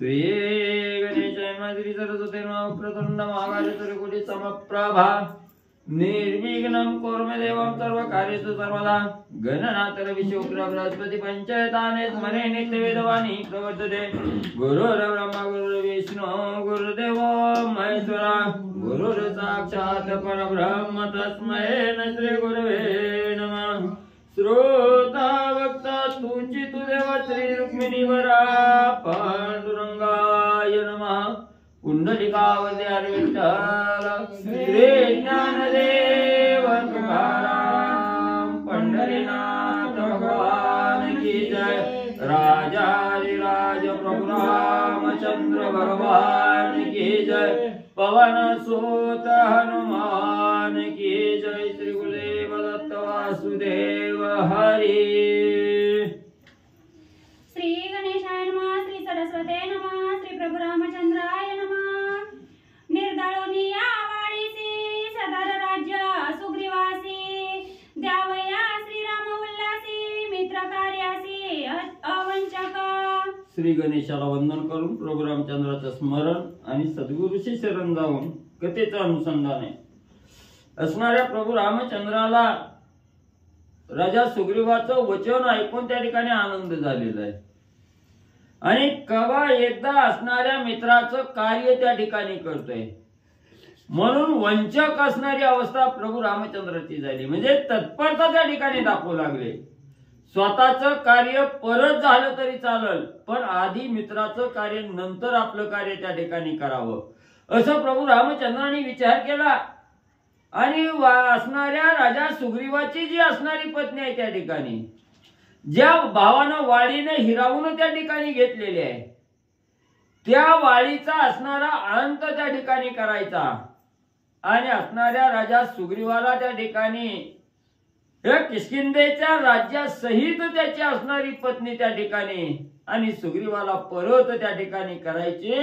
श्री गणेशाय नमः श्री सरस्वती नमः प्रचंड महाकाय सूर्यकोटि समप्रभा निर्विघ्नं कुरु मे देवं सर्वकार्येषु सर्वदा गणनाथ रवि शुक्र बृहस्पति पंचयताने स्मरे नित्यवेदवाणी प्रवर्तते गुरुर्ब्रह्मा गुरुर्विष्णु गुरुर्देवो महेश्वरा गुरुर्साक्षात् परब्रह्म तस्मै श्री गुरवे नमः। श्रोता वक्ता तुझी तुदेव श्री रुक्मिणीवरा पांडुरंगाय नमः। कुंडलिकावती हरी विठ्ठल श्री ज्ञानदेव तुकाराम पंढरीनाथ भगवान की जय। राजाधिराज प्रभु रामचंद्र भगवान की जय। पवन सुत हनुमान की जय। श्री गुरुदेव दत्त वासुदेव हरि। श्री गणेशाय नमः श्री सरस्वते नमः श्री प्रभु रामचंद्राय नमः। निर्दळोनी वाळीसी सदर राज्य सुग्रीवासी द्यावया श्रीराम उल्लासी मित्र कार्यासी अवंचक। श्री गणेशाला वंदन करून प्रभू रामचंद्राचं स्मरण आणि सद्गुरूशी शरण जाऊन कथेचं अनुसंधान आहे। असणाऱ्या प्रभू रामचंद्राला राजा सुग्रीवाचं वचन ऐकून त्या ठिकाणी आनंद झालेला आहे आणि कवा एकदा असणाऱ्या मित्राचं कार्य त्या ठिकाणी करतोय म्हणून वंचक असणारी अवस्था प्रभू रामचंद्राची झाली। म्हणजे तत्परता त्या ठिकाणी दाखवू लागले। स्वतःचं कार्य परत झालं तरी चालेल पण आधी मित्राचं कार्य नंतर आपलं कार्य त्या ठिकाणी करावं असं प्रभू रामचंद्रांनी विचार केला आणि असणाऱ्या राजा सुग्रीवाची जी असणारी पत्नी आहे त्या ठिकाणी ज्या भावानं वाळीने हिरावून त्या ठिकाणी घेतलेले आहे त्या वाळीचा असणारा अंत त्या ठिकाणी करायचा आणि असणाऱ्या राजा सुग्रीवाला त्या ठिकाणी किष्किंधेच्या राज्यासहित त्याची असणारी पत्नी त्या ठिकाणी आणि सुग्रीवाला परत त्या ठिकाणी करायची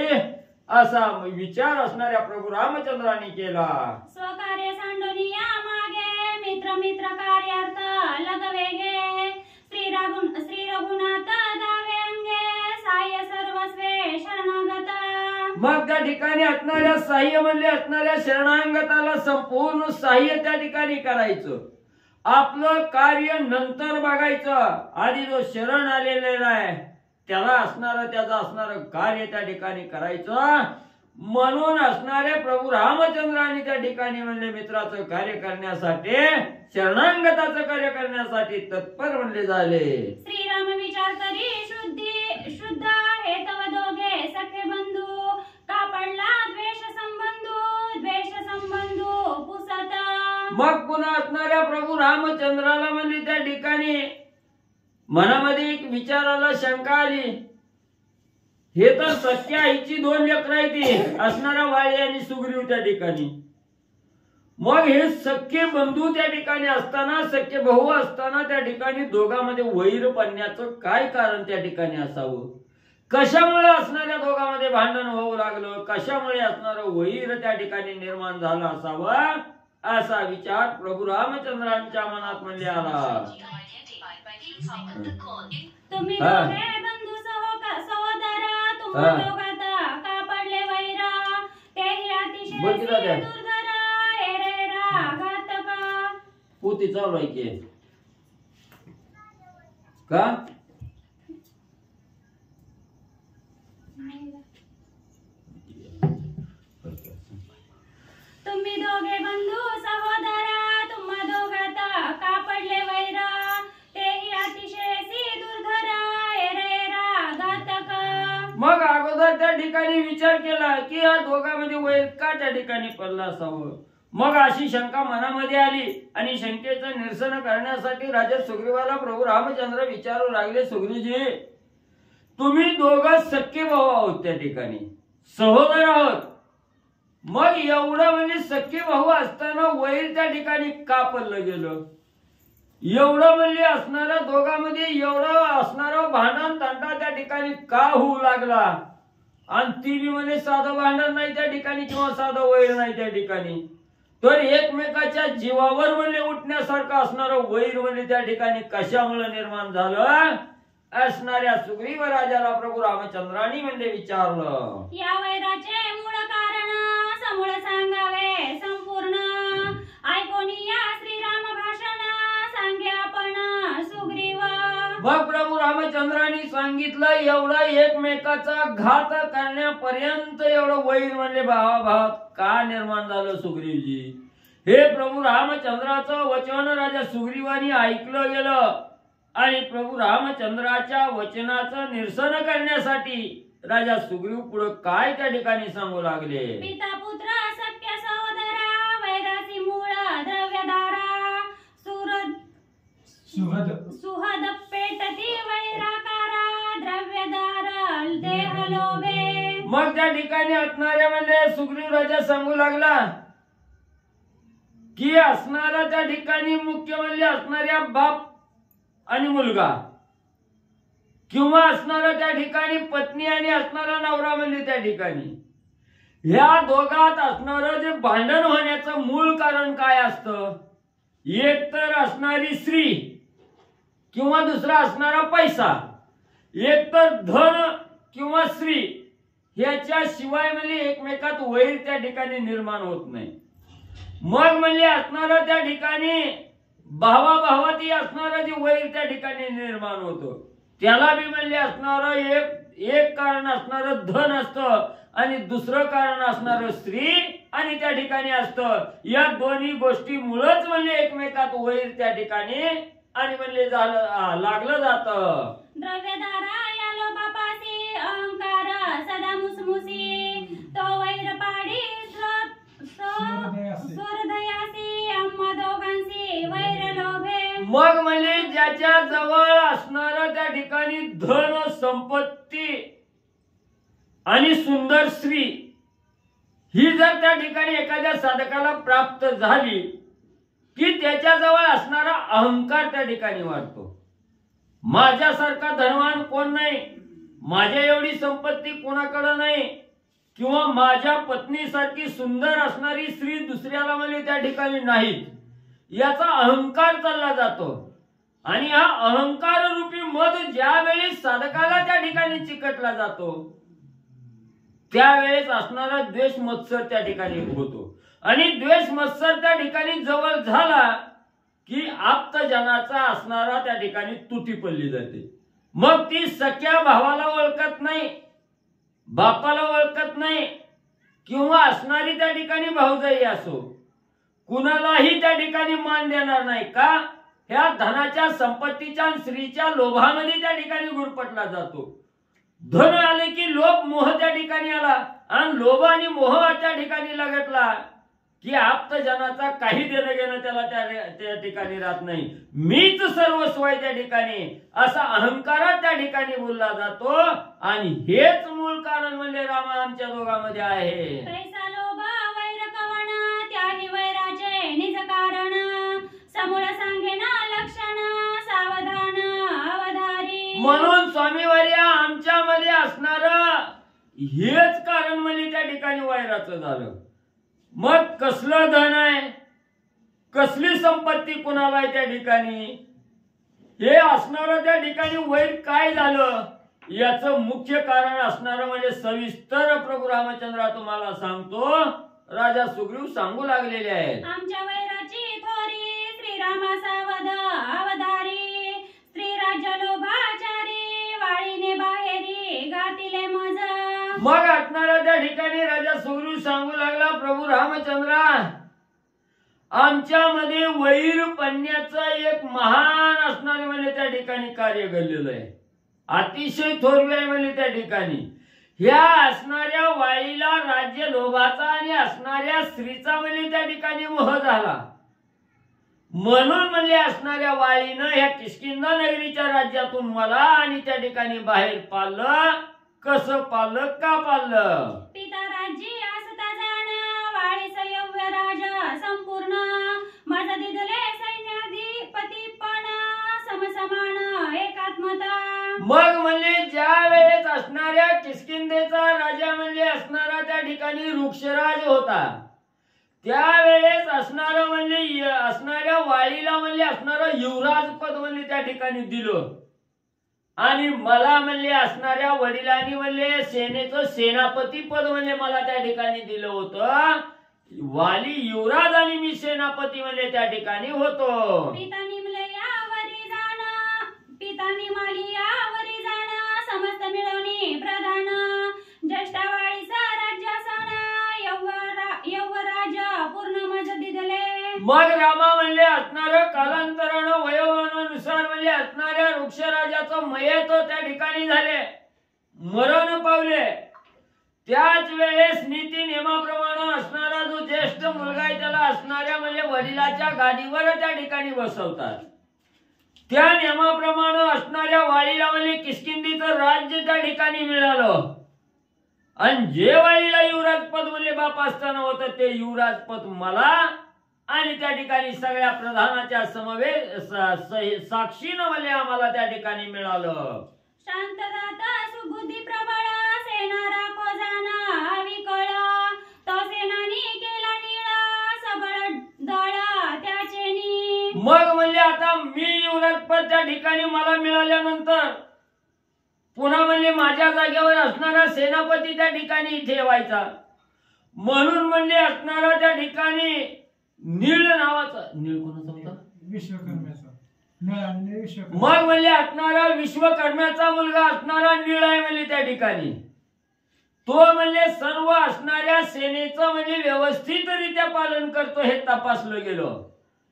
असा विचार असणाऱ्या प्रभू रामचंद्रांनी केला। स्वकार्य सांडोनी मागे मित्र मित्र कार्यार्थ लगवेगे श्री रघुनाथ दावे अंगे साह्य सर्वस्वे शरणागता। मग त्या ठिकाणी असणाऱ्या साह्य म्हणले असणाऱ्या शरणागताला संपूर्ण साह्य त्या ठिकाणी करायचं। आपलं कार्य नंतर बघायचं आधी जो शरण आलेला आहे त्याला असणारं त्याचं असणारं कार्य त्या ठिकाणी करायचं म्हणून असणारे प्रभू रामचंद्रांनी त्या ठिकाणी म्हणले मित्राचं कार्य करण्यासाठी शरणागताचं कार्य करण्यासाठी तत्पर म्हणले झाले। श्रीराम विचार करी शुद्ध हे तव दोघे सखे बंधू का पडला द्वेष संबंधू पुसत। मग पुन्हा असणाऱ्या प्रभू रामचंद्राला म्हणले त्या ठिकाणी मनामध्ये एक विचार आला शंका आली हे तर सख्या आईची दोन लेकरं आहेत ती असणारा वाळी आणि सुग्रीव त्या ठिकाणी। मग हे सख्खे बंधू त्या ठिकाणी असताना सख्खे भाऊ असताना त्या ठिकाणी दोघांमध्ये वैर पडण्याचं काय कारण त्या ठिकाणी असावं। कशामुळे असणाऱ्या दोघांमध्ये भांडण होऊ लागलं कशामुळे असणारं वैर त्या ठिकाणी निर्माण झालं असावं असा विचार प्रभू रामचंद्रांच्या मनात म्हणले आला। तुम्ही दोघे बंधू सहोदरा तुम्हा दोघात का पडले वैरा तेही अतिशय दुर्धरा एरेरा घातका। पोती चालू आहे की का तुम्ही दोघे बंधू सहोदरा तुम्हा दोघात का पडले वैरा तेही अतिशय दुर्धरा एरेरा घातक। मग अगोदर त्या ठिकाणी विचार केला की या दोघांमध्ये वैर का त्या ठिकाणी पडला असावं। मग अशी शंका मनामध्ये आली आणि शंकेचं निरसन करण्यासाठी राजा सुग्रीवाला प्रभू रामचंद्र विचारू लागले सुग्रीजी तुम्ही दोघं सख्खे भाऊ आहोत त्या ठिकाणी सहोदर आहोत मग एवढं म्हणजे सख्खे भाऊ असताना वैर त्या ठिकाणी का पडलं गेलं एवढं म्हणजे असणाऱ्या दोघांमध्ये एवढं असणारं भांडण तंटा त्या ठिकाणी का होऊ लागला आणि ती बी म्हणजे साधं भांडण नाही त्या ठिकाणी किंवा साधं वैर नाही त्या ठिकाणी तर एकमेकाच्या जीवावर म्हणजे उठण्यासारखं असणारं वैर म्हणजे त्या ठिकाणी कशामुळे निर्माण झालं असणाऱ्या सुग्रीव राजाला प्रभू रामचंद्रांनी म्हणजे विचारलं, या वैराचे मूळ कारण समूळ सांगावे संपूर्ण, ऐकोनी या श्रीराम भाषण सांगे आपण सुग्रीव. मग प्रभू रामचंद्रांनी सांगितलं, एवढा एकमेकाचा घात करण्यापर्यंत एवढं वैर म्हणजे भावाभावात का निर्माण झालं सुग्रीवजी? हे प्रभू रामचंद्राचं वचन राजा सुग्रीवानी ऐकलं गेलं आणि प्रभू रामचंद्राच्या वचनाचं निरसन करण्यासाठी राजा सुग्रीव पुढे काय त्या ठिकाणी सांगू लागले, पिता पुत्र सख्य सहोदरा वैराची मूळ द्रव्यधारा सुहद पेटती वैराकारा द्रव्यधार देह लोभे. मग त्या ठिकाणी असणाऱ्या म्हणजे सुग्रीव राजा सांगू लागला की असणारा त्या ठिकाणी मुख्य म्हणजे असणाऱ्या बाप आणि मुलगा किंवा असणारा त्या ठिकाणी पत्नी आणि असणारा नवरा म्हणजे त्या ठिकाणी ह्या दोघात असणारं जे भांडण होण्याचं मूळ कारण काय असतं? एक तर असणारी स्त्री किंवा दुसरा असणारा पैसा, एक तर धन किंवा स्त्री, ह्याच्याशिवाय म्हणजे एकमेकात वैर त्या ठिकाणी निर्माण होत नाही. मग म्हणजे असणारा त्या ठिकाणी भावाभावाती असणारा जे वैर त्या ठिकाणी निर्माण होतो त्याला बी म्हणजे असणारं एक कारण असणारं धन असतं आणि दुसरं कारण असणारं स्त्री आणि त्या ठिकाणी असतं. या दोन्ही गोष्टीमुळेच म्हणजे एकमेकात वैर त्या ठिकाणी आणि म्हणजे लागलं जातं. द्रव्यधारा या लोभापासी अहंकार सदा मुसमुसी तो वैर पाडी स्वरदयासी आम्हा दोघांसी वैर लोभे. मग म्हणजे ज्याच्या जवळ असणारं त्या ठिकाणी धन संपत्ती आणि सुंदर स्त्री ही जर त्या ठिकाणी एखाद्या साधकाला प्राप्त झाली की त्याच्याजवळ असणारा अहंकार त्या ठिकाणी वाढतो. माझ्यासारखा धनवान कोण नाही, माझ्या एवढी संपत्ती कोणाकडे नाही, किंवा माझ्या पत्नीसारखी सुंदर असणारी स्त्री दुसऱ्याला म्हणजे त्या ठिकाणी नाही, याचा अहंकार चालला जातो. आणि हा अहंकार रूपी मध ज्या वेळेस साधकाला त्या ठिकाणी चिकटला जातो त्यावेळेस असणारा द्वेष मत्सर त्या ठिकाणी होतो. आणि द्वेष मत्सर त्या ठिकाणी जवळ झाला की आप्तजनाचा असणारा त्या ठिकाणी तुटी पडली जाते. मग ती सख्या भावाला ओळखत नाही, बापाला ओळखत नाही, किंवा असणारी त्या ठिकाणी भाऊजाई असो कुणालाही त्या ठिकाणी मान देणार नाही. का? ह्या धनाच्या संपत्तीच्या स्त्रीच्या लोभामध्ये त्या ठिकाणी गुरपटला जातो. धन आले की लोभ मोह त्या ठिकाणी आला आणि लोभ आणि मोह त्या ठिकाणी लगटला की आप्तजनाचा काही देणं घेणं त्याला त्या ठिकाणी राहत नाही. मीच सर्वस्व आहे त्या ठिकाणी असा अहंकारात त्या ठिकाणी बोलला जातो. आणि हेच मूळ कारण म्हणजे राम आमच्या दोघांमध्ये आहे. पैसा लोभ वैर कवण त्याही वैराचे निज कारण समूळ सांगेना लक्षण सावधान अवधारी. म्हणून स्वामीवर्या आमच्यामध्ये असणार हेच कारण म्हणजे त्या ठिकाणी वैराचं झालं. मग कसलं धन आहे, कसली संपत्ती कुणाला आहे त्या ठिकाणी, हे असणारं त्या ठिकाणी वैर काय झालं याचं मुख्य कारण असणारं म्हणजे सविस्तर प्रभू रामचंद्र तुम्हाला सांगतो. राजा सुग्रीव सांगू लागलेले आहेत. आमच्या वैराची थोरी श्रीरामा सावध अवधारी स्त्री राज्य लोभाचारी वाळीने बाहेरी गातीले मज. मग असणाऱ्या त्या ठिकाणी राजा सुग्रीव सांगू लागला, प्रभू रामचंद्रा आमच्यामध्ये वैर पडण्याचं एक महान असणारे म्हणजे त्या ठिकाणी कार्य घडलेलं आहे. अतिशय थोरवी आहे म्हणजे त्या ठिकाणी ह्या असणाऱ्या वाळीला राज्य लोभाचा आणि असणाऱ्या स्त्रीचा म्हणजे त्या ठिकाणी मोह झाला. म्हणून म्हणजे असणाऱ्या वाळीनं ह्या किष्किंधा नगरीच्या राज्यातून मला आणि त्या ठिकाणी बाहेर पाडलं. कसं पाळलं, का पाळलं? पिता राज्य असता जाण वाळी संयव्य राज संपूर्ण माझा दिदले सैन्याधिपती पण समसमान एकात्मता. मग म्हणजे ज्या वेळेस असणाऱ्या किष्किंधेचा राजा म्हणजे असणारा त्या ठिकाणी वृक्षराज होता त्यावेळेस असणारं म्हणजे असणाऱ्या वाळीला म्हणजे असणारं युवराज पद म्हणजे त्या ठिकाणी दिलं. आणि मला म्हणले असणाऱ्या वडिलांनी म्हणले सेनेचं सेनापती पद म्हणले मला त्या ठिकाणी दिलं होतं. वाली युवराज आणि मी सेनापती म्हणले त्या ठिकाणी होतो. पितानी म्हणले यावरी जाण, पितानी माली यावरी जाण, समस्त मिळवणी प्रधान, ज्येष्ठावाळीचा राज्यासन, यौवराज पूर्ण मज दिदले. मग रामा म्हणले असणारं कालांतरानं वयोमानानुसार म्हणले असणाऱ्या वृक्षराजाचं मयत त्या ठिकाणी झाले, मरण पावले. त्याच वेळेस नीती नियमाप्रमाणे असणारा जो ज्येष्ठ मुलगा आहे त्याला असणाऱ्या म्हणजे वडिलाच्या गादीवर त्या ठिकाणी बसवतात. त्या नियमाप्रमाणे असणाऱ्या वाळीला म्हणजे किष्किंधीचं राज्य त्या ठिकाणी मिळालं. आणि जे वाळीला युवराज पद म्हणजे बाप असताना होतं ते युवराज पद मला आणि त्या ठिकाणी सगळ्या प्रधानाच्या साक्षीनं म्हणजे आम्हाला त्या ठिकाणी मिळालं. शांत राहता सुबुद्धी प्रबळ, सेना राखो जाना अविकळ, तो सेनानी केला निळा, सबळ दळ त्याचेनी. मग म्हणजे आता मी युवराज पद त्या ठिकाणी मला मिळाल्यानंतर पुन्हा म्हणजे माझ्या जागेवर असणारा सेनापती त्या ठिकाणी ठेवायचा. म्हणून म्हणजे असणारा त्या ठिकाणी नीळ नावाचा, नीळ कोणाचा होता? विश्वकर्म्याचा. मग म्हणजे असणारा विश्वकर्म्याचा मुलगा असणारा नीळ आहे म्हणजे त्या ठिकाणी तो म्हणजे सर्व असणाऱ्या सेनेचं म्हणजे व्यवस्थितरित्या पालन करतो हे तपासलं गेलं.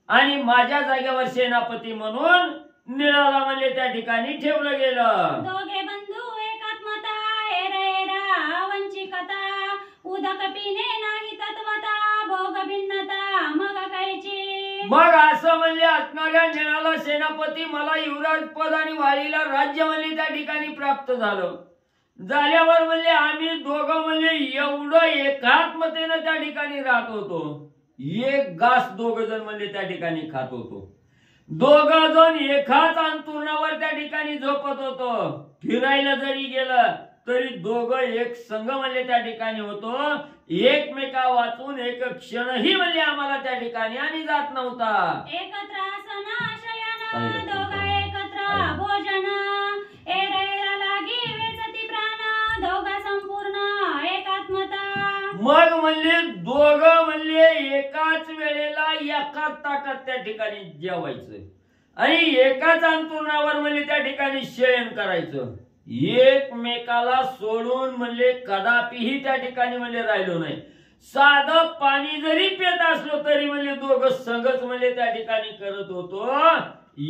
आणि माझ्या जागेवर सेनापती म्हणून निळाला म्हणजे त्या ठिकाणी ठेवलं गेलं. दोघे बंधू एकात्मता, एरा वंचिकता, उदक पिणे नाही तत्वता, भोग भिन्नता मग कायची. मग असं म्हणजे असणाऱ्या निळाला सेनापती, मला युवराज पद आणि वाळीला राज्य म्हणजे त्या ठिकाणी प्राप्त झालं. झाल्यावर म्हणजे आम्ही दोघं म्हणजे एवढं एकात्मतेनं त्या ठिकाणी राहत होतो. एक घास दोघ जण म्हणजे त्या ठिकाणी खात होतो. दोघ जण एकाच अंतुरणावर त्या ठिकाणी झोपत होतो. फिरायला जरी गेलं तरी दोघं एक संघ म्हणजे त्या ठिकाणी होतो. एकमेका वाचून एक क्षणही म्हणजे आम्हाला त्या ठिकाणी आणि जात नव्हता. एकत्र आसन शयन, दोघा एकत्र भोजन, एरेरा लागी वेचती प्राण, दोघा संपूर्ण एकात्मता. मग म्हणले दोघं म्हणले एकाच वेळेला एकाच ताटात त्या ठिकाणी जेवायचं आणि एकाच अंतुरणावर म्हणजे त्या ठिकाणी शयन करायचं. एकमेकाला सोडून म्हणजे कदापिही त्या ठिकाणी म्हणजे राहिलो नाही. साधं पाणी जरी पित असलो तरी म्हणजे दोघं संगच म्हणजे त्या ठिकाणी करत होतो.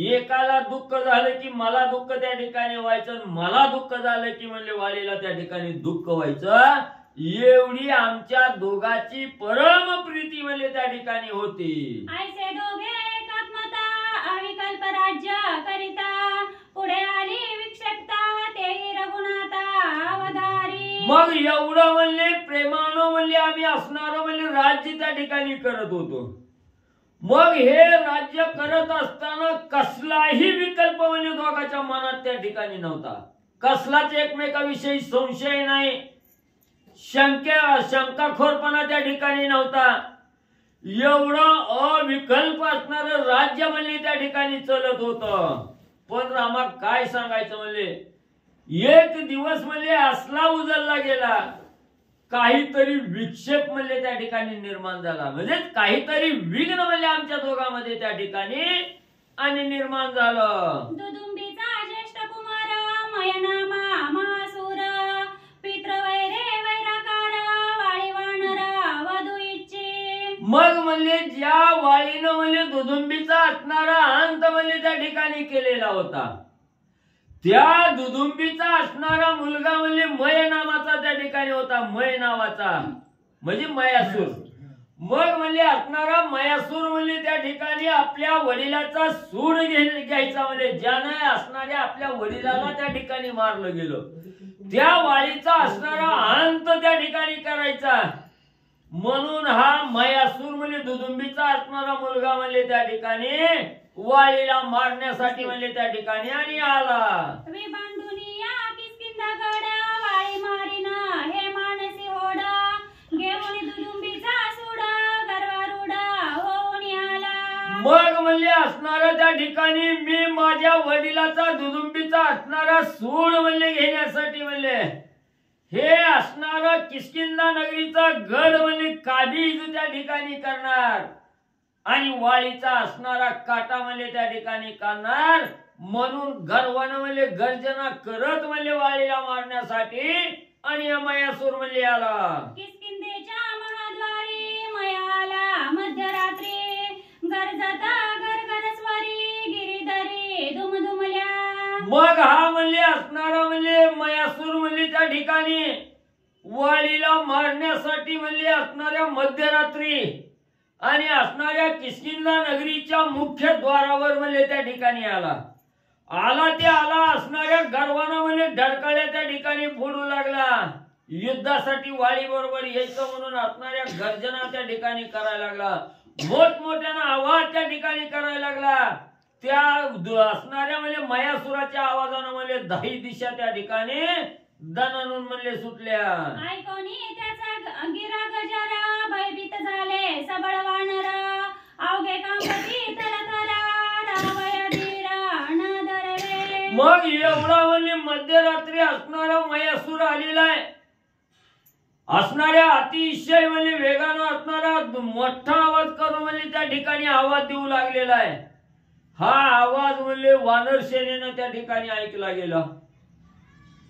एकाला दुःख झालं की मला दुःख त्या ठिकाणी व्हायचं, मला दुःख झालं की म्हणजे वाळीला त्या ठिकाणी दुःख व्हायचं. एवढी आमच्या दोघांची परम प्रीती म्हणजे त्या ठिकाणी होती. ऐसे दोघे एकात्मता, अविकल्प राज्य करिता, पुढे आली विक्षेपता, तेही रघुनाथा अवधारी. मग एवढं म्हणले प्रेमानं म्हणले आम्ही असणारं म्हणजे राज्य त्या ठिकाणी करत होतो. मग हे राज्य करत असताना कसलाही विकल्प म्हणजे दोघांच्या मनात त्या ठिकाणी नव्हता. कसलाच एकमेकाविषयी संशय नाही, शंकाखोरपणा त्या ठिकाणी नव्हता. एवढं अविकल्प असणारं राज्य म्हणजे त्या ठिकाणी चलत होतं. पण रामा काय सांगायचं म्हणजे एक दिवस म्हणजे असला उजळला गेला, काहीतरी विक्षेप म्हणजे त्या ठिकाणी निर्माण झाला. म्हणजे काहीतरी विघ्न म्हणजे आमच्या दोघांमध्ये त्या ठिकाणी आणि निर्माण झालं. दुदुंबीचा ज्येष्ठ कुमार, मयनामा महासूर, पितृवैरे वैराकार, वाळी वानर वधू इच्छी. मग म्हणजे ज्या वाळीनं म्हणजे दुदुंबीचा असणारा अंत म्हणजे त्या ठिकाणी केलेला होता, त्या दुदुंबीचा असणारा मुलगा म्हणजे मय नावाचा त्या ठिकाणी होता. मय नावाचा म्हणजे मयासूर. मग म्हणजे असणारा मयासूर म्हणजे त्या ठिकाणी आपल्या वडिलाचा सूड घ्यायचा. म्हणजे ज्यानं असणाऱ्या आपल्या वडिलाला त्या ठिकाणी मारलं गेलं, त्या वाळीचा असणारा अंत त्या ठिकाणी करायचा. म्हणून हा मयासूर म्हणजे दुदुंबीचा असणारा मुलगा म्हणजे त्या ठिकाणी वाळीला मारण्यासाठी म्हणजे त्या ठिकाणी आणि आला. विबांधुनिया किष्किंधागड, वाळी मारिना हे मानसी होड, घेऊन दुदुंबीचा सूड गर्वारूढ होऊन आला. मग म्हणजे असणारा त्या त्या ठिकाणी मी माझ्या वडिलाचा दुदुंबीचा असणारा सूड म्हणले घेण्यासाठी म्हणले हे असणारा किष्किंधा नगरीचा गड म्हणले काबीज त्या ठिकाणी करणार आणि वाळीचा असणारा काटा म्हणले त्या ठिकाणी करणार म्हणून गर्वानं म्हणले गर्जना करत म्हणले वाळीला मारण्यासाठी आणि मयासूर म्हणले आला. किष्किंधेच्या महाद्वारी मयाला मध्यरात्री गरजता गरगरस्वरी गिरिधरी दुमदुमल्या. मग हा म्हणले असणारा म्हणले मयासूर म्हणले त्या ठिकाणी वाळीला मारण्यासाठी म्हणले असणाऱ्या मध्यरात्री आणि असणाऱ्या किष्किंधा नगरीच्या मुख्य द्वारावर म्हणले त्या ठिकाणी आला ते आला असणाऱ्या गर्वानं म्हणजे धडकाळ्या त्या ठिकाणी फोडू लागला. युद्धासाठी वाळी बरोबर यायचं म्हणून असणाऱ्या गर्जना त्या ठिकाणी करायला लागला. मोठमोठ्यानं आवाज त्या ठिकाणी करायला लागला. त्या असणाऱ्या म्हणजे मयासुराच्या आवाजानं म्हणजे 10 दिशा त्या ठिकाणी दणानून म्हणले सुटल्या. ऐकोनी त्याचा गिरा गजरा भयभीत झाले सबळ वानर अवघे कांपती थरथरा रावय धीरा नदरवे. मग एवढा म्हणजे मध्यरात्री असणारा मयासूर आलेला आहे. असणाऱ्या अतिशय म्हणजे वेगानं असणारा मोठा आवाज करून म्हणजे त्या ठिकाणी आवाज देऊ लागलेला आहे. हा आवाज म्हणजे वानर सेनेनं त्या ठिकाणी ऐकला गेला.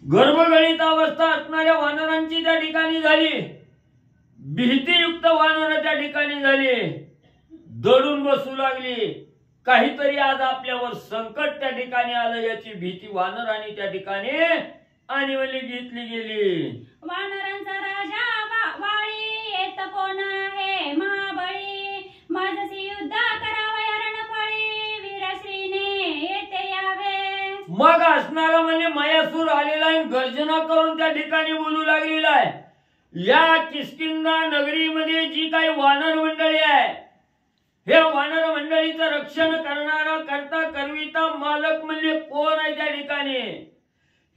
गर्भगणित अवस्था असणाऱ्या वानरांची त्या ठिकाणी झाली. भीतीयुक्त वानर त्या ठिकाणी झाली. दडून बसू लागली. काहीतरी आज आपल्यावर संकट त्या ठिकाणी आलं याची भीती वानरांनी त्या ठिकाणी आणि म्हणजे घेतली गेली. वानरांचा राजा वाळी येत कोण आहे महाबळी माझसी युद्ध करावया रणफळी वीरश्रीने येते यावे. मग असणारा म्हणजे मयासूर आलेला आहे. गर्जना करून त्या ठिकाणी बोलू लागलेला आहे. या किष्किंधा नगरीमध्ये जी काही वानर मंडळी आहे हे वानर मंडळीचं रक्षण करणारा करता करविता मालक म्हणजे कोण आहे त्या ठिकाणी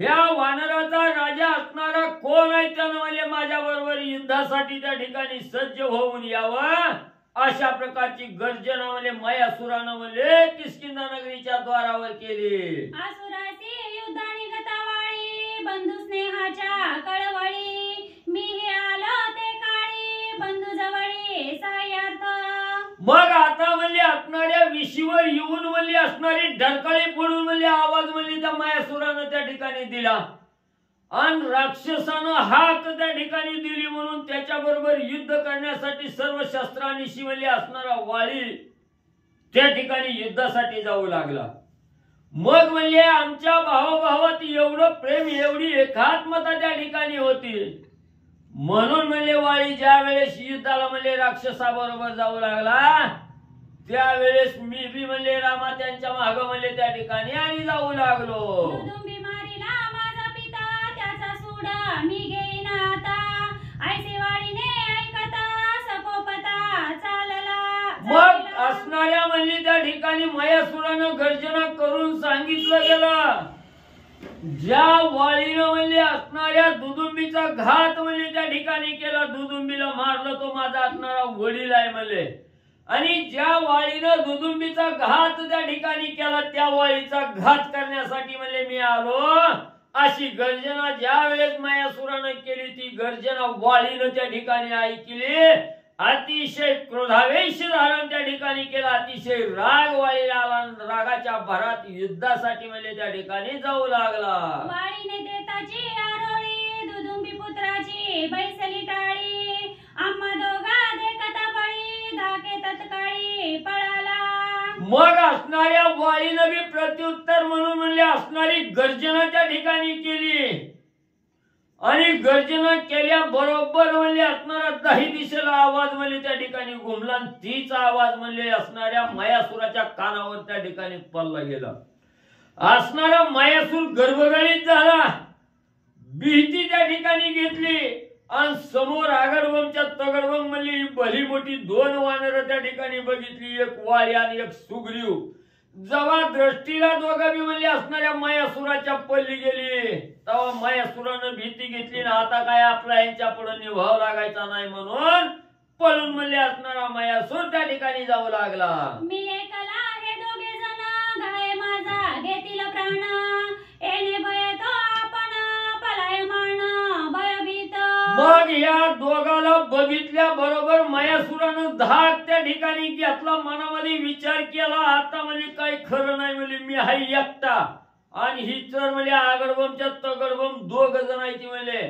ह्या वानराचा राजा असणारा कोण आहे त्यानं म्हणजे माझ्या बरोबर युद्धासाठी त्या ठिकाणी सज्ज होऊन यावं अशा प्रकारची गर्जना म्हणजे मयासुरानं म्हणजे किष्किंधा नगरीच्या द्वारावर केली. असुराची युद्धाने गतावाळी बंधू स्नेहाच्या कळवळी मी हे आलो ते काळी बंधू जवळी सहाय्यार्थ. मग आता म्हणजे असणाऱ्या विशीवर येऊन म्हणजे असणारी ढरकळी पडून म्हणजे आवाज म्हणजे त्या मयासुरानं त्या ठिकाणी दिला आणि राक्षसानं हाक त्या ठिकाणी दिली म्हणून त्याच्या बरोबर युद्ध करण्यासाठी सर्व शस्त्रांनी म्हणजे असणारा वाळी त्या ठिकाणी युद्धासाठी जाऊ लागला. मग म्हणजे आमच्या भावाभावात एवढं प्रेम एवढी एकात्मता त्या ठिकाणी होती म्हणून म्हणजे वाळी ज्या वेळेस युद्धाला म्हणजे राक्षसाबरोबर जाऊ लागला त्यावेळेस मी बी म्हणजे रामा त्यांच्या मागं म्हणजे त्या ठिकाणी आणि जाऊ लागलो. दुदुंबी मारिला माझा पिता त्याचा सूड मी घेईन आता ऐसे वाळीने ऐकता सकोपता चालला. मग असणाऱ्या म्हणजे त्या ठिकाणी मयासुरानं गर्जना करून सांगितलं गेलं ज्या वाळीनं म्हणजे असणाऱ्या दुदुंबीचा घात म्हणजे त्या ठिकाणी केला दुदुंबीला मारलं तो माझा असणारा वडील आहे म्हणले आणि ज्या वाळीनं दुदुंबीचा घात त्या ठिकाणी केला त्या वाळीचा घात करण्यासाठी म्हणजे मी आलो अशी गर्जना ज्या वेळेस मयासुरानं केली ती गर्जना वाळीनं त्या ठिकाणी ऐकली. अतिशय क्रोधावेश धारण त्या ठिकाणी केला. अतिशय राग वाळीला आला. रागाच्या भरात युद्धासाठी म्हणजे त्या ठिकाणी जाऊ लागला. वाळीने देताची आरोळी दुदुंबी पुत्राची बैसली टाळी आम्हा दोघा देखता बळी धाके तत्काळी पळाला. मग असणाऱ्या वाळीनं बी प्रत्युत्तर म्हणून म्हणजे असणारी गर्जना त्या ठिकाणी केली आणि गर्जना केल्या बरोबर म्हणजे असणारा 10 दिशेला आवाज म्हणजे त्या ठिकाणी घुमला आणि तीच आवाज म्हणजे असणाऱ्या मयासुराच्या कानावर त्या ठिकाणी पडला गेला. असणारा मयासूर गर्भगणित झाला. भीती त्या ठिकाणी घेतली आणि समोर आगडवमच्या तगडवम म्हणजे भली मोठी 2 वानर त्या ठिकाणी बघितली. एक वाळी आणि एक सुग्रीव. जेव्हा दृष्टीला दोघं बी म्हणजे असणाऱ्या मयासुराच्या पल्ली गेली तेव्हा मयासुरानं भीती घेतली ना आता काय आपला यांच्या पुढे निभाव लागायचा नाही म्हणून पळून म्हणजे असणारा मयासूर त्या ठिकाणी जाऊ लागला. मी एकला हे दोघे जण घेतील प्राण येणे भय तो आपण पलायमान भयभीत. मग या दोघाला बघितल्या बरोबर मयासुरानं धाक त्या ठिकाणी घेतला, मनामध्ये विचार केला आता म्हणजे काही खरं नाही, म्हणजे मी हाय एकटा आणि ही तर म्हणजे आगडबमच्या तगडबम दोघ जण आहे ती, म्हणजे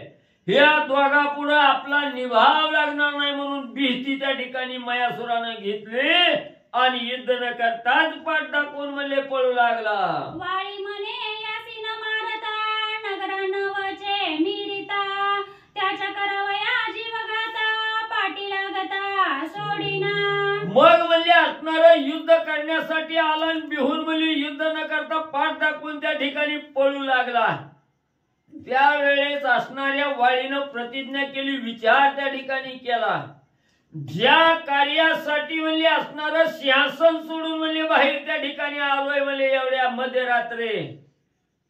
ह्या दोघा पुढे आपला निभाव लागणार नाही म्हणून भीती त्या ठिकाणी मयासुरानं घेतली आणि युद्ध न करताच पाठ दाखवून म्हणजे पळू लागला. वाळी म्हणे यासी न मारता नगरा नवचे मिरिता त्याच्या करवया जीवघाता पाठी लागता सोडिना. मग म्हणजे असणार युद्ध करण्यासाठी आला आणि बिहून म्हणजे युद्ध न करता पाठ दाखवून त्या ठिकाणी पळू लागला. त्यावेळेस असणाऱ्या वाळीनं प्रतिज्ञा केली, विचार त्या ठिकाणी केला, ज्या कार्यासाठी म्हणजे असणार सिंहासन सोडून म्हणजे बाहेर त्या ठिकाणी आलोय म्हणजे एवढ्या मध्यरात्री,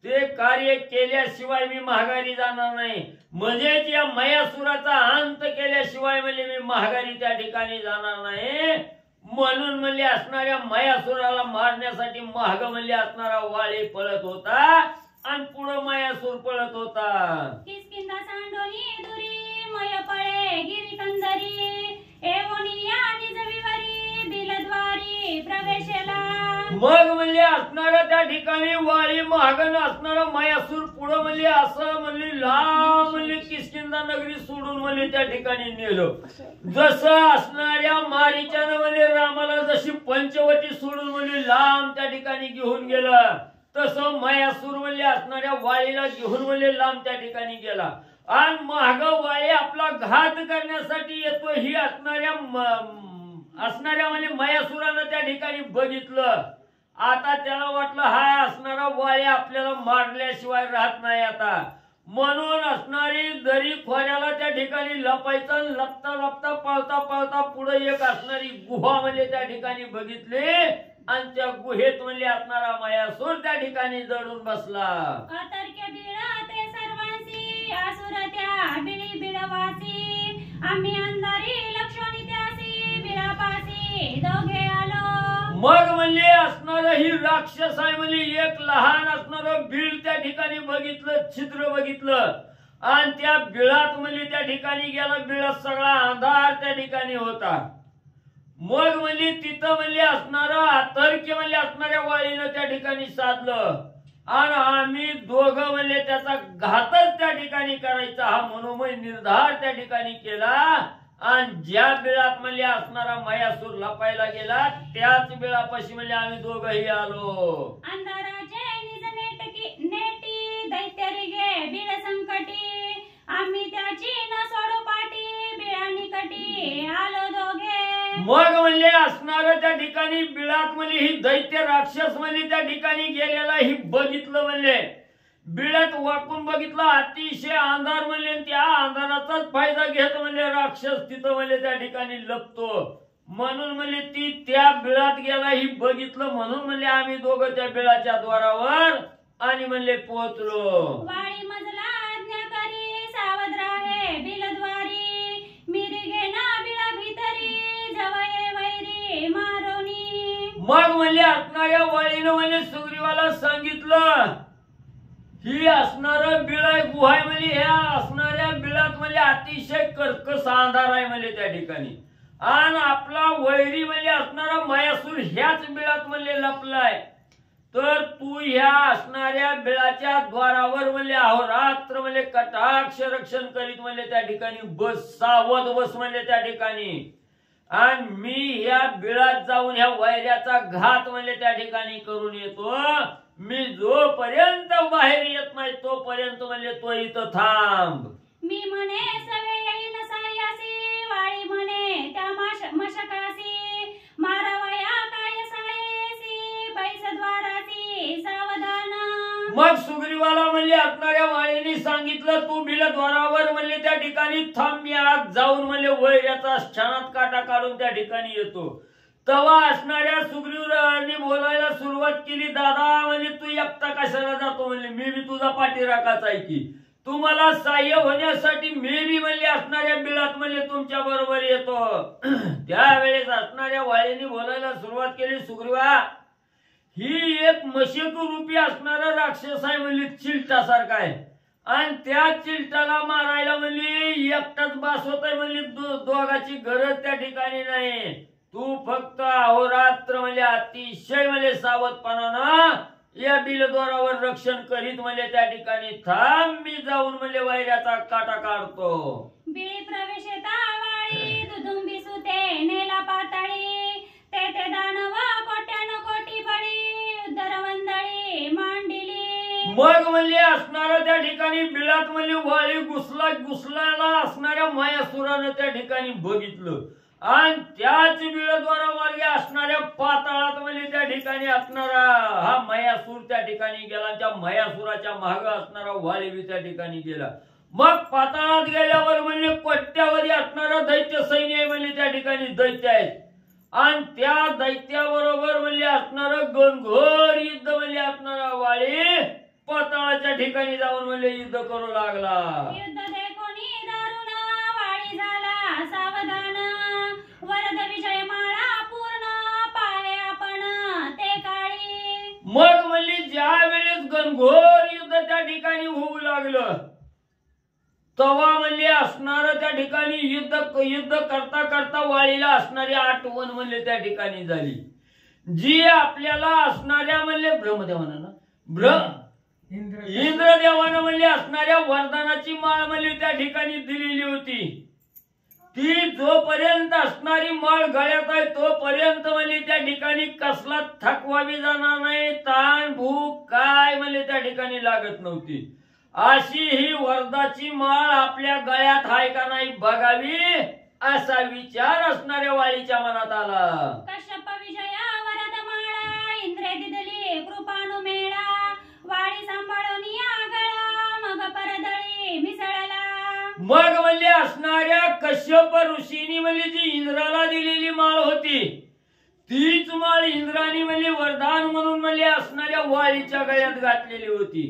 ते कार्य केल्याशिवाय मी माघारी जाणार नाही, म्हणजेच या मयासुराचा अंत केल्याशिवाय म्हणजे मी माघारी त्या ठिकाणी जाणार नाही. म्हणून म्हणजे असणाऱ्या मयासुराला मारण्यासाठी माग म्हणजे असणारा वाळी पळत होता आणि पुढे मयासूर पळत होता. किसकिंदा सांडोनी दुरी मय पळे गिरी कंदरी एवनिया निजविवरी बिलद्वारी प्रवेशला. मग म्हणजे असणारा त्या ठिकाणी वाळी महागण असणारा मयासूर पुढे म्हणजे असं म्हणजे लांब म्हणजे किसकिंदा नगरी सोडून म्हणजे त्या ठिकाणी नेलं. जसं असणाऱ्या मारीच्यानं म्हणजे रामाला जशी पंचवटी सोडून म्हणजे लांब त्या ठिकाणी घेऊन गेलं, तसं मयासूर म्हणजे असणाऱ्या वाळीला घेऊन म्हणजे लांब त्या ठिकाणी गेला आणि महाग वाळी आपला घात करण्यासाठी येतो ही असणाऱ्या म्हणजे मयासुरानं त्या ठिकाणी बघितलं. आता त्याला वाटलं हा असणारा वाळी आपल्याला मारल्याशिवाय राहत नाही आता, म्हणून असणारी दरी खोऱ्याला त्या ठिकाणी लपायचं, लपता लपता पळता पळता पुढे एक असणारी गुहा म्हणजे त्या ठिकाणी बघितली आणि त्या गुहेत म्हणजे असणारा मयासूर त्या ठिकाणी जडून बसला. अतर्क्य बिळ ते सर्वांसी असुर त्या बिळी बिळवासी आम्ही अंधारी लक्षणी त्यासी बिळापासी दोघे आलो. मग म्हणजे असणार ही राक्षस आहे म्हणजे एक लहान असणार बीळ त्या ठिकाणी बघितलं, छिद्र बघितलं आणि त्या बिळात म्हणजे त्या ठिकाणी गेला, बिळात सगळा अंधार त्या ठिकाणी होता. मग म्हणजे तिथं म्हणजे असणार अतर्क्य म्हणजे असणाऱ्या वाळीनं त्या ठिकाणी साधलं आणि आम्ही दोघं म्हणजे त्याचा घातच त्या ठिकाणी करायचा हा मनोमय निर्धार त्या ठिकाणी केला आणि ज्या बिळात म्हणजे असणारा मयासूर लपायला गेला त्याच बिळापाशी म्हणजे आम्ही दोघंही आलो. अंधाराचे निज नेटी दैत्यरी घे बिळ संकटी आम्ही त्याची न सोडू पाठी बिळा निकटी आलो दोघे. मग म्हणजे असणार त्या ठिकाणी बिळात म्हणजे ही दैत्य राक्षस म्हणजे त्या ठिकाणी गेलेला ही बघितलं, म्हणजे बिळात वाकून बघितलं, अतिशय अंधार म्हणजे त्या अंधाराचाच फायदा घेत म्हणजे राक्षस तिथं म्हणजे त्या ठिकाणी लपतो, म्हणून म्हणजे ती त्या बिळात गेला ही बघितलं, म्हणून म्हणजे आम्ही दोघं त्या बिळाच्या द्वारावर आणि म्हणजे पोहोचलो. वाळी मजला आज्ञा करी सावध राहे बिलद्वारी मिरी घेना बिळा भीतरी जवये वैरी मारोनी. मग म्हणजे असणाऱ्या वाळीनं म्हणजे सुग्रीवाला सांगितलं ही असणार बिळ आहे, गुहा आहे, म्हणजे ह्या असणाऱ्या बिळात म्हणजे अतिशय कर्कश अंधार आहे म्हणजे त्या ठिकाणी आणि आपला वैरी म्हणजे असणारा मयासूर ह्याच बिळात म्हणजे लपलाय, तर तू ह्या असणाऱ्या बिळाच्या द्वारावर म्हणजे अहोरात्र म्हणजे कटाक्ष रक्षण करीत म्हणजे त्या ठिकाणी बस, सावध बस म्हणजे त्या ठिकाणी, आणि मी ह्या बिळात जाऊन ह्या वैऱ्याचा घात म्हणजे त्या ठिकाणी करून येतो. मी जोपर्यंत बाहेर येत नाही तोपर्यंत म्हणजे तो इथं थांब. मी म्हणे सवे येईन सायासी वाळी म्हणे त्या मशकासी मारावया काय सायेसी पैसद्वारासी सावधान. मग सुग्रीवाला म्हणजे असणाऱ्या वाळीने सांगितलं तू बिलद्वारावर म्हणजे त्या ठिकाणी थांब, मी आज जाऊन म्हणजे वैऱ्याचा क्षणात काटा काढून त्या ठिकाणी येतो. तवा असणाऱ्या सुग्रीवाने बोलायला सुरुवात केली, दादा म्हणजे तू एकटा कशाला जातो, म्हणजे मी बी तुझा पाठीराखाच आहे की, तुम्हाला सहाय्य होण्यासाठी मी बी म्हणजे असणाऱ्या बिळात म्हणजे तुमच्या बरोबर येतो. त्यावेळेस असणाऱ्या वाळीने बोलायला सुरुवात केली, सुग्रीवा ही एक मशक रूपी असणारा राक्षस आहे म्हणजे चिलटासारखा आहे आणि त्या चिलटाला मारायला म्हणजे एकटाच बास होत आहे म्हणजे दोघाची गरज त्या ठिकाणी नाही. तू फक्त अहोरात्र म्हणजे अतिशय म्हणजे सावधपणानं या बिलद्वारावर रक्षण करीत म्हणजे त्या ठिकाणी थांब, मी जाऊन म्हणजे वैऱ्याचा काटा काढतो. बिळी प्रवेशता वाळी दुदुंबी सुते नेला पाताळी ते दानव कोट्यान कोटी बळी उदरवंदळी मांडिली. मग म्हणजे असणारा त्या ठिकाणी बिळात म्हणजे वाळी घुसलायला असणाऱ्या मायासुरानं त्या ठिकाणी बघितलं आणि त्याच बिळद्वारा मार्गे असणाऱ्या पाताळात म्हणजे त्या ठिकाणी असणारा हा मयासूर त्या ठिकाणी गेला. त्या मयासुराच्या मागे असणारा वाळी बी त्या ठिकाणी गेला. मग पाताळात गेल्यावर म्हणजे कोट्यावधी असणारा दैत्य सैन्य आहे म्हणजे त्या ठिकाणी दैत्य आहेत आणि त्या दैत्याबरोबर म्हणजे असणारं घनघोर युद्ध म्हणजे असणारा वाळी पाताळाच्या ठिकाणी जाऊन म्हणजे युद्ध करू लागला. युद्ध देखोनी दारुण वाळी झाला सावधान वरद विजय माळा पूर्ण पाय आपण ते काळी. मग म्हणजे ज्या वेळेस घनघोर युद्ध त्या ठिकाणी होऊ लागलं तेव्हा म्हणजे असणार त्या ठिकाणी युद्ध करता करता वाळीला असणारी आठवण म्हणजे त्या ठिकाणी झाली जी आपल्याला असणाऱ्या म्हणजे ब्रह्मदेवानं इंद्रदेवानं म्हणजे असणाऱ्या वरदानाची माळ म्हणजे त्या ठिकाणी दिलेली होती. ती जोपर्यंत असणारी माळ गळ्यात आहे तोपर्यंत म्हणजे त्या ठिकाणी कसला थकवा बी जाणार नाही, ताण भूक काय म्हणजे त्या ठिकाणी लागत नव्हती. अशी ही वरदाची माळ आपल्या गळ्यात आहे का नाही बघावी असा विचार असणाऱ्या वाळीच्या मनात आला. कश्यप विजया वरद माळा इंद्रे दिदली कृपानु मेळा वाळी सांभाळून या गळा मग परदळी मिसळला. मग म्हणजे असणाऱ्या कश्यप ऋषीनी म्हणजे जी इंद्राला दिलेली माळ होती तीच माळ इंद्रानी म्हणजे वरदान म्हणून म्हणजे असणाऱ्या वाळीच्या गळ्यात घातलेली होती.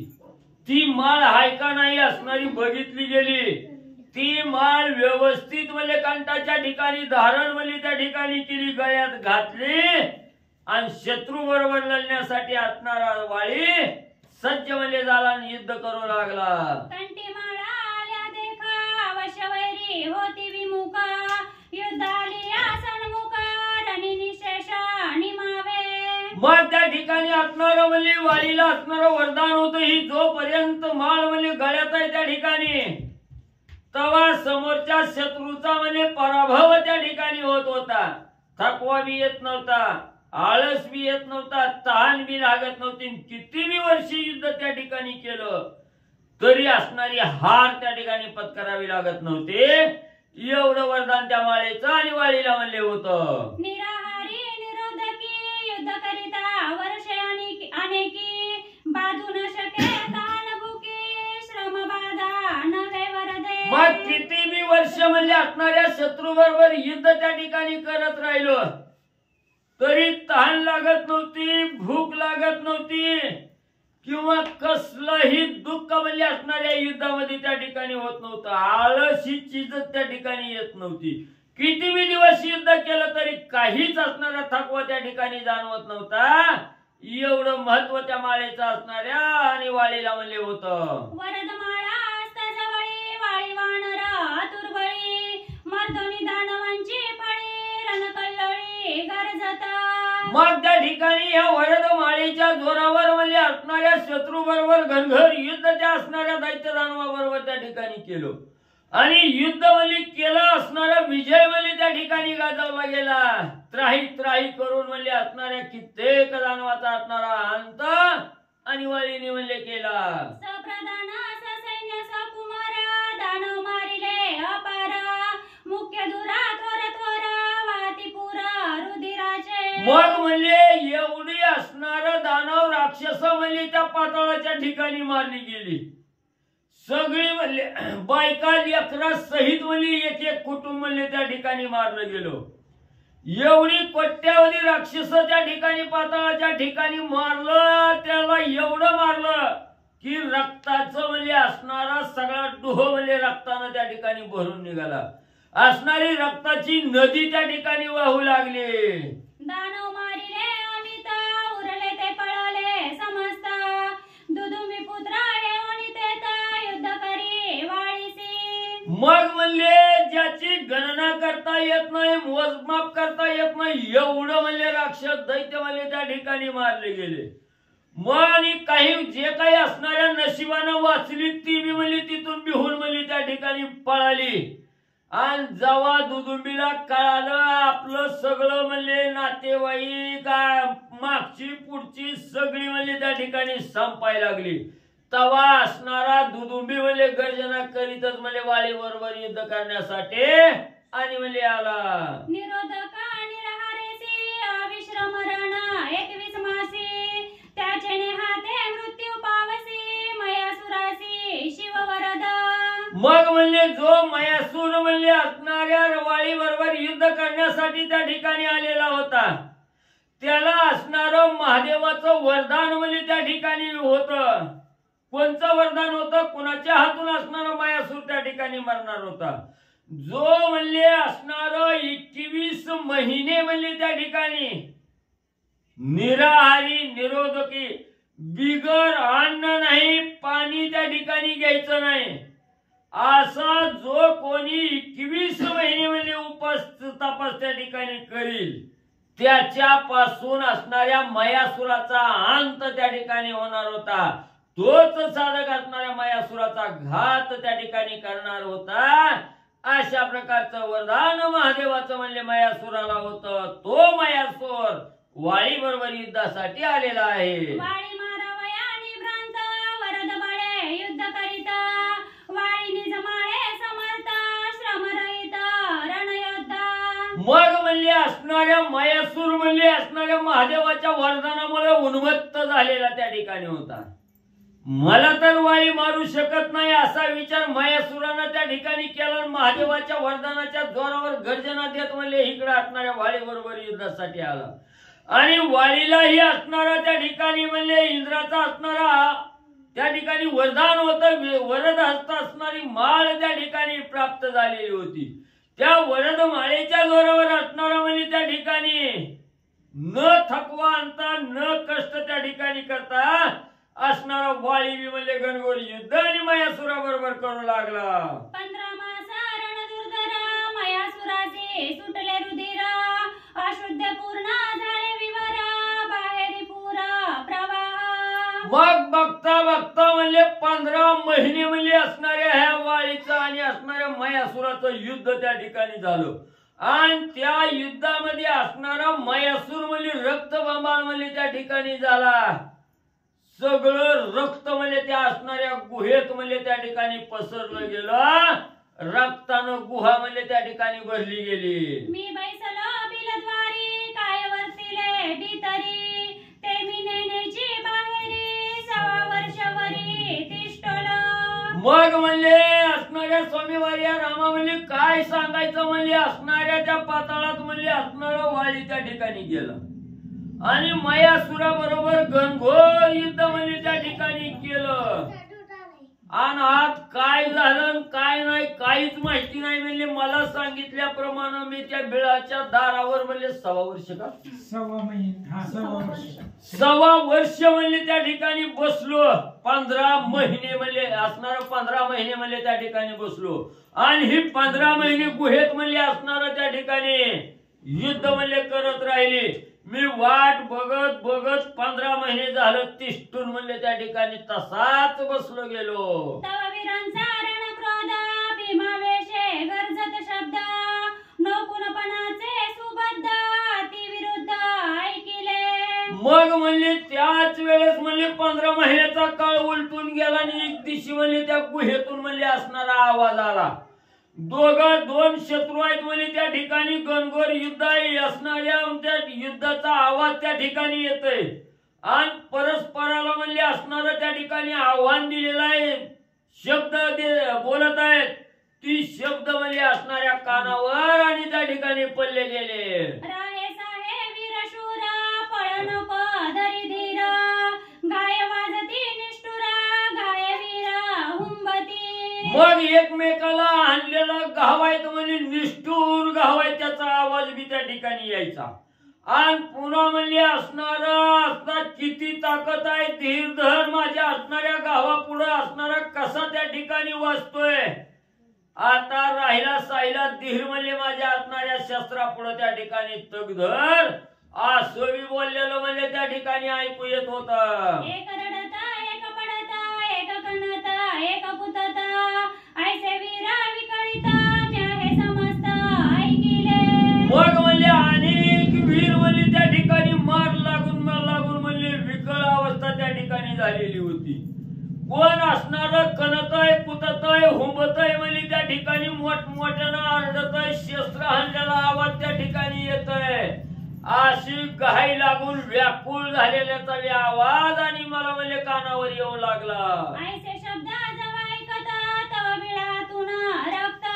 ती माळ हाय का नाही असणारी बघितली गेली. ती माळ व्यवस्थित म्हणजे कंठाच्या ठिकाणी धारण म्हणजे त्या ठिकाणी केली, गळ्यात घातली आणि शत्रू बरोबर लढण्यासाठी असणारा वाळी सज्ज म्हणजे झाला आणि युद्ध करू लागला. कंठी माळा आल्या देखा अवश्य वैरी होती विमुखा युद्ध आली आसनमुख रणी निशेष निमावे. मग त्या ठिकाणी असणारं म्हणजे वाळीला असणारं वरदान होतं ही जोपर्यंत माळ म्हणजे गळ्यात आहे त्या ठिकाणी तेव्हा समोरच्या शत्रूचा म्हणजे पराभव त्या ठिकाणी होत होता. थकवा बी येत नव्हता, आळस बी येत नव्हता, तहान बी लागत नव्हती. किती वर्षी युद्ध त्या ठिकाणी केलं तरी असणारी हार त्या ठिकाणी पत्करावी लागत नव्हते. एवढं वरदान त्या माळेचं आणि वाळीला म्हणले होतं. निराहारी निरोधकी युद्ध करिता वर्षे अनेकी बाधू न शके तान भुकी श्रम बाधा नवे वरदे. मग किती बी वर्ष म्हणजे असणाऱ्या शत्रू बरोबर युद्ध त्या ठिकाणी करत राहिलो तरी तहान लागत नव्हती, भूक लागत नव्हती किंवा कसलंही दुःख म्हणजे असणाऱ्या युद्धामध्ये त्या ठिकाणी होत नव्हतं. आळस ही चीजच त्या ठिकाणी येत नव्हती. किती बी दिवस युद्ध केलं तरी काहीच असणारा थकवा त्या ठिकाणी जाणवत नव्हता. एवढं महत्व त्या माळेचं असणाऱ्या आणि वाळीला म्हणले होतं. वरद माळा हस्ताजवळी वाळी वानर आतुरबळी मर्दोनी दानवांची फळी रणकल्लोळी गरजत. मग त्या ठिकाणी या वरद माळेच्या जोरावर म्हणजे असणाऱ्या शत्रू बरोबर घनघर युद्ध त्या असणाऱ्या दैत्य दानवाबरोबर त्या ठिकाणी केलं आणि युद्ध म्हणजे केलं असणारा विजय म्हणजे त्या ठिकाणी गाजवला गेला. त्राही त्राही करून म्हणजे असणाऱ्या कित्येक दानवाचा असणारा अंत आणि वाळीने म्हणजे केला. सप्रधान ससैन्य सकुमार दानव मारिले अपार मुख्य दुरा थोर थोर वाती पुर रुधिराचे. मग म्हणजे एवढी असणार दानव राक्षस म्हणजे त्या पाताळाच्या ठिकाणी मारली गेली. सगळी म्हणले बायका लेकरा सहित म्हणजे एक एक कुटुंब म्हणजे त्या ठिकाणी मारलं गेलो. एवढी कोट्यावधी राक्षस त्या ठिकाणी पाताळाच्या ठिकाणी मारलं. त्याला एवढं मारलं की रक्ताचं म्हणजे असणारा सगळा डोह म्हणजे रक्तानं त्या ठिकाणी भरून निघाला. असणारी रक्ताची नदी त्या ठिकाणी वाहू लागली. दानव मारिले अमित उरले ते मग म्हणले ज्याची गणना करता येत नाही, मोजमाप करता येत नाही, एवढं म्हणले राक्षस दैत्य म्हणले त्या ठिकाणी मारले गेले. मग आणि काही जे काही असणाऱ्या नशिबानं वाचली ती बी म्हणली तिथून बिहून म्हणली त्या ठिकाणी पळाली. आणि जेव्हा दुदुंबीला कळालं आपलं सगळं म्हणले नातेवाईक मागची पुढची सगळी म्हणले त्या ठिकाणी संपायला लागली, तवा असणारा दुदुंबी म्हणले गर्जना करीतच म्हणले वाळी बरोबर युद्ध करण्यासाठी आणि म्हणले आला. निरोधका निरहारेसी अविश्रम रण 21 मासी त्याचे नेहाते मृत्यू पावसी मयासुरासी शिववरद. मग म्हणले जो मयासूर म्हणले असणाऱ्या वाळी बरोबर युद्ध करण्यासाठी त्या ठिकाणी आलेला होता त्याला असणारं महादेवाचं वरदान म्हणले त्या ठिकाणी होतं. कोणचं वरदान होतं? कुणाच्या हातून असणारा मयासूर त्या ठिकाणी मरणार होता. जो म्हणले असणार 21 महिने म्हणले त्या ठिकाणी निराहारी निरोधकी बिगर अन्न नाही पाणी त्या ठिकाणी घ्यायचं नाही असा जो कोणी 21 महिने म्हणले उपास तपास त्या ठिकाणी करील त्याच्यापासून असणाऱ्या मयासुराचा अंत त्या ठिकाणी होणार होता. तोच साधक असणाऱ्या मयासुराचा घात त्या ठिकाणी करणार होता. अशा प्रकारचं वरदान महादेवाचं म्हणले मयासुराला होतं. तो मयासूर वाळी बरोबर युद्धासाठी आलेला आहे. वाळी मारावया निभ्रांत वरद बळे युद्ध करीत वाळी निज माळे समर्थ श्रम रहित रणयोद्धा. मग म्हणले असणाऱ्या मयासूर म्हणले असणाऱ्या महादेवाच्या वरदानामुळे उन्मत्त झालेला त्या ठिकाणी होता. मला तर वाळी मारू शकत नाही असा विचार मयासुरानं त्या ठिकाणी केला. महादेवाच्या वरदानाच्या जोरावर गर्जना देत म्हणले इकडे असणाऱ्या वाळी बरोबर युद्धासाठी आला. आणि वाळीलाही असणारा त्या ठिकाणी म्हणले इंद्राचा असणारा त्या ठिकाणी वरदान होतं. वरद हस्त असणारी माळ त्या ठिकाणी प्राप्त झालेली होती. त्या वरद माळेच्या जोरावर असणारा म्हणजे त्या ठिकाणी न थकवा आणता न कष्ट त्या ठिकाणी करता असणारा वाळी म्हणले गणगोर युद्ध आणि मयासुरा बरोबर करू लागला. 15 मास रणदुर्धर मयासुराचे सुटले रुधिर अशुद्ध पूर्ण झाले विवर बाहेरी पूर प्रवाह. मग बघता बघता म्हणले 15 महिने म्हणले असणाऱ्या ह्या वाळीचं आणि असणाऱ्या मयासुराचं युद्ध त्या ठिकाणी झालं. आणि त्या युद्धामध्ये असणारा मयासूर म्हणजे रक्तबंबाळ म्हणजे त्या ठिकाणी झाला. सगळं रक्त म्हणजे त्या असणाऱ्या गुहेत म्हणजे त्या ठिकाणी पसरलं गेलं. रक्तानं गुहा म्हणजे त्या ठिकाणी भरली गेली. मी बैसलो बिलद्वारी काय वर्तिले भीतरी ते मी नेण्याची बाहेरी 6 वर्षवरी तिष्ठलो. मग म्हणले असणाऱ्या स्वामीवारी रामा म्हणले काय सांगायचं म्हणले असणाऱ्या त्या पाताळात म्हणले असणारं वाळी त्या ठिकाणी गेलं आणि मयासुरा बरोबर घनघोर युद्ध म्हणजे त्या ठिकाणी केलं. आणि आज काय झालं काय नाही काहीच माहिती नाही. म्हणजे मला सांगितल्याप्रमाणे मी त्या बिळाच्या दारावर म्हणजे 6 वर्ष का 6 वर्ष म्हणजे त्या ठिकाणी बसलो. 15 महिने म्हणजे असणार 15 महिने म्हणजे त्या ठिकाणी बसलो. आणि ही 15 महिने गुहेत म्हणजे असणार त्या ठिकाणी युद्ध म्हणजे करत राहिली. मी वाट बघत बघत 15 महिने झालं तिष्ठून म्हणले त्या ठिकाणी तसाच बसलो गेलो. तव वीरांचा रणक्रोध भीमावेशे गरजत शब्द नौकुनपणाचे सुबद्ध अति विरुद्ध ऐकिले. मग म्हणले त्याच वेळेस म्हणले 15 महिन्याचा काळ उलटून गेला आणि एक दिवशी म्हणले त्या गुहेतून म्हणले असणारा आवाज आला. दोन शत्रू आहेत म्हणजे त्या ठिकाणी गणगोर युद्ध असणाऱ्या त्या युद्धाचा आवाज त्या ठिकाणी येतोय आणि परस्पराला म्हणजे असणारं त्या ठिकाणी आव्हान दिलेलं आहे. शब्द बोलत आहेत. ती शब्द म्हणजे असणाऱ्या कानावर आणि त्या ठिकाणी पडले गेले. राहे साहे वीरशूर पळ नको धरी धीर गाय वाजती निष्ठुरा गाय वीर हुंबती. मग एकमेकाला आणलेलं घावायत म्हणजे निष्ठूर घावाय त्याचा आवाज बी त्या ठिकाणी यायचा. आणि पुन्हा म्हणजे असणारा किती ताकद आहे धीर धर माझ्या असणाऱ्या गावा पुढे असणारा कसा त्या ठिकाणी वाचतोय आता राहिला साहिला धीर म्हणले माझ्या असणाऱ्या शस्त्रापुढे त्या ठिकाणी तग धर असं मी बोललेलं म्हणजे त्या ठिकाणी ऐकू येत होत. एक रडता एक पडता एक कणता एक कुतता ऐसे वीरा विकळिता म्या हे समस्त ऐकिले. मग म्हणले अनेक वीर म्हणले त्या ठिकाणी मार लागून म्हणले विकळ अवस्था त्या ठिकाणी झालेली होती. कोण असणार कणतय कुततय हुंबतय म्हणजे त्या ठिकाणी मोठमोठ्यानं आरडतय शस्त्र हाणलेला आवाज त्या ठिकाणी येतोय. अशी घाई लागून व्याकुळ झालेल्याचा आवाज आणि मला म्हणजे कानावर येऊ लागला. ऐसे शब्द जेव्हा ऐकता तव बिळातून रक्त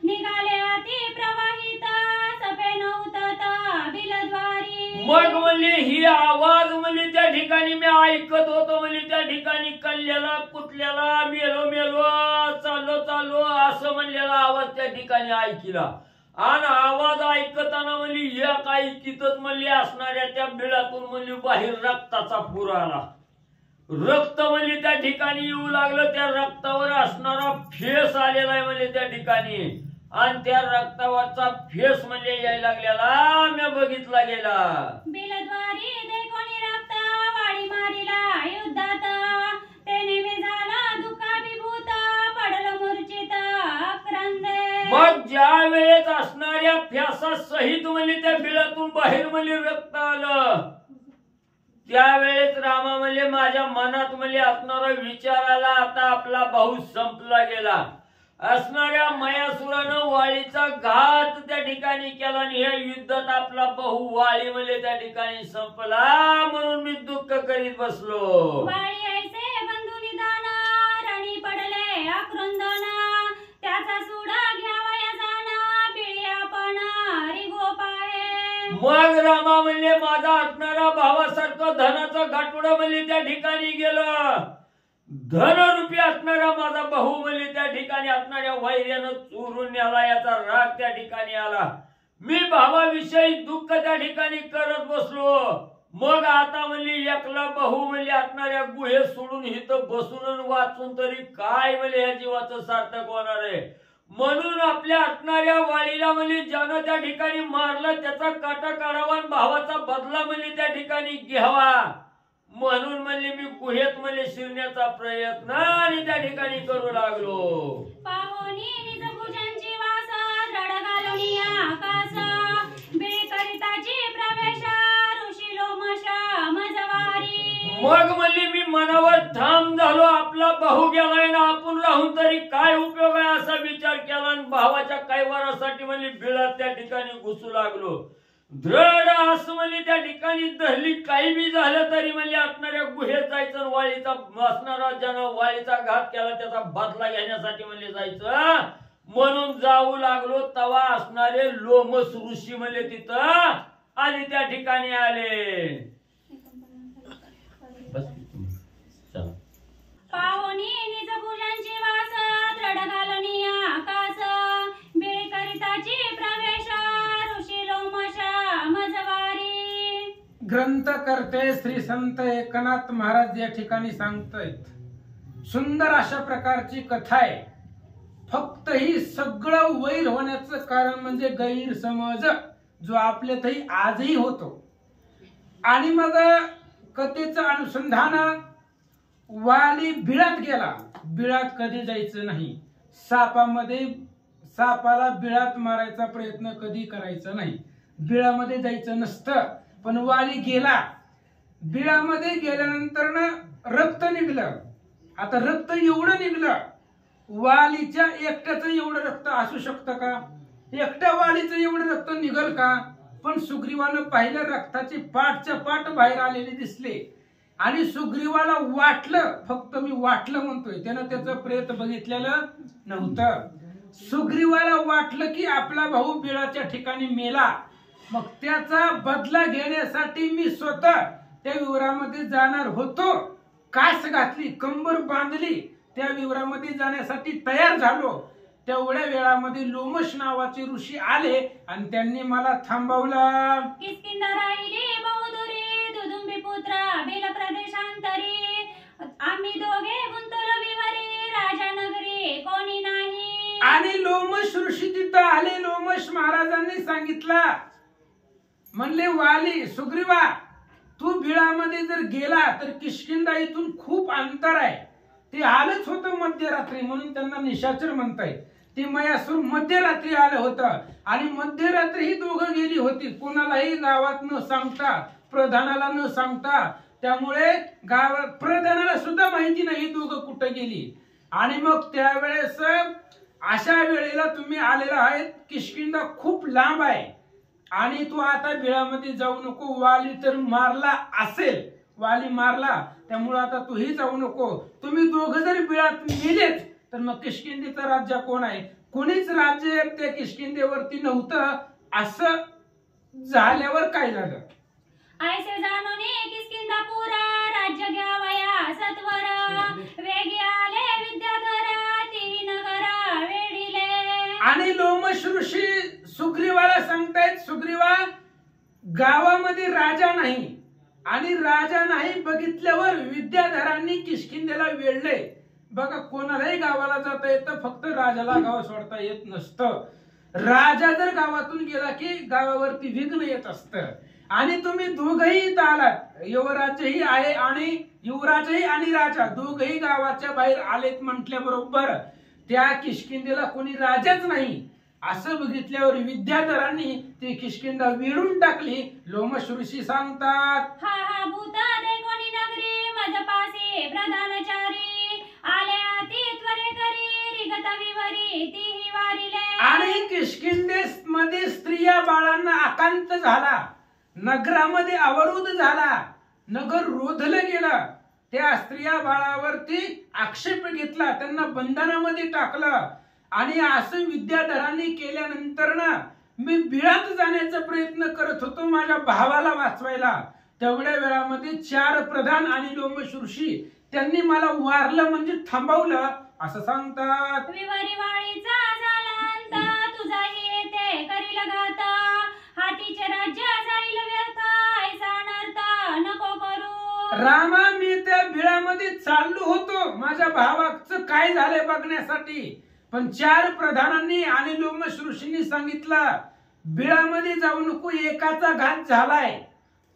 निघाले अति प्रवाहित सफे नव्हता बिलद्वारी. मग म्हणले ही आवाज म्हणजे त्या ठिकाणी मी ऐकत होतो म्हणजे त्या ठिकाणी कल्ल्याला कुतल्याला मेलो चाललो असं म्हणलेला आवाज त्या ठिकाणी ऐकला. आणि आवाज ऐकताना म्हणली एक ऐकितच म्हणली असणाऱ्या त्या बिळातून म्हणली बाहेर रक्ताचा पूर आला. रक्त म्हणजे त्या ठिकाणी येऊ लागलं. त्या रक्तावर असणारा फेस आलेला आहे म्हणजे त्या ठिकाणी आणि त्या रक्तावरचा फेस म्हणजे यायला लागलेला मी बघितला गेला. बिलद्वारी देखोनी रक्त वाळी मारिला युद्धात तेने मी झाला दुःखाभिभूत पडलो मूर्छित आक्रंदे. मग ज्या वेळेस असणाऱ्या फ्यासा सहित म्हणजे त्या बिळातून बाहेर म्हणजे रक्त आलं त्यावेळेस रामा म्हणजे माझ्या मनात म्हणजे असणारा विचार आला आता आपला भाऊ संपला गेला. असणाऱ्या मयासुरानं वाळीचा घात त्या ठिकाणी केला आणि या युद्धात आपला भाऊ वाळी म्हणजे त्या ठिकाणी संपला म्हणून मी दुःख करीत बसलो. वाळी ऐसे बंधू निदान रणी पडले आक्रंदन त्याचा सुडा घ्यावया जाना बिळी आपण रिगोपाहे. मग रामा म्हणले माझा असणारा भावासारखं धनाचं गाठोडं म्हणजे त्या ठिकाणी गेलं. धनरूपी असणारा माझा भाऊ म्हणजे त्या ठिकाणी असणाऱ्या वैर्यानं चोरून नेला याचा राग त्या ठिकाणी आला. मी भावाविषयी दुःख त्या ठिकाणी करत बसलो. मग आता म्हणली एकला भाऊ म्हणजे असणाऱ्या गुहे सोडून इथं बसून वाचून तरी काय म्हणजे या जीवाचं सार्थक होणार आहे. म्हणून आपल्या असणाऱ्या वाळीला म्हणजे ज्यानं त्या ठिकाणी मारलं त्याचा काटा काढावा आणि भावाचा बदला म्हणजे त्या ठिकाणी घ्यावा म्हणून म्हणले मी गुहेत म्हणजे शिरण्याचा प्रयत्न आणि त्या ठिकाणी करू लागलो. पाहोनी निजभुजांची वास रड घालूनी आकाश बिळी करिताची प्रवेश ऋषी लोमश मजवारी. मग म्हणली मी मनावर ठाम झालो आपला भाऊ गेलाय ना आपण राहून तरी काय उपयोग आहे असा विचार केला आणि भावाच्या कैवारासाठी म्हणली बिळात त्या ठिकाणी घुसू लागलो. दृढ असं म्हणजे त्या ठिकाणी धरली काही बी झालं तरी म्हणजे असणाऱ्या गुहेत जायचं वाळीचा असणारा ज्यानं वाळीचा घात केला त्याचा बदला घेण्यासाठी म्हणजे जायचं म्हणून जाऊ लागलो. तवा असणारे लोमस ऋषी म्हणजे तिथं आणि त्या ठिकाणी आले. पाहोनी निजभुजांची वास रड घालूनी आकाश बिळी करिताची प्रवेश ऋषी लोमश मजवारी. ग्रंथकर्ते श्री संत एकनाथ महाराज या ठिकाणी सांगतायत सुंदर अशा प्रकारची कथा आहे. फक्त ही सगळं वैर होण्याचं कारण म्हणजे गैरसमज जो आपल्यातही आजही होतो. आणि मग कथेचं अनुसंधान वाली बिळात गेला. बिळात कधी जायचं नाही. सापाला बिळात मारायचा प्रयत्न कधी करायचा नाही. बिळामध्ये जायचं नसतं. पण वाली गेला. बिळामध्ये गेल्यानंतर ना रक्त निघलं. आता रक्त एवढं निघलं वालीच्या एकट्याचं एवढं रक्त असू शकतं का? एकट्या वालीचं एवढं रक्त निघल का? पण सुग्रीवानं पाहिलं रक्ताची पाठच्या पाठ बाहेर आलेली दिसले आणि सुग्रीवाला वाटलं. फक्त मी वाटलं म्हणतोय त्यानं त्याचं प्रेत बघितलेलं नव्हतं. सुग्रीवाला वाटलं की आपला भाऊ बिळाच्या ठिकाणी मेला. मग त्याचा बदला घेण्यासाठी मी स्वतः त्या विवरामध्ये जाणार होतो. कास घातली कंबर बांधली त्या विवरामध्ये जाण्यासाठी तयार झालो. तेवढ्या वेळामध्ये लोमश नावाचे ऋषी आले आणि त्यांनी मला थांबवलं. किष्किंधा राहिली बहुदुरी दुदुंबी पुत्र बिल प्रदेशांतरी आम्ही दोघे गुंतलो विवरी राजानगरी कोणी नाही. आणि लोमश ऋषी तिथं आले. लोमश महाराजांनी सांगितलं, म्हणले वाली सुग्रीवा, तू बिळामध्ये जर गेला तर किष्किंधा इथून खूप अंतर आहे. ते आलंच होतं मध्यरात्री, म्हणून त्यांना निशाचर म्हणतायत. ते मयासूर मध्यरात्री आलं होतं आणि मध्यरात्री ही दोघं गेली होती, कोणालाही गावात न सांगता, प्रधानाला न सांगता. त्यामुळे गावात प्रधानाला सुद्धा माहिती नाही दोघं कुठं गेली. आणि मग त्यावेळेस अशा वेळेला तुम्ही आलेला आहेत, किष्किंधा खूप लांब आहे आणि तू आता बिळामध्ये जाऊ नको. वाली तर मारला असेल, वाली मारला, त्यामुळे आता तूही जाऊ नको. तुम्ही दोघं जर बिळात मेलेच तर मग किष्किंधेचं राज्य कोण आहे? कोणीच राज्य त्या किष्किंधेवरती नव्हतं. असं झाल्यावर काय झालं? ऐसे जाणूने किष्किंधापुरा राज्य घ्यावया सत्वर. वेगी आले विद्याधर तेही नगर वेढिले. आणि लोमश ऋषी सुग्रीवाला सांगतायत, सुग्रीवा, गावामध्ये राजा नाही आणि राजा नाही बघितल्यावर विद्याधरांनी किष्किंधेला वेढले. बघा, कोणालाही गावाला जाता येतं, फक्त राजाला गाव सोडता येत नसतं. राजा जर गावातून गेला की गावावरती विघ्न येत असतं. आणि तुम्ही दोघही इथं आलात, युवराजही आहे आणि युवराजही आणि राजा दोघही गावाच्या बाहेर आलेत म्हटल्याबरोबर त्या किष्किंधेला कोणी राजाच नाही असं बघितल्यावर विद्याधरांनी ती किष्किंधा विरून टाकली. लोमश ऋषी सांगतात, हा हा भूता देखोनी नगरी मजपासी प्रधानचारी. आले अति त्वरे करी रिगत विवरी तीही वारिले. आणि किष्किंधेमध्ये स्त्रिया बाळांना आकांत झाला, नगरामध्ये अवरोध झाला, नगर रोधलं गेलं. त्या स्त्रिया बाळावरती आक्षेप घेतला, त्यांना बंधनामध्ये टाकलं. आणि असं विद्याधरांनी केल्यानंतर ना मी बिळात जाण्याचा प्रयत्न करत होतो माझ्या भावाला वाचवायला. तेवढ्या वेळामध्ये 4 प्रधान आणि लोमश ऋषी त्यांनी मला वारलं, म्हणजे थांबवलं असं सांगतात. विवरी वाळीचा झाला अंत तुझा येते करील घात. हातीचे राज्य जाईल व्यर्थ ऐसा अनर्थ नको करू. रामा, मी त्या बिळामध्ये चाललो होतो माझ्या भावाचं काय झालंय बघण्यासाठी, पण 4 प्रधानांनी आणि लोमश ऋषींनी सांगितलं, बिळामध्ये जाऊ नको, एकाचा घात झालाय.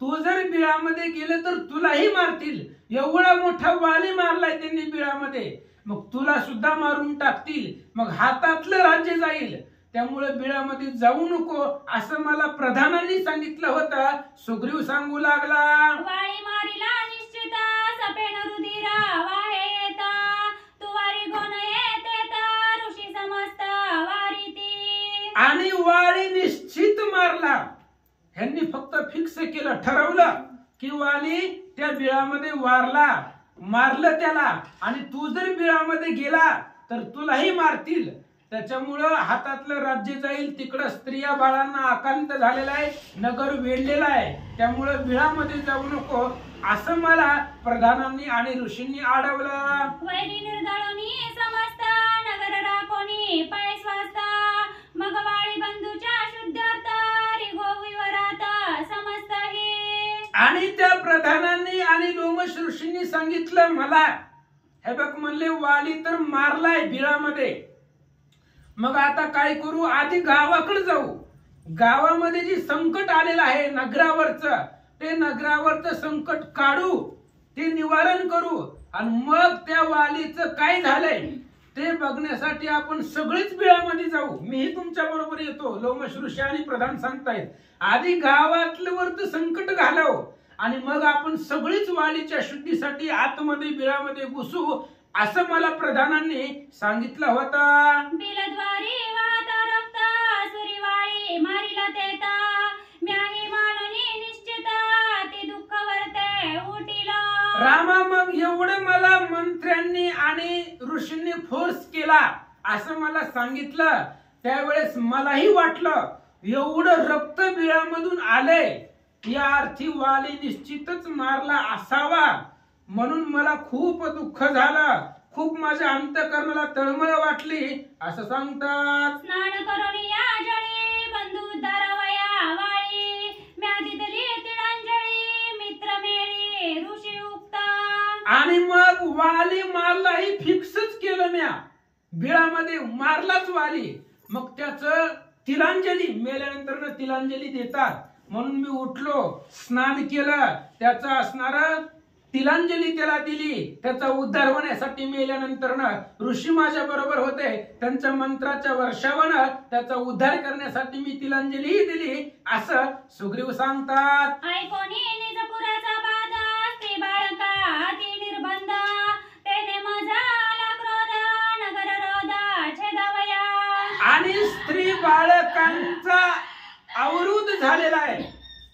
तू जर बिळामध्ये गेले तर तुलाही मारतील. एवढा मोठा वाली मारलाय त्यांनी बिळामध्ये, मग तुला सुद्धा मारून टाकतील. मग हातातलं राज्य जाईल. त्यामुळे बिळामध्ये जाऊ नको असं मला प्रधानांनी सांगितलं होतं. सुग्रीव सांगू लागला, वाळी मारिला निश्चित सपेन रुधिरा वाहे येता. तू वारी गुण येते तर ऋषी समस्त वारीती. आणि वाली निश्चित मारला. ह्यांनी फक्त फिक्स केलं, ठरवलं की वाली त्या बिळामध्ये मारलं त्याला. आणि तू जर बिळामध्ये गेला तर तुलाही मारतील. त्याच्यामुळं हातातलं राज्य जाईल. तिकडं स्त्रिया बाळांना आकांत झालेला आहे, नगर वेढलेला आहे. त्यामुळं बिळामध्ये जाऊ नको असं मला प्रधानांनी आणि ऋषींनी अडवलं. वैरी निर्दळोनी समस्त नगर राखोनी पाय स्वास्थ. मग वाळी बंधूच्या शुद्धार्थ रिगो विवरात समस्त हे. आणि त्या प्रधानांनी आणि लोमश ऋषींनी सांगितलं मला, हे बघ म्हणले, वाली तर मारलाय बिळामध्ये, मग आता काय करू? आधी गावाकडे जाऊ. गावामध्ये जे संकट आलेलं आहे नगरावरचं, ते नगरावरचं संकट काढू, ते निवारण करू. आणि मग त्या वालीचं काय झालंय ते बघण्यासाठी आपण सगळीच बिळामध्ये जाऊ. मीही तुमच्या बरोबर येतो. लोमश ऋषी आणि प्रधान सांगतायत, आधी गावातलं वरचं संकट घालव आणि मग आपण सगळीच वालीच्या शुद्धीसाठी आतमध्ये बिळामध्ये घुसू असं मला प्रधानांनी सांगितलं होतं. बिलद्वारी वाहता रक्त सुरी वाळी मारिला तेता. म्याही माननी निश्चित ते दुःख वरते उठिला. रामा, मग एवढं मला मंत्र्यांनी आणि ऋषींनी फोर्स केला असं मला सांगितलं. त्यावेळेस मलाही वाटलं एवढं रक्त बिळामधून आलंय, या अर्थी वाली निश्चितच मारला असावा. म्हणून मला खूप दुःख झालं, खूप माझ्या अंतःकरणाला तळमळ वाटली असं सांगतात. स्नान करून या जळी बंधू उद्धारवया वाळी. म्यादितली तिळांजळी मित्र मेळी ऋषी उक्ता. आणि मग वाली मारला ही फिक्सच केलं म्या. बिळामध्ये बिळामध्ये मारलाच वाली, मग त्याचं तिलांजली मेल्यानंतर तिलांजली देतात. म्हणून मी उठलो, स्नान केलं, त्याचा असणार तिलांजली त्याला दिली. त्याचा उद्धार होण्यासाठी मेल्यानंतर ऋषी माझ्या बरोबर होते, त्यांच्या मंत्राच्या वर्षावानं त्याचा उद्धार करण्यासाठी मी तिलांजली दिली, असं सुग्रीव सांगतात. ऐकोनी निजपुराचा बाध, स्त्री बाळका अति निर्बंध, तेने मजा आला क्रोध, नगर रोध छेदावया. आणि स्त्री बाळकांचा अवरोध झालेला आहे,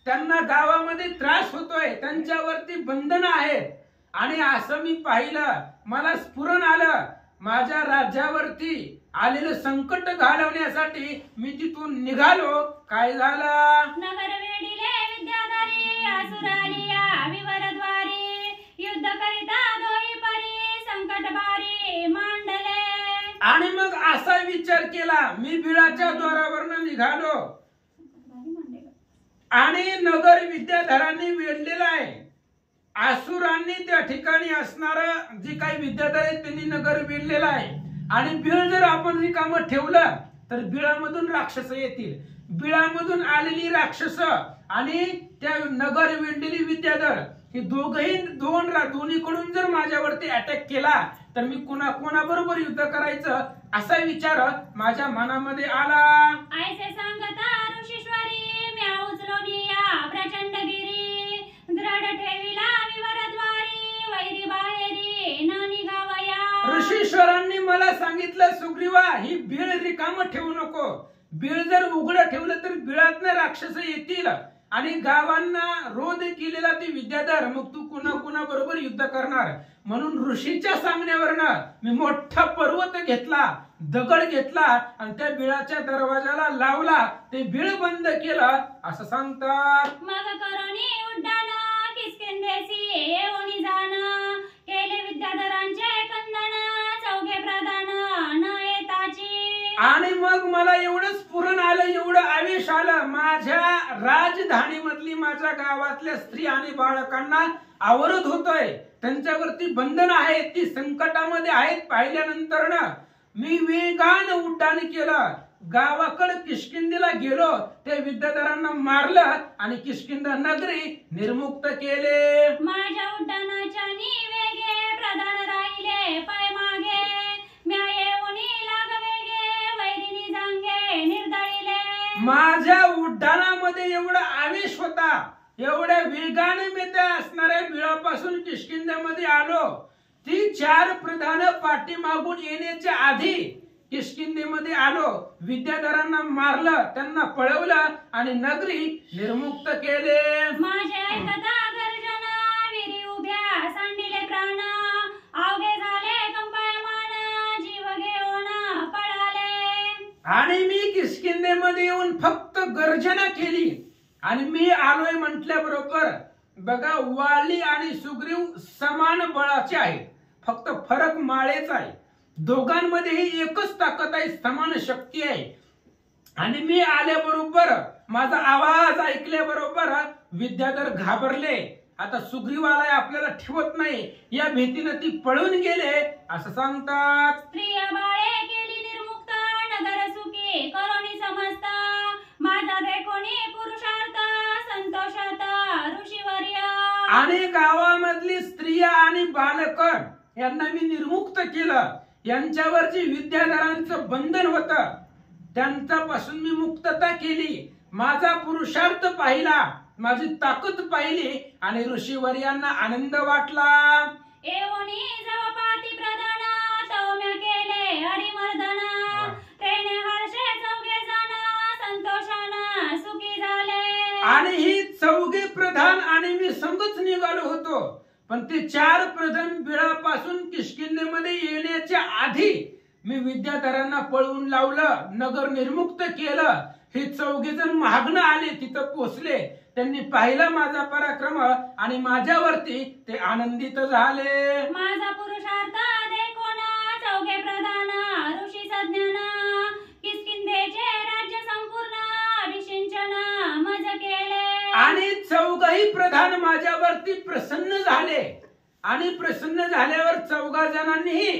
त्यांना गावामध्ये त्रास होतोय, त्यांच्यावरती बंधन आहेत. आणि असं मी पाहिलं, मला स्फुरण आलं, माझ्या राज्यावरती आलेलं संकट घालवण्यासाठी मी तिथून निघालो. काय झालं? नगर वेढिले विद्याधारी, असुर आलिया विवरद्वारी, युद्ध करिता दोही परी, संकट बारी मांडले. आणि मग असा विचार केला, मी बिळाच्या द्वारावरनं निघालो आणि नगर विद्याधरांनी वेढलेलं आहे. आसुरांनी त्या ठिकाणी असणार जे काही विद्याधर आहेत त्यांनी नगर वेढलेलं आहे. आणि बिळ जर आपण रिकामं ठेवलं तर बिळामधून राक्षस येतील. बिळामधून आलेली राक्षस आणि त्या नगर वेढलेली विद्याधर हे दोन्हीकडून जर माझ्यावरती अटॅक केला तर मी कोणाबरोबर युद्ध करायचं असा विचार माझ्या मनामध्ये आला. ऐसे सांगता ऋषीश्वरी, म्या उचलोनी या प्रचंडगिरी, दृढ ठेविला विवरद्वारी, वैरी बाहेरी न निघावया. ऋषीश्वरांनी मला सांगितलं, सुग्रीवा ही बीळ रिकामं ठेवू नको. बीळ जर उघडं ठेवलं तर बिळातनं राक्षस येतील आणि गावांना रोध केलेला ते विद्याधर, मग तू कुणा बरोबर युद्ध करणार. म्हणून ऋषीच्या सांगण्यावरनं मी मोठा पर्वत घेतला, दगड घेतला आणि त्या बिळाच्या दरवाजाला लावला, ते बिळ बंद केलं, असं सांगतात. मग करोनी उड्डाण, किष्किंधेसी येऊनी जाण, केले विद्याधरांचे खंदन, चौघे प्रधान न येताची. आणि मग मला एवढं स्फुरण आलं, एवढं आवेश आलं, माझ्या राजधानीमधली माझ्या गावातल्या स्त्री आणि बाळकांना अवरोध होतोय, त्यांच्यावरती बंधन आहेत, ती संकटामध्ये आहेत. पाहिल्यानंतर मी वेगानं उड्डाण केलं, गावाकडे किष्किंधेला गेलो, त्या विद्याधरांना मारलं आणि किष्किंधा नगरी निर्मुक्त केले. माझ्या उड्डाणाच्या वेगे प्रधान राहिले पाय मागे, म्या येऊनी लाग वेगे, वैरिणी जांगे निर्दळिले. माझ्या उड्डाणामध्ये एवढा आवेश होता, एवढ्या वेगाने मी त्या असणाऱ्या बिळापासून किष्किंधेमध्ये आलो. ती 4 प्रधान पाठीमागून येण्याच्या आधी किष्किंधेमध्ये आलो, विद्याधरांना मारलं, त्यांना पळवलं आणि नगरी निर्मुक्त केले. माझे ऐकता गर्जन, विरी उभ्या सांडिले प्राण, अवघे झाले कंपायमान, जीव घेऊन पळाले. आणि मी किष्किंधेमध्ये येऊन फक्त गर्जना केली आणि मी आलोय म्हटल्याबरोबर बघा, वाली आणि सुग्रीव समान बळाचे आहेत, फक्त फरक माळेच आहे. दोघांमध्येही एकच ताकद आहे, समान शक्ती आहे. आणि मी आल्याबरोबर माझा आवाज ऐकल्याबरोबर विद्याधर घाबरले. आता सुग्रीव आलाय, आपल्याला ठेवत नाही, या भीतीनं ती पळून गेले, असं सांगतात. स्त्रिया बाळे केली निर्मुक्त, नगर सुखी करोनी समस्त, माझा देखोनी पुरुषार्थ संतोषात ऋषीवर्य. आणि गावामधली स्त्रिया आणि बालक यांना मी निर्मुक्त केलं. यांच्यावर जे विद्याधरांचं बंधन होतं त्यांच्यापासून मी मुक्तता केली. माझा पुरुषार्थ पाहिला, माझी ताकद पाहिली आणि ऋषीवर्यांना आनंद वाटला. एवोनी जवपाती प्रधान, तौम्य केले हरिमर्दन, तेने हर्षे चौघे जण, संतोषानं सुखी झाले. आणि ही 4 प्रधान आणि मी संगच निघालो होतो, पण ते 4 प्रधान बिळापासून किष्किंधेमध्ये येण्याच्या आधी मी विद्याधरांना पळवून लावलं, नगर निर्मुक्त केलं. हे 4 जण मागणं आले, तिथं पोहोचले, त्यांनी पाहिलं माझा पराक्रम आणि माझ्यावरती ते आनंदित झाले. माझा पुरुषार्थ देखोन चौघे प्रधान, ऋषी सज्ञान, किष्किंधेचे राज्य संपूर्ण विसिंचन मज केले. आणि 4ही प्रधान माझ्यावरती प्रसन्न झाले आणि प्रसन्न झाल्यावर 4 जणांनीही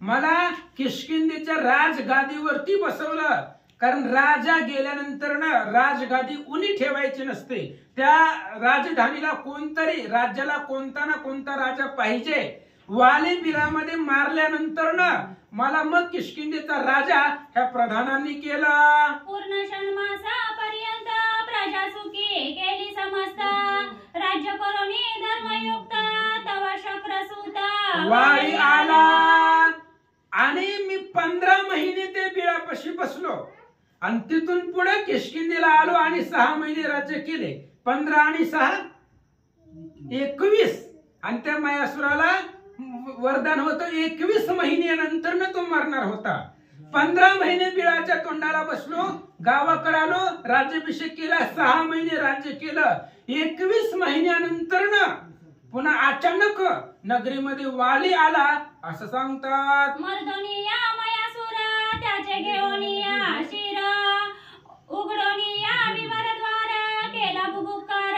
मला किष्किंधेच्या राजगादीवरती बसवलं. कारण राजा गेल्यानंतर ना राजगादी उनी ठेवायची नसते. त्या राजधानीला कोणतरी, राज्याला कोणता ना कोणता राजा पाहिजे. वाली बिलामध्ये मारल्यानंतर ना मला मग किष्किंधेचा राजा ह्या प्रधानांनी केला. पूर्ण षण्मासापर्यंत प्रजा सुखी केली समस्त, राज्य करोनी धर्मयुक्त तवा शक्रसूत वाली आला. आणि मी 15 महिने ते बिळापाशी बसलो आणि तिथून पुढे किष्किंधेला आलो आणि 6 महिने राज्य केले. 15 आणि 6 21. आणि त्या मयासुराला वरदान होतं 21 महिन्यानंतर तो मरणार होता. 15 महिने बिळाच्या तोंडाला बसलो, गावाकडे आलो, राज्याभिषेक केला, 6 महिने राज्य केलं. 21 महिन्यानंतर पुन्हा अचानक नगरीमध्ये वाली आला असं सांगतात. मर्दोनिया मयासुर त्याचे घेऊनिया शिर, उघडोनिया विवरद्वार केला बुबुकार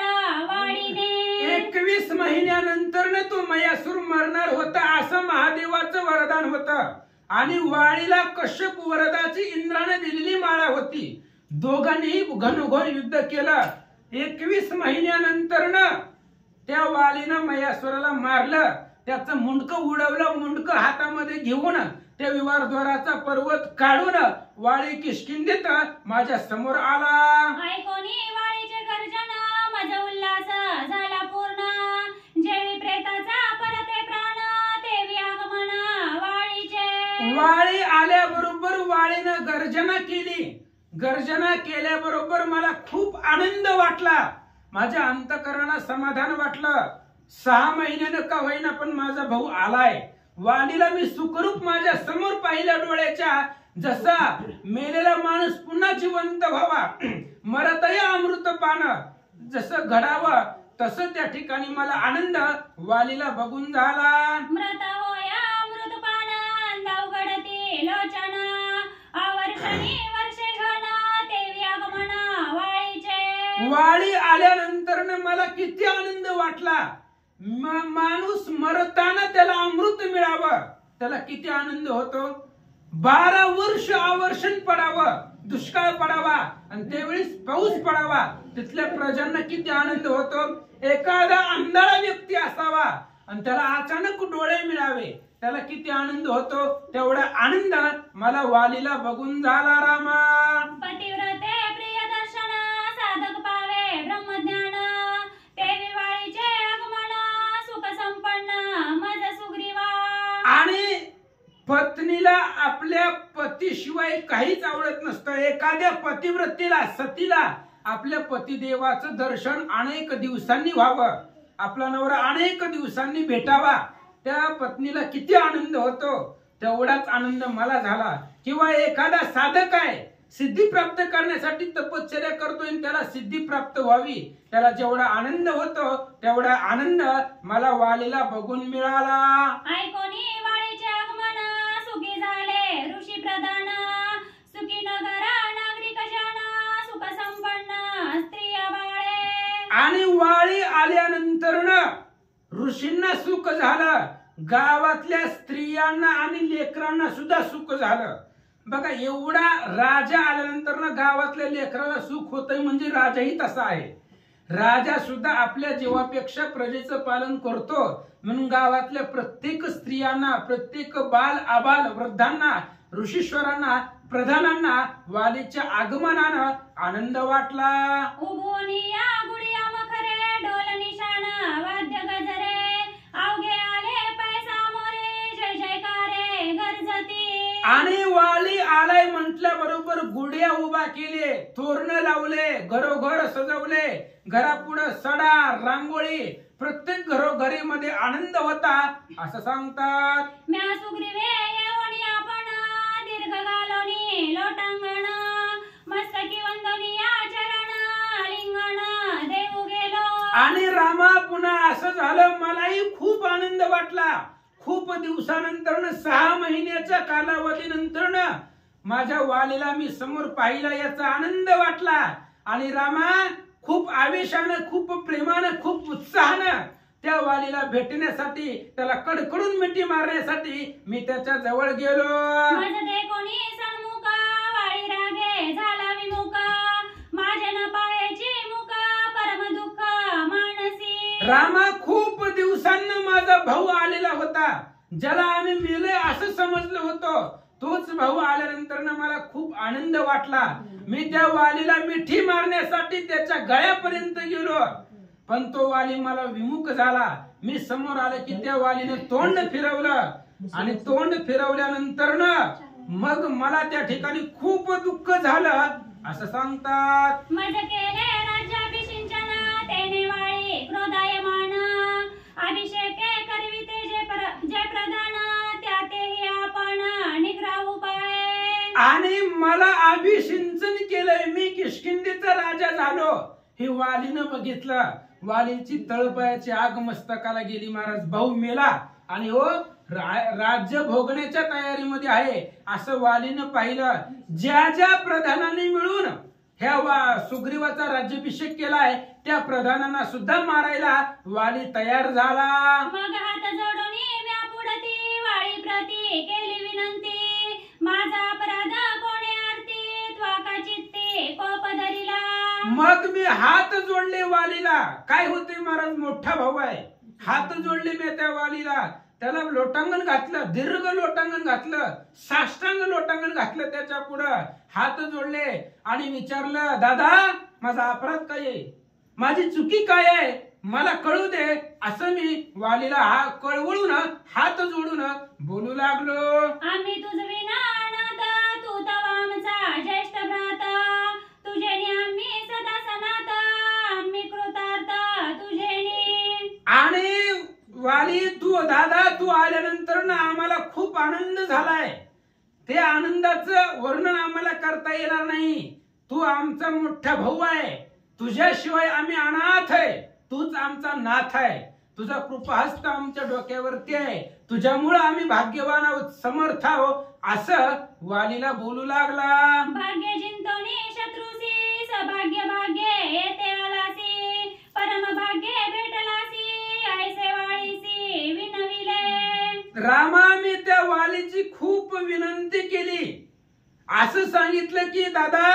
वाळीने. 21 महिन्यानंतर तो मयासूर मरणार होता असं महादेवाचं वरदान होतं. आणि वाळीला कश्यप वरदाची इंद्राने दिलेली माळा होती. दोघांनी घनघोर युद्ध केलं. 21 महिन्यानंतर त्या वालीनं मयासुराला मारलं, त्याचं मुंडकं उडवलं. मुंडकं हातामध्ये घेऊन त्या विवारद्वाराचा पर्वत काढून वाळी किष्किंधेत माझ्या समोर आला. ऐकोनी वाळीचे गर्जन माझा उल्हास झाला पूर्ण, जेवी प्रेताचा परते प्राण तेवी आगमन वाळीचे. वाळी आल्याबरोबर वाळीनं गर्जना केली. गर्जना केल्याबरोबर मला खूप आनंद वाटला. माझ्या अंतःकरणाला समाधान वाटलं. 6 महिन्यानं का होईना पण माझा भाऊ आलाय. वालीला मी सुखरूप माझ्या समोर पाहिल्या डोळ्याच्या. जसा मेलेला माणूस पुन्हा जिवंत व्हावा, मरतही अमृतपान जसं घडावं तसं त्या ठिकाणी मला आनंद वालीला बघून झाला. मृत होया अमृतपान दावगडती लोचन, आवर्षणी वर्षे घन तेवी आगमन वाळीचे. वाळी आल्यानंतर मला किती आनंद वाटला. माणूस मरताना त्याला अमृत मिळावं, त्याला किती आनंद होतो. 12 वर्ष आवर्षण पडावं, दुष्काळ पडावा आणि त्यावेळेस पाऊस पडावा, तिथल्या प्रजांना किती आनंद होतो. एखादा अंधारा व्यक्ती असावा आणि त्याला अचानक डोळे मिळावे, त्याला किती आनंद होतो. तेवढा आनंद मला वालीला बघून झाला. रामा पतिव्रते प्रिय दर्शन साधक पावे ब्रह्मज्ञान, तेवी वाळीचे आगमन सुख संपन्न मज सुग्रीवा. आणि पत्नीला आपल्या पतीशिवाय काहीच आवडत नसतं. एखाद्या पतिव्रतीला, सतीला आपल्या पतिदेवाचं दर्शन अनेक दिवसांनी व्हावं, आपला नवरा अनेक दिवसांनी भेटावा, त्या पत्नीला किती आनंद होतो. तेवढाच आनंद मला झाला. किंवा एखादा साधक आहे, सिद्धी प्राप्त करण्यासाठी तपश्चर्या करतोय, त्याला सिद्धी प्राप्त व्हावी, त्याला जेवढा आनंद होतो तेवढा आनंद मला वालीला बघून मिळाला. ऐकोनी वाळीचे आगमन सुखी झाले ऋषी प्रधान, सुखी नगर नागरिक जन सुख संपन्न स्त्रिया बाळे. आणि वाळी आल्यानंतर ऋषींना सुख झालं, गावातल्या स्त्रियांना आणि लेकरांना सुद्धा सुख झालं. बघा, एवढा राजा आल्यानंतर गावातल्या लेकराला सुख होतंय म्हणजे राजाही तसा आहे. राजा सुद्धा आपल्या जीवापेक्षा प्रजेचं पालन करतो. म्हणून गावातल्या प्रत्येक स्त्रियांना, प्रत्येक बाल आबाल वृद्धांना, ऋषीश्वरांना, प्रधानांना वालीच्या आगमनानं आनंद वाटला. उभोनिया गुडिया मखरे ढोल निशाण वाद्य गजरे, अवघे आले पैसा मोरे जय जयकारे गरजती. आणि वाली आलाय म्हटल्याबरोबर गुढ्या उभा केले, तोरण लावले, घरोघर सजवले, घरापुढे सडा रांगोळी, प्रत्येक घरोघरी मध्ये आनंद होता असं सांगतात. म्या सुग्रीवे येऊनी आपण दीर्घ घालोनी लोटांगण, मस्तकी वंदनिया चरण लिंगण देऊ गेलो. आणि रामा पुन्हा असं झालं, मलाही खूप आनंद वाटला. खूप दिवसानंतर 6 महिन्याच्या कालावधीनंतर माझ्या वालीला मी समोर पाहिला, याचा आनंद वाटला. आणि रामा खूप आवेशानं, खूप प्रेमानं, खूप उत्साहानं त्या वालीला भेटण्यासाठी, त्याला कडकडून मिठी मारण्यासाठी मी त्याच्या जवळ गेलो. माझे कोणी सन्मुख वाळी रागे झाला विमुख माझे न पायाची मुख परम दुःख मानसी. रामा, खूप दिवसांना माझा भाऊ आलेला होता, ज्याला आम्ही मेले असं समजलं होतं. तोच भाऊ आल्यानंतर मला खूप आनंद वाटला. मी त्या वालीला मिठी मारण्यासाठी त्याच्या गळ्यापर्यंत गेलो, पण तो वाली मला विमुख झाला. मी समोर आले की त्या वालीने तोंड फिरवलं आणि तोंड फिरवल्यानंतर मग मला त्या ठिकाणी खूप दुःख झालं असं सांगतात. मज केले राज्याभिषिंचन तेने वाळी क्रोधायमान अभिषेक करविते जे प्रधान त्या तेही आपण निग्रह उपाय. आणि मला अभिषिंचन केलंय, मी किष्किंधेचा राजा झालो हे वालीनं बघितलं. वालीची तळपायाची आग मस्तकाला गेली. महाराज, भाऊ मेला आणि हो राज्य भोगण्याच्या तयारीमध्ये आहे असं वालीनं पाहिलं. ज्या ज्या प्रधानांनी मिळून ह्या सुग्रीवाचा राज्याभिषेक केलाय त्या प्रधानांना सुद्धा मारायला वाली तयार झाला. मग हात जोडून म्या पुढती वाळी प्रती केली विनंती माझा अपराध कोणे आरती त्वाका चित्ते कोप धरिला. मग मी हात जोडले वालीला. काय होते महाराज, मोठा भाऊ आहे, हात जोडले मी त्या वालीला. त्याला लोटांगण घातलं, दीर्घ लोटांगण घातलं, साष्टांग लोटांगण घातलं. त्याच्या पुढं हात जोडले आणि विचारलं, दादा माझा अपराध काय आहे, माझी चुकी काय आहे, मला कळू दे. असं मी वालीला कळवळून हात जोडून बोलू लागलो. आम्ही तुझ विना अनाथ तू तव आमचा ज्येष्ठ भ्रात तुझेनी आम्ही सदा सनात आम्ही कृतार्थ तुझेनी. आणि वाली, तू दादा तू आल्यानंतर आम्हाला खूप आनंद झालाय. ते आनंदाचं वर्णन आम्हाला करता येणार नाही. तू आमचा मोठा भाऊ आहे, तुझ्याशिवाय आम्ही अनाथ आहे, तूच आमचा नाथ आहे. तुझा कृपाहस्त आमच्या डोक्यावरती आहे, तुझ्यामुळे आम्ही भाग्यवान आहोत, समर्थ आहोत असं वालीला बोलू लागला. भाग्य जिंतोनी शत्रुसी सभाग्य भाग्य येते आलासी परम भाग्य भेटलासी ऐसे वाळीसी विनविले. रामा, मी त्या वालीची खूप विनंती केली. असं सांगितलं की दादा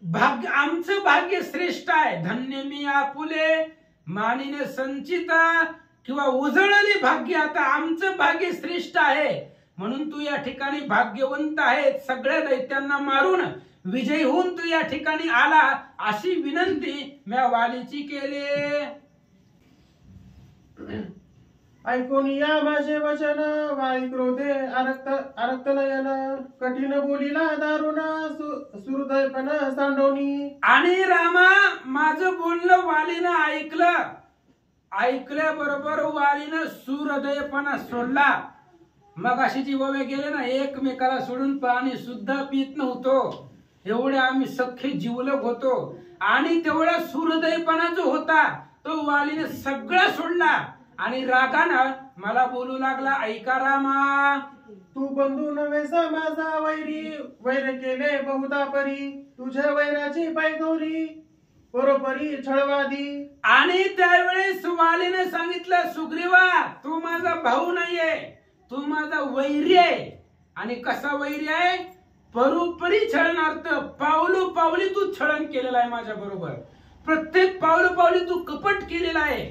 भाग्य, आमचं भाग्य श्रेष्ठ आहे, धन्य मी आपुले मानिने संचिता किंवा उजळली भाग्य, आता आमचं भाग्य श्रेष्ठ आहे म्हणून तू या ठिकाणी भाग्यवंत आहे. सगळ्या दैत्यांना मारून विजयी होऊन तू या ठिकाणी आला अशी विनंती मी वालीची केली. ऐकून या माझे वचन वाई क्रोधे आरक्त नयन कठीण बोलीला दारुण सुहृदयपण सांडवणी. आणि रामा, माझं बोलणं वालीनं ऐकलं. ऐकल्याबरोबर वालीनं सुहृदयपणा सोडला. मग अशी जी ववे गेले ना, एकमेकाला सोडून पाणी सुद्धा पित नव्हतो, एवढे आम्ही सख्खे जीवलग होतो. आणि तेवढा सुहृदयपणा जो होता तो वालीने सगळं सोडला आणि रागानं मला बोलू लागला, ऐका रामा, तू बंधू नव्हेस माझा वैरी, वैर केले बहुधा परी, तुझ्या वैराची पायगौरी बरोबरी छळवादी. आणि त्यावेळेस वालीने सांगितलं, सुग्रीवा तू माझा भाऊ नाहीये, तू माझा वैरी आहे. आणि कसा वैरी आहे, परोपरी छळणार्थ, पावलो पावली तू छळण केलेला आहे माझ्या बरोबर, प्रत्येक पावलो पावली तू कपट केलेला आहे,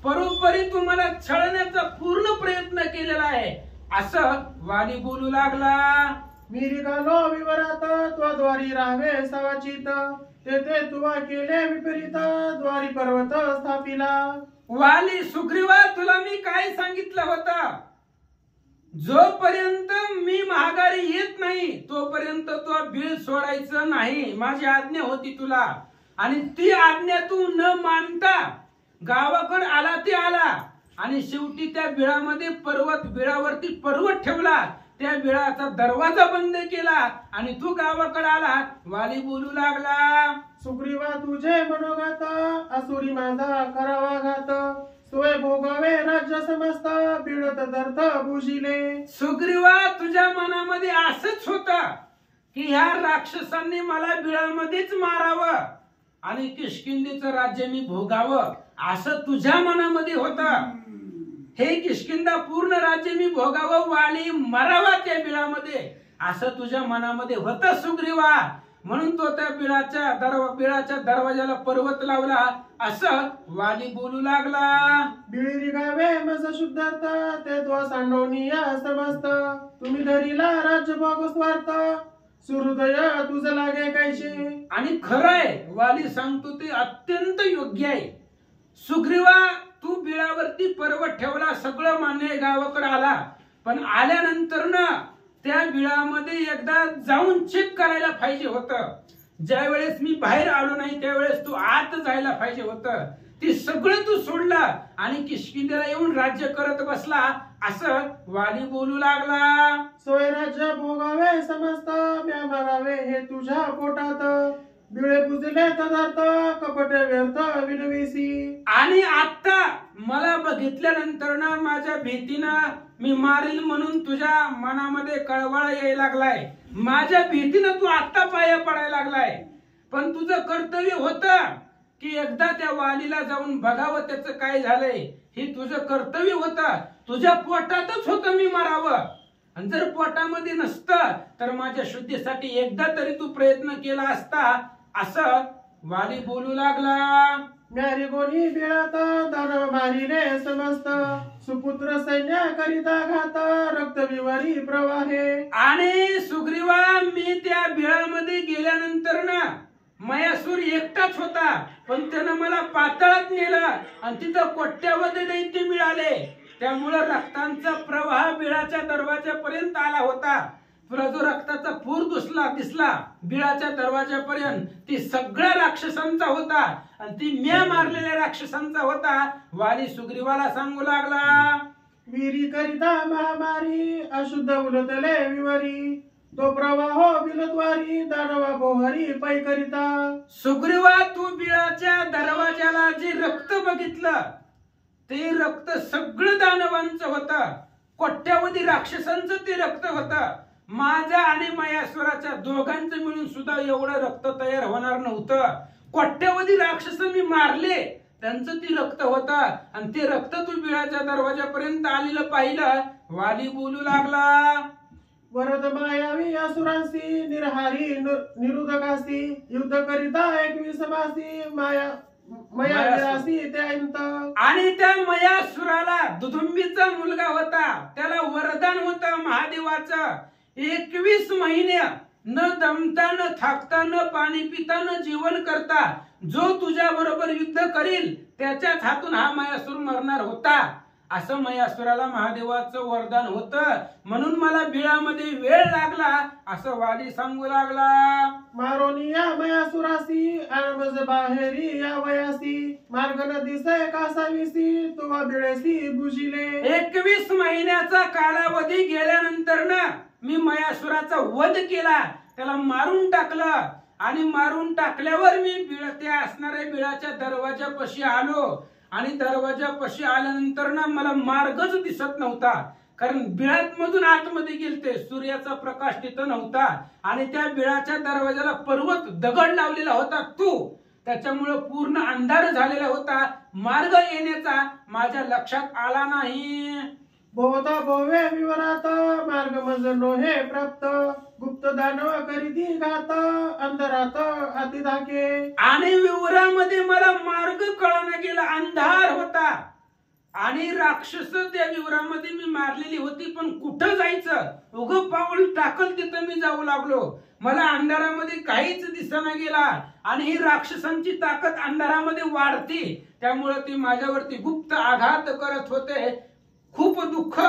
परोपरी तू मला छळण्याचा पूर्ण प्रयत्न केलेला आहे असं वाली बोलू लागला. मी निघालो विवरात त्वाद्वारी राहावे सावाचित, तेथे तुवा केले विपरीत द्वारी पर्वत स्थापिला. वाली, सुग्रीवा तुला मी काय सांगितलं होतं, जोपर्यंत मी महागारी येत नाही तोपर्यंत तो बिळ सोडायचं नाही, माझी आज्ञा होती तुला. आणि ती आज्ञा तू न मानता गावाकडे आला ते आला आणि शेवटी त्या बिळामध्ये बिळावरती पर्वत ठेवला, त्या बिळाचा दरवाजा बंद केला आणि तू गावाकडे आला. वाली बोलू लागला, सुग्रीवा तुझे मनोगात असुरी माझा करावा घात, सोय भोगावे राज्य समस्त बिळत दर्थ भुजिले. सुग्रीवा तुझ्या मनामध्ये असंच होतं की ह्या राक्षसांनी मला बिळामध्येच मारावं आणि किष्किंधेचं राज्य मी भोगावं असं तुझ्या मनामध्ये होतं. हे किष्किंधा पूर्ण राज्य मी भोगावं, वाली मरावा त्या बिळामध्ये, असं तुझ्या मनामध्ये होतं सुग्रीवा. म्हणून तो त्या बिळाच्या दरवाजाला पर्वत लावला, असं वाली बोलू लागला. बिळी रिगावे मज शुद्धार्थ, ते तो सांडवणीया समस्त. तुम्ही धरीला राज्य भोग स्वार्थ, सुहृदय तुझ लागे कैसे. आणि खरंय वाली सांगतो ते अत्यंत योग्य आहे. सुग्रीवा तू बिळावरती पर्वत ठेवला, सगळं मान्य गावाकडे आला, पण आल्यानंतर ना त्या बिळामध्ये एकदा जाऊन चेक करायला पाहिजे होतं. ज्या वेळेस मी बाहेर आलो नाही त्यावेळेस तू आत जायला पाहिजे होतं. ते सगळं तू सोडला आणि किष्किंधेला येऊन राज्य करत बसला, असं वाली बोलू लागला. सोय राज्य भोगावे समस्त, म्या मारावे हे तुझ्या पोटात. बिळे पुजले तदार्थ, कपट व्यर्थ विनविसी. आणि आता मला बघितल्यानंतर ना माझ्या भीतीनं मी मारील म्हणून तुझ्या मनामध्ये कळवळा यायला लागलाय. माझ्या भीतीनं तू आता पाया पडायला लागलाय. पण तुझं कर्तव्य होतं की एकदा त्या वालीला जाऊन बघावं त्याचं काय झालंय. हे तुझं कर्तव्य होतं. तुझ्या पोटातच होतं मी मारावं, आणि जर पोटामध्ये नसतं तर माझ्या शुद्धीसाठी एकदा तरी तू प्रयत्न केला असता, असं वाली बोलू लागला. म्यारी गोनी बिळात, दानव मारिले समस्त. सुपुत्र सैन्य करिता घात, रक्त विवारी प्रवाहे. आणि सुग्रीवा मी त्या बिळामध्ये गेल्यानंतर ना मयासूर एकटाच होता, पण त्यानं मला पाताळात नेलं आणि तिथं कोट्यावधी दैत्य मिळाले. त्यामुळे रक्तांचा प्रवाह बिळाच्या दरवाजापर्यंत आला होता. तुला जो रक्ताचा पूर दिसला बिळाच्या दरवाजापर्यंत, ती सगळ्या राक्षसांचा होता आणि ती म्या मारलेल्या राक्षसांचा होता. वाली सुग्रीवाला सांगू लागला. विरी करिता महामारी, अशुद्ध उलटले विवरी. तो प्रवाह बिलद्वारी, दानवा बोहरी पै करिता. सुग्रीवा तू बिळाच्या दरवाजाला जे रक्त बघितलं ते रक्त सगळं दानवांचं होतं. कोट्यावधी राक्षसांचं ते रक्त होतं. माझा आणि मयासुराच्या दोघांचं मिळून सुद्धा एवढं रक्त तयार होणार नव्हतं. कोट्यावधी राक्षस मी मारले, त्यांचं ती रक्त होतं आणि ते रक्त तू बिळाच्या दरवाजापर्यंत आलेलं पाहिलं. वाली बोलू लागला. वरद मायावी असुरांसी, निर्हारी निरुदकासी. युद्ध करिता 21 मासी, मयासी त्याईंत. आणि त्या मयासुराला दुदुंबीचा मुलगा होता, त्याला वरदान होतं महादेवाचं. 21 महिने न दमता न थाकता न पाणी पिता न जीवन करता जो तुझ्या बरोबर युद्ध करील त्याच्याच हातून हा मयासूर मरणार होता, असं मयासुराला महादेवाचं वरदान होतं. म्हणून मला बिळामध्ये वेळ लागला, असं वाली सांगू लागला. मारोनिया मयासुरासी, आरमज बाहेरी या वयासी. मार्ग न दिसे कासाविसी, तुवा बिळेसी बुजिले. 21 महिन्याचा कालावधी गेल्यानंतर ना मी मयासुराचा वध केला, त्याला मारून टाकलं. आणि मारून टाकल्यावर मी त्या असणाऱ्या बिळाच्या दरवाजापाशी आलो. आणि दरवाजापाशी आल्यानंतर ना मला मार्गच दिसत नव्हता, कारण बिळात मधून आतमध्ये गेलते, सूर्याचा प्रकाश तिथं नव्हता. आणि त्या बिळाच्या दरवाजाला पर्वत दगड लावलेला होता तू, त्याच्यामुळे पूर्ण अंधार झालेला होता. मार्ग येण्याचा माझ्या लक्षात आला नाही. भोवता भोवे विवरात, मार्ग मज नोहे प्राप्त. गुप्त दानव करीती घात, अंधारात हाती धाके. आणि विवरामध्ये मला मार्ग कळना गेला, अंधार होता. आणि राक्षस त्या विवरामध्ये मी मारलेली होती, पण कुठं जायचं, उगं पाऊल टाकल तिथं मी जाऊ लागलो. मला अंधारामध्ये काहीच दिसना गेला. आणि ही राक्षसांची ताकद अंधारामध्ये वाढती, त्यामुळे ती माझ्यावरती गुप्त आघात करत होते. खूप दुःख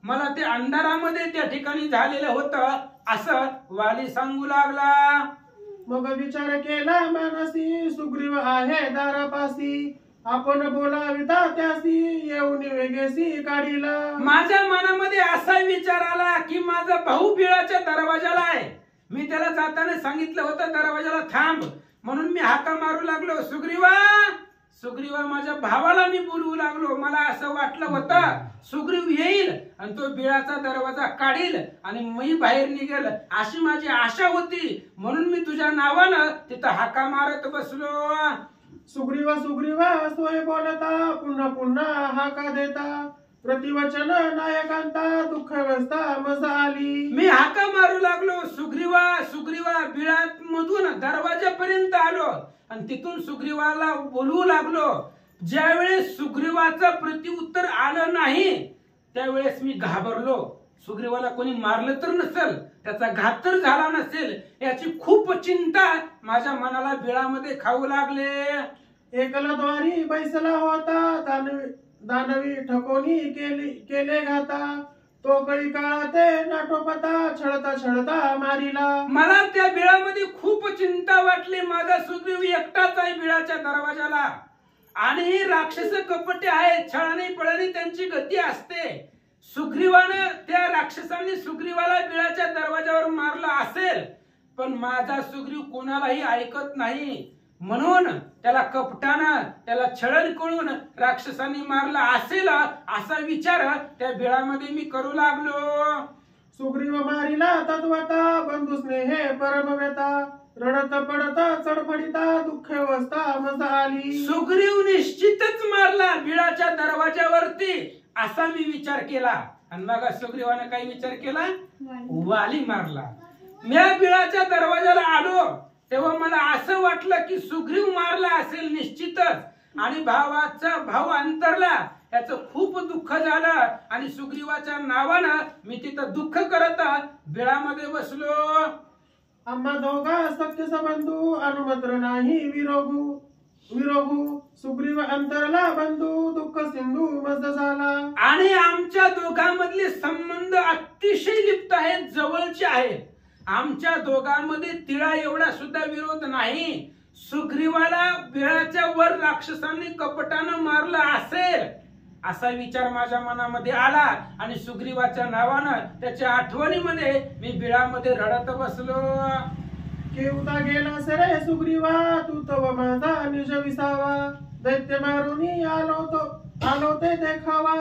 मला ते अंधारामध्ये त्या ठिकाणी झालेलं होतं, असं वाली सांगू लागला. मग विचार केला मानसी, सुग्रीव आहे दारापासी. आपण बोलाविता त्यासी, येऊन वेगेसी काढीला. माझ्या मनामध्ये असा विचार आला की माझा भाऊ बिळाच्या दरवाजाला आहे. मी त्याला जाताना सांगितलं होतं दरवाजाला थांब, म्हणून मी हाका मारू लागलो. सुग्रीवा सुग्रीवा माझ्या भावाला मी बोलवू लागलो. मला असं वाटलं होतं सुग्रीव येईल आणि तो बिळाचा दरवाजा काढील आणि मी बाहेर निघेल, अशी माझी आशा होती. म्हणून मी तुझ्या नावानं तिथं हाका मारत बसलो. सुग्रीवा सुग्रीवा सोय बोलता पुन्हा पुन्हा हाका देता प्रतिवचन नायकांता दुःखवस्था मजा आली. मी हाका मारू लागलो, सुग्रीवा सुग्रीवा. बिळात मधून दरवाजापर्यंत आलो आणि तिथून सुग्रीवाला बोलवू लागलो. ज्यावेळेस सुग्रीवाचं प्रत्युत्तर आलं नाही त्यावेळेस मी घाबरलो. सुग्रीवाला कोणी मारलं तर नसेल, त्याचा घात तर झाला नसेल याची खूप चिंता माझ्या मनाला बिळामध्ये खाऊ लागले. एकला द्वारी बैसला होता दानवी ठकोनी केले घाता तो कळी काळा ते नाटोपता छळता छळता मारिला. मला त्या बिळामध्ये खूप चिंता वाटली. माझा सुग्रीव एकटाच आहे बिळाच्या दरवाजाला आणि राक्षस कपटी आहे. छळणी पळणी त्यांची गती असते. सुग्रीवाने त्या राक्षसांनी सुग्रीवाला बिळाच्या दरवाजावर मारला असेल पण माझा सुग्रीव कोणालाही ऐकत नाही म्हणून त्याला कपटानं त्याला छळण करून राक्षसांनी मारला असेल असा विचार त्या बिळामध्ये मी करू लागलो. सुग्रीव मारिला तत्वता बंधू स्नेहे परमवेता रडत पडत चडपडिता दुःखवस्था मजा आली. सुग्रीव निश्चितच मारला बिळाच्या दरवाजावरती असा मी विचार केला आणि मग सुग्रीवाने काही विचार केला, वाली मारला. मी बिळाच्या दरवाजाला आलो तेव्हा मला असं वाटलं की सुग्रीव मारला असेल निश्चितच आणि भावाचा भाव अंतरला याचं खूप दुःख झालं आणि सुग्रीवाच्या नावानं मी तिथं दुःख करत बिळामध्ये बसलो. आम्हा दोघा सत्य संबंधू अनुमत्र नाही विरोगू सुग्रीव अंतरला बंधू दुःख सिंधू मज झाला. आणि आमच्या दोघांमधले संबंध अतिशय लिप्त आहेत, जवळचे आहेत. आमच्या दोघांमध्ये तिळा एवढा सुद्धा विरोध नाही. सुग्रीवाला बिळाच्या वर राक्षसांनी कपटानं मारला असेल असा विचार माझ्या मनामध्ये आला आणि सुग्रीवाच्या नावानं त्याच्या आठवणीमध्ये मी बिळामध्ये रडत बसलो. केवता गेला सरे सुग्रीवा तू तव माझा निज विसावा दैत्य मारुनी आलो ते देखावा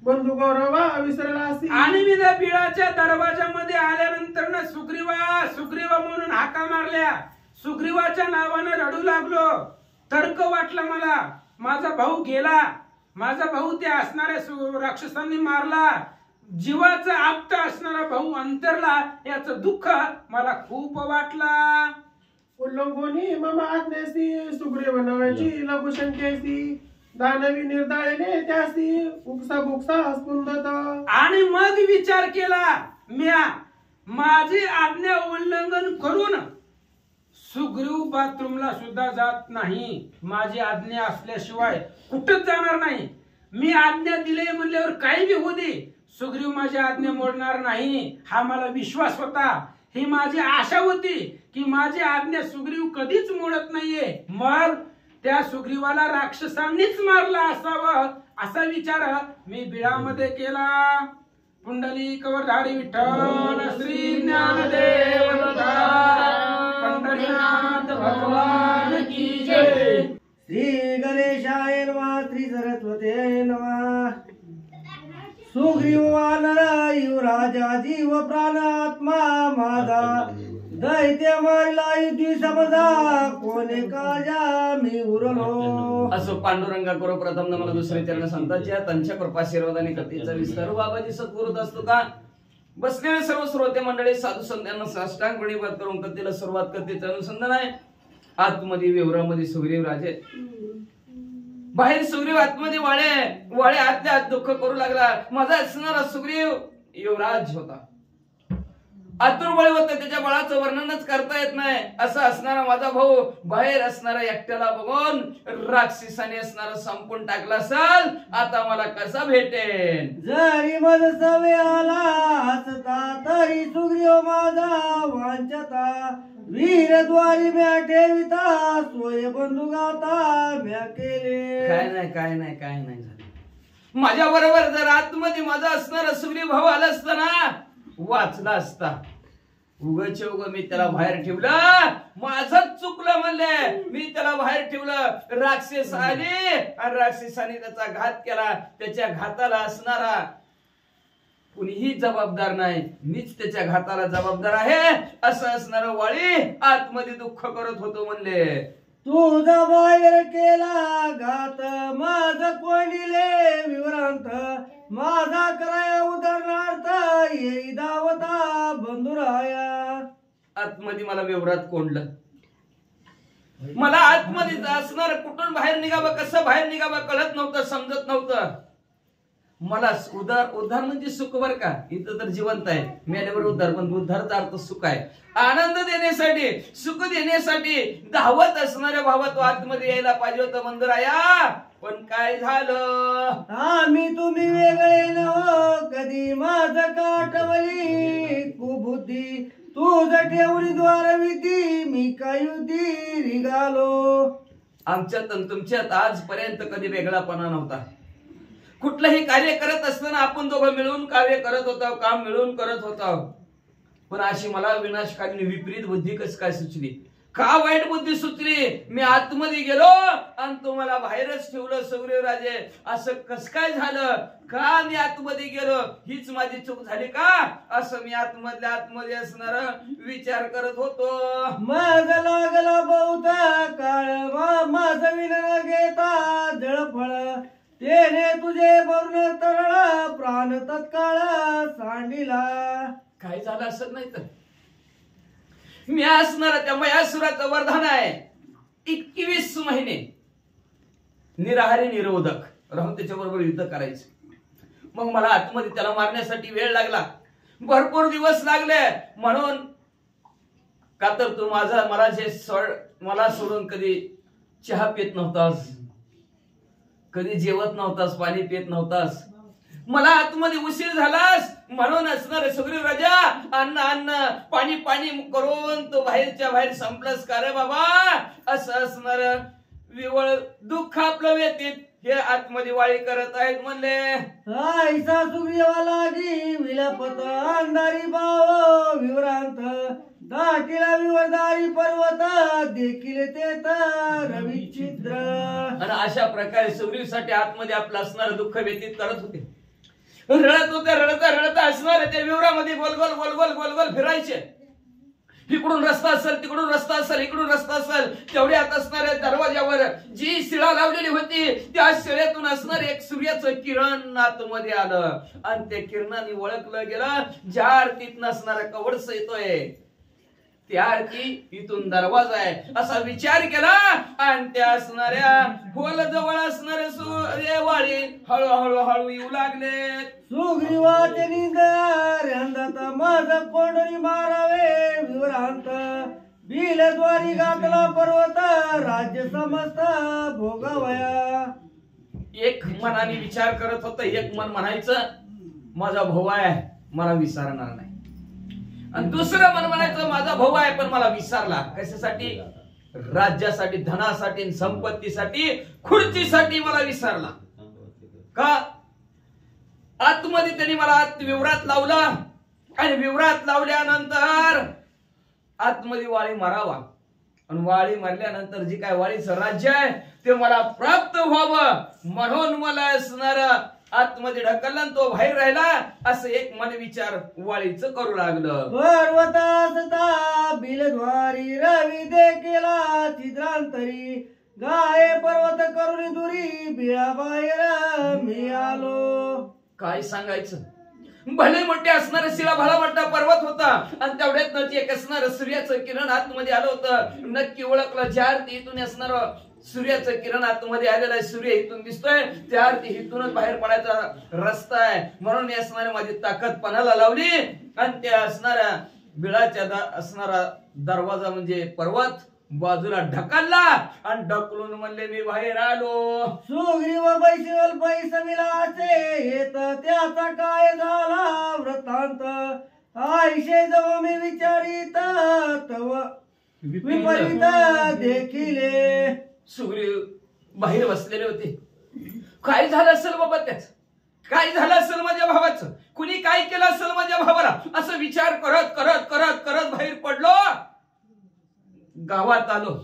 बंधू गौरवा विसरलासी. आणि मी त्या बिळाच्या दरवाजामध्ये आल्यानंतर ना सुग्रीवा सुग्रीवा म्हणून हाका मारल्या. सुग्रीवाच्या नावानं रडू लागलो. तर्क वाटलं मला, माझा भाऊ गेला, माझा भाऊ त्या असणाऱ्या राक्षसांनी मारला, जीवाचा आप्त असणारा भाऊ अंतरला याचं दुःख मला खूप वाटला. उल्लंघोनी मम आज्ञेसी सुग्रीव नव्याची लघुशंकेसी दानवी निर्दाळेने त्यासी उपसा बुक्सा स्पुंदत. आणि मग विचार केला म्या माझी आज्ञा उल्लंघन करून सुग्रीव बाथरूमला सुद्धा जात नाही. माझी आज्ञा असल्याशिवाय कुठंच जाणार नाही. मी आज्ञा दिले म्हणल्यावर काही बी होऊ दे, सुग्रीव माझी आज्ञा मोडणार नाही हा मला विश्वास होता. ही माझी आशा होती की माझी आज्ञा सुग्रीव कधीच मोडत नाहीये. मग त्या सुग्रीवाला राक्षसांनीच मारला असावं असा विचार मी बिळामध्ये केला. पुंडलिक वरधारी विठ्ठल श्री ज्ञानदेव पंढरीनाथ भगवान की जय. श्री गणेशाय नमः. श्री सरस्वते नमः. सुग्रीव वानर युवराजा जीव प्राणात्मा माझा दैत्य मारिला युधी समजा कोणे काजा मी उरलो. असो पांडुरंगा करो प्रथम नमन दुसरे चरण संतांच्या त्यांच्या कृपाशीर्वादाने कथेचा विस्तार बाबाजी सद्गुरूत असतो का. बसलेले सर्व श्रोते मंडळी साधू संतांना साष्टांग प्रणिपात करून कथेला सुरुवात कथेचं अनुसंधान आहे. आतमध्ये विवरामध्ये सुग्रीव राजे, बाहेर सुग्रीव आतमध्ये वाळे आतल्या आत दुःख करू लागला. माझा असणारा सुग्रीव युवराज होता, आतुर बळ होतं, त्याच्या बळाचं वर्णनच करता येत नाही. असं असणारा माझा भाऊ बाहेर असणारा एकट्याला बघून राक्षसाने असणारा संपून टाकला असाल, आता मला कसा भेटेन. जरी मज सवे आला हसता तरी सुग्रीव माझा वांछता वीरद्वारी म्या ठेविता सोय बंधू गाता म्या केले. काय नाही झालं. माझ्या बरोबर जर आतमध्ये माझा असणारा सुग्रीव भाऊ आला असता ना, वाचला असता. उगच मी त्याला बाहेर ठेवलं, माझंच चुकलं म्हणले. मी त्याला बाहेर ठेवलं, राक्षस आले आणि राक्षसाने त्याचा घात केला. त्याच्या घाताला असणारा कुणीही जबाबदार नाही, मीच त्याच्या घाताला जबाबदार आहे. असं असणारं वाळी आतमध्ये दुःख करत होतो म्हणले. तुझा बाहेर केला घात माझ कोंडिले विवरांत माझा कराया उदाहरणार्थ येई दावता बंधुराया. आतमध्ये मला व्यवहारात कोंडलं. मला आतमध्ये असणार कुठून बाहेर निघावं कसं बाहेर निघावं कळत नव्हतं समजत नव्हतं. मला उद्धार म्हणजे सुख बर का. इथं तर जिवंत आहे मेल्यावर उद्धार पण उद्धारचा अर्थ सुख आहे. आनंद देण्यासाठी सुख देण्यासाठी धावत असणाऱ्या भावात आतमध्ये यायला पाहिजे होतं मंदिराया. पण काय झालं आम्ही तुम्ही वेगळे नव कधी माझ काटवली कुबुद्धी तुझ ठेवली द्वार विधी मी काय युद्धी निघालो. आमच्यात आणि तुमच्यात आजपर्यंत कधी वेगळापणा नव्हता. कुठलंही कार्य करत असताना आपण दोघं मिळून कार्य करत होतो काम मिळून करत होतो. पण अशी मला विनाशकालीन विपरीत बुद्धी कस काय सुचली का वाईट बुद्धी सुचली. मी आतमध्ये गेलो आणि तुम्हाला बाहेरच ठेवलं सौर्य राजे. असं कस काय झालं का मी आतमध्ये गेलो हीच माझी चूक झाली का असं मी आतमध्ये असणार विचार करत होतो. माझ लागला बहुत काळ माझ विन घेता जळफळ तेने तुझे वरून तरळ प्राण तत्काळ सांडिला. काय झालं असं नाही तर मी असणार त्या मयासुराचं वरदान आहे 21 महिने निराहारी निरोधक राहून त्याच्याबरोबर युद्ध करायचं. मग मला आतमध्ये त्याला मारण्यासाठी वेळ लागला भरपूर दिवस लागले. म्हणून का तर तू मला सोडून कधी चहा पित नव्हतास कधी जेवत नव्हतास पाणी पित नव्हतास. मला आतमध्ये उशीर झालास म्हणून असणार सुग्रीव राजा अन्न अन्न पाणी पाणी करून तो बाहेरच्या बाहेर संपलास का रे बाबा. असं असणार विवळ दुःख आपलं व्यतीत हे आतमध्ये वाळी करत आहेत म्हणले. ऐसा सुग्रीवा लागी विलपत अंधारी भाव विवरांत दाटीला विवरदारी पर्वत देखील ते रविचिद्र. आणि अशा प्रकारे सुग्रीवसाठी आतमध्ये आपलं असणारं दुःख व्यतीत करत होते. रडत होते रडता असणार त्या विवरामध्ये गोल गोल गोल गोल गोल गोल फिरायचे. इकडून रस्ता असेल तिकडून रस्ता असेल इकडून रस्ता असेल तेवढ्यात असणाऱ्या दरवाजावर जी शिळा लावलेली होती त्या शिळेतून असणार एक सूर्याचं किरण आतमध्ये आलं आणि त्या किरणाने ओळखलं गेलं ज्या आरतीत नसणारा कवडस येतोय त्या आरती इथून दरवाजा आहे असा विचार केला. आणि त्या असणाऱ्या खोल जवळ असणारे सूर्यवाळी हळूहळू हळू येऊ लागले. सुग्रीवाचे निंदात माझ कोंडरी मारावे विवरांत बिलद्वारी घातला पर्वत राज्य समस्त भोगावया. एक मनाने विचार करत होत एक मन म्हणायचं माझा भाऊ आहे मला विसरणार नाही. आणि दुसरं मन म्हणायचं माझा भाऊ आहे पण मला विसरला. कशासाठी राज्यासाठी धनासाठी संपत्तीसाठी खुर्चीसाठी मला विसरला का. आतमध्ये त्यांनी मला विवरात लावला आणि विवरात लावल्यानंतर आतमध्ये वाळी मारावा आणि वाळी मारल्यानंतर जी काय वाळीचं राज्य आहे ते मला प्राप्त व्हावं म्हणून मला असणार आतमध्ये ढकलला तो बाहेर राहिला असं एक मन विचार वाळीचं करू लागलं. पर्वत असता बिलद्वारी रवी देखीला छिद्रांतरी गाये पर्वत करुणी दुरी बिळा बाहेर मी आलो. काय सांगायचं भले मोठे असणारे शिळा भला मोठा पर्वत होता आणि तेवढ्यात नदी एक असणार सूर्याचं किरण आतमध्ये आलं होतं. नक्की ओळखलं ज्या अर्थी इथून असणार सूर्याचं किरण आतमध्ये आलेलं आहे सूर्य इथून दिसतोय त्या अर्थी इथूनच बाहेर पडायचा रस्ता आहे. म्हणून मी असणाऱ्या माझी ताकद पणाला लावली आणि त्या असणाऱ्या बिळाच्या असणारा दरवाजा म्हणजे पर्वत बाजूला ढकलला आणि ढकलून म्हणले मी बाहेर आलो. सुग्रीव बैसवल पैसविला असे येत त्याचा काय झाला वृत्तांत आयशे जव मी विचारित तव विपरीत देखिले. सुग्रीव बाहेर बसलेले होते. काय झालं असेल बाबा त्याच काय झालं असेल माझ्या भावाचं कुणी काय केलं असेल माझ्या भावाला असं विचार करत करत करत करत बाहेर पडलो. गावात आलो.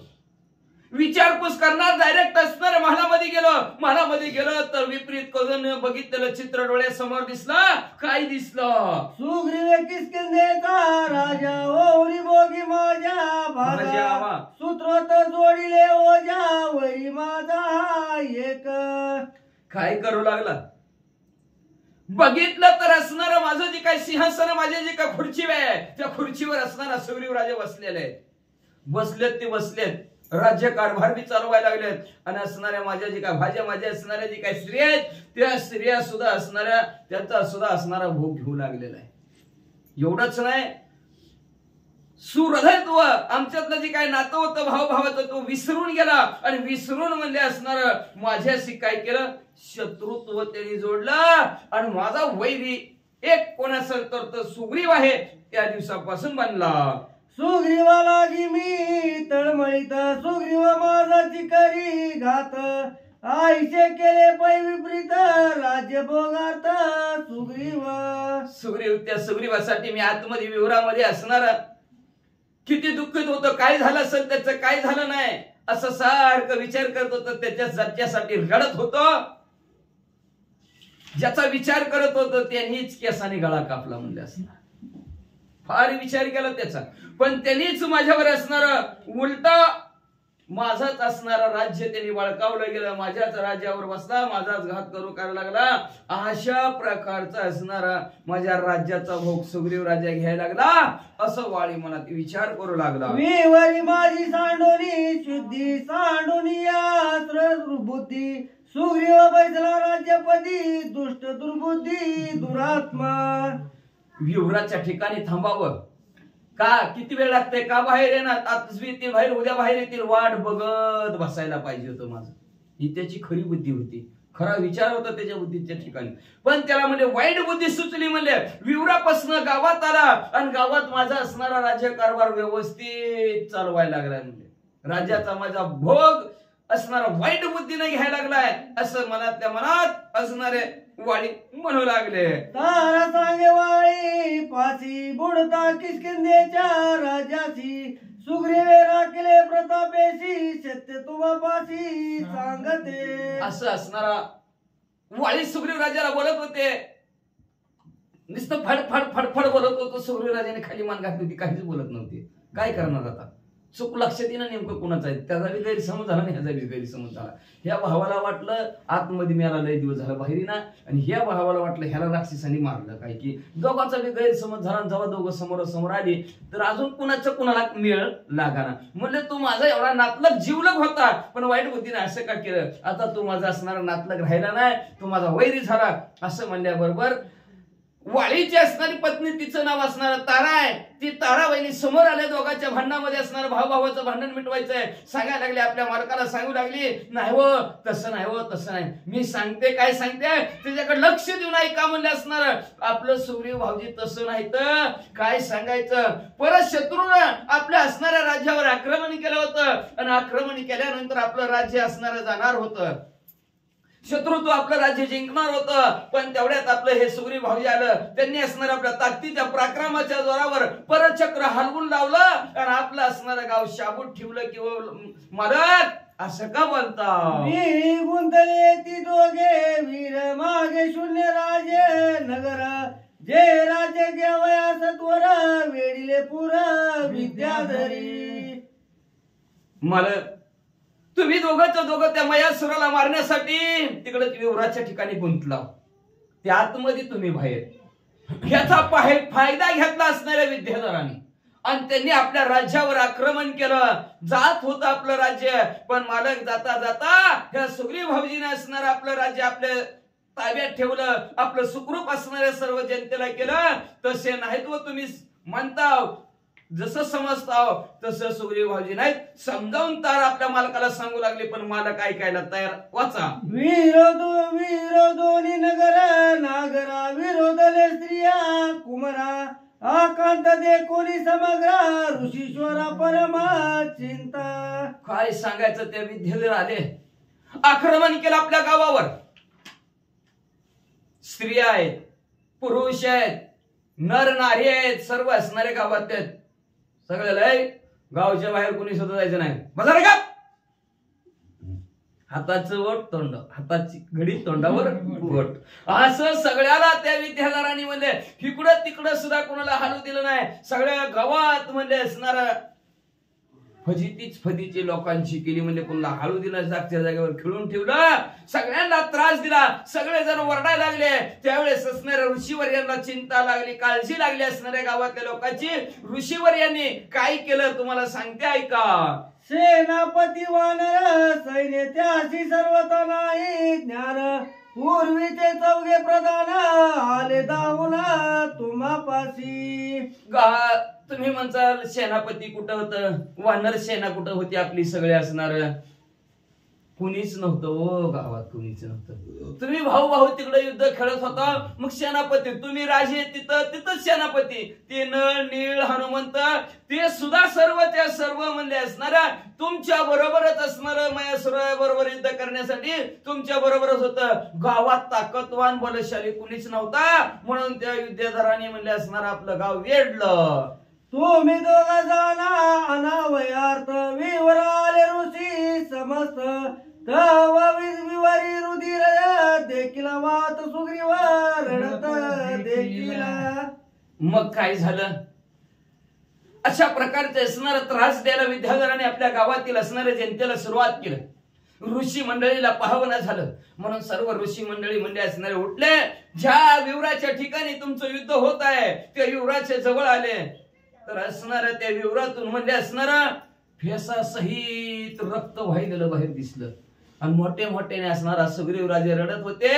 विचारपूस करणार डायरेक्ट असणार महालामध्ये गेलो तर विपरीत करून बघितलेलं चित्र डोळ्यासमोर दिसलं. काय दिसलं? सुग्रीव किष्किंधेचा राजा ओरी बोगी माझ्या माझ्या भागा सूत्रोत जोडिले ओजा वरी माझा एक. काय करू लागला? बघितलं तर असणार माझं जे काय सिंहासन, माझे जे काय खुर्ची आहे त्या खुर्चीवर असणारा सुग्रीव राजे बसलेले बसलेत. ते बसलेत, राज्य कारभार बी चालवायला लागलेत. आणि असणाऱ्या माझ्या जे काय भाज्या, माझ्या असणाऱ्या जे काय स्त्रिया आहेत त्या स्त्रिया सुद्धा असणाऱ्या त्यांचा सुद्धा असणारा भोग घेऊ लागलेला आहे. एवढंच नाही, सुहृदत्व आमच्यातलं जे काय नातं होतं भावाचं तो विसरून गेला. आणि विसरून म्हणजे असणार माझ्याशी काय केलं? शत्रुत्व त्यांनी जोडलं. आणि माझा वैरी एक कोणाचं तर सुग्रीव आहे त्या दिवसापासून बनला. सुग्रीवाला मी तळमळीत सुग्रीव माझा चिकारी घात आईचे केले पै विपरीत राज्य भोगार्थ सुग्रीव त्या सुग्रीवासाठी मी आतमध्ये विवरामध्ये असणारा किती दुःखित होतं. काय झालं असेल, त्याचं काय झालं नाही असं सारखं विचार करत होतं. त्याच्यासाठी रडत होतं. ज्याचा विचार करत होतं त्यांनीच केसाने गळा कापला म्हणले असणार. फार विचार केला त्याचा, पण त्यांनीच माझ्यावर असणार उलटा माझाच असणारा राज्य त्यांनी बळकावलं गेलं. माझ्याच राज्यावर बसला, माझाच घात करू करायला लागला. अशा प्रकारचा असणारा माझ्या राज्याचा भोग सुग्रीव राजा घ्यायला लागला. असं वाळी मनात विचार करू लागला. मी माझी सांडोनी शुद्धी सांडोनी बुद्धी सुग्रीव बैसला राज्यपदी दुष्ट दुर्बुद्धी दुरात्मा. युवराजच्या ठिकाणी थांबावं का? किती वेळ लागतंय का? बाहेर येणार, आजच येतील बाहेर, उद्या बाहेर येतील, वाट बघत बसायला पाहिजे होतं माझं. ही त्याची खरी बुद्धी होती, खरा विचार होता त्याच्या बुद्धीच्या ठिकाणी. पण त्याला म्हणजे वाईट बुद्धी सुचली. म्हणले विवरापासून गावात आला आणि गावात माझा असणारा राज्य कारभार व्यवस्थित चालवायला लागलाय. म्हणजे राज्याचा माझा भोग असणारा वाईट बुद्धीने घ्यायला लागलाय असं मनातल्या मनात असणारे वाळी म्हणू लागले. तारा सांगे वाळी पाची बुडता किष्किंधेच्या राजाची सुग्रीवे राखले प्रतापेशी सत्य तुवा पाशी सांगते. असं असणारा वाळी सुग्रीव राजाला बोलत होते. नुसतं फडफड फडफड बोलत होतो. सुग्रीव राजाने खाली मान घातली होती, काहीच बोलत नव्हते. काय करणार आता? चूक लक्षात येणं नेमकं कोणाचं आहे. त्याचा बी गैरसमज झाला आणि ह्याचा बी गैरसमज झाला. ह्या भावाला वाटलं आतमध्ये मिळाला लय दिवस झाला बाहेर ना, आणि ह्या भावाला वाटलं ह्याला राक्षसांनी मारलं काय. की दोघांचा बी गैरसमज झाला. जेव्हा दोघं समोर आली तर अजून कुणाचं कुणाला मेळ लागाना. म्हणले तू माझा एवढा नातलग जीवलग होता, पण वाईट बुद्धीने असं का केलं? आता तू माझा असणारा नातलग राहिला नाही, तू माझा वैरी झाला. असं म्हणल्याबरोबर वाळीची असणारी पत्नी, तिचं नाव असणारं तारा आहे, ती तारा वहिनी समोर आल्या. दोघांच्या भांडणामध्ये असणारं भावाचं भांडण मिटवायचंय. सांगायला लागली, आपल्या मालकाला सांगू लागली, नाही हो तसं नाही, हो तसं नाही, मी सांगते काय सांगते त्याच्याकडे लक्ष देऊन ऐका म्हणले असणार. आपलं सुग्रीव भाऊजी तसं नाही तर काय सांगायचं. परत शत्रूनं आपल्या असणाऱ्या राज्यावर आक्रमण केलं होतं आणि आक्रमण केल्यानंतर आपलं राज्य असणारं जाणार होतं. शत्रुत्व आपलं राज्य जिंकणार होतं. पण तेवढ्यात आपलं हे सुग्रीव भाऊजी आलं. त्यांनी असणाऱ्या आपल्या ताकदीच्या पराक्रमाच्या जोरावर परत चक्र हलवून लावलं आणि आपलं असणारं गाव शाबूत ठेवलं. किंवा मालक असं का बोलता? मी गुंतले ती दोघे वीर मागे शून्य राजे नगर जे राज्य घ्यावया सत्वर वेडिले पुर विद्याधरी. मालक तुम्ही दोघं त्या मयासुराला मारण्यासाठी तिकडे विवराच्या ठिकाणी गुंतला. त्या आतमध्ये तुम्ही बाहेर. ह्याचा फायदा घेतला असणाऱ्या विद्याधरांनी आणि त्यांनी आपल्या राज्यावर आक्रमण केलं. जात होतं आपलं राज्य, पण मालक जाता जाता ह्या सुग्रीव भाऊजीने असणारं आपलं राज्य आपल्या ताब्यात ठेवलं. आपलं सुखरूप असणाऱ्या सर्व जनतेला केलं. तसे नाहीत व तुम्ही म्हणता, जसं समजताव तसं सुग्रीव भाऊजी नाहीत. समजावून तार आपल्या मालकाला सांगू लागले, पण मालक ऐकायला तयार. वाचा. विरोधोनी नगर नागरा विरोधले स्त्रिया कुमरा आकांत दे कोणी समग्र ऋषीश्वरा परमा चिंता. काय सांगायचं. ते विद्याधर आले, आक्रमण केलं आपल्या गावावर. स्त्रिया आहेत, पुरुष आहेत, नर नारी आहेत, सर्व असणारे गावात आहेत. सगळे लय गावच्या बाहेर कोणी सुद्धा जायचं नाही. बसा रे का हाताचं वट तोंड, हाताची घडी तोंडावर वट, असं सगळ्याला त्या विद्याधरांनी म्हणले. इकडं तिकडं सुद्धा कोणाला हालू दिलं नाही. सगळ्या गावात म्हणले असणारा फजितीच फजिती लोकांची केली. म्हणजे कोणाला हालू दिलं, जागच्या जागेवर खिळून ठेवलं, सगळ्यांना त्रास दिला, सगळेजण वरडायला लागले. त्यावेळेस असणाऱ्या ऋषीवर्यांना चिंता लागली, काळजी लागली असणाऱ्या गावातल्या लोकांची. ऋषीवर्यांनी काय केलं तुम्हाला सांगते, ऐका. सेनापती वानर सैन्य त्याशी सर्वता नाही ज्ञान, पूर्वीचे चौघे प्रधान आले धावून तुम्हापाशी. तुम्ही म्हणसाल सेनापती कुठं होतं, वानर सेना कुठं होती आपली सगळे असणार. कुणीच नव्हतं हो गावात, कुणीच नव्हतं. तुम्ही भाऊ भाऊ तिकडे युद्ध खेळत होता, मग सेनापती तुम्ही राजे तिथंच सेनापती. ते नळ नीळ हनुमंत ते सुद्धा सर्वच्या सर्व म्हणले असणारा तुमच्या बरोबरच असणार. मयासुरा बरोबर युद्ध करण्यासाठी तुमच्या बरोबरच होतं. गावात ताकदवान बलशाली कुणीच नव्हता, म्हणून त्या युद्धधरांनी म्हणले असणार आपलं गाव वेढलं. तुम्ही दोघ जाना अनावयार्थ विवर आले ऋषी समस्त, तव विवारी रुधिर देखील वात सुग्रीवर रडत देखील. मग काय झालं, अशा प्रकारचे असणारा त्रास द्यायला विद्याधराने आपल्या गावातील असणाऱ्या जनतेला सुरुवात केलं. ऋषी मंडळीला पाहवणं झालं, म्हणून सर्व ऋषी मंडळी म्हणजे असणारे उठले. ज्या विवराच्या ठिकाणी तुमचं युद्ध होत आहे त्या विवराच्या जवळ आले. तर असणाऱ्या त्या विवरातून म्हणजे असणारा फेसा सहित रक्त वाहिलेलं बाहेर दिसलं. आणि मोठे मोठ्याने असणारा सुग्रीवराजे रडत होते.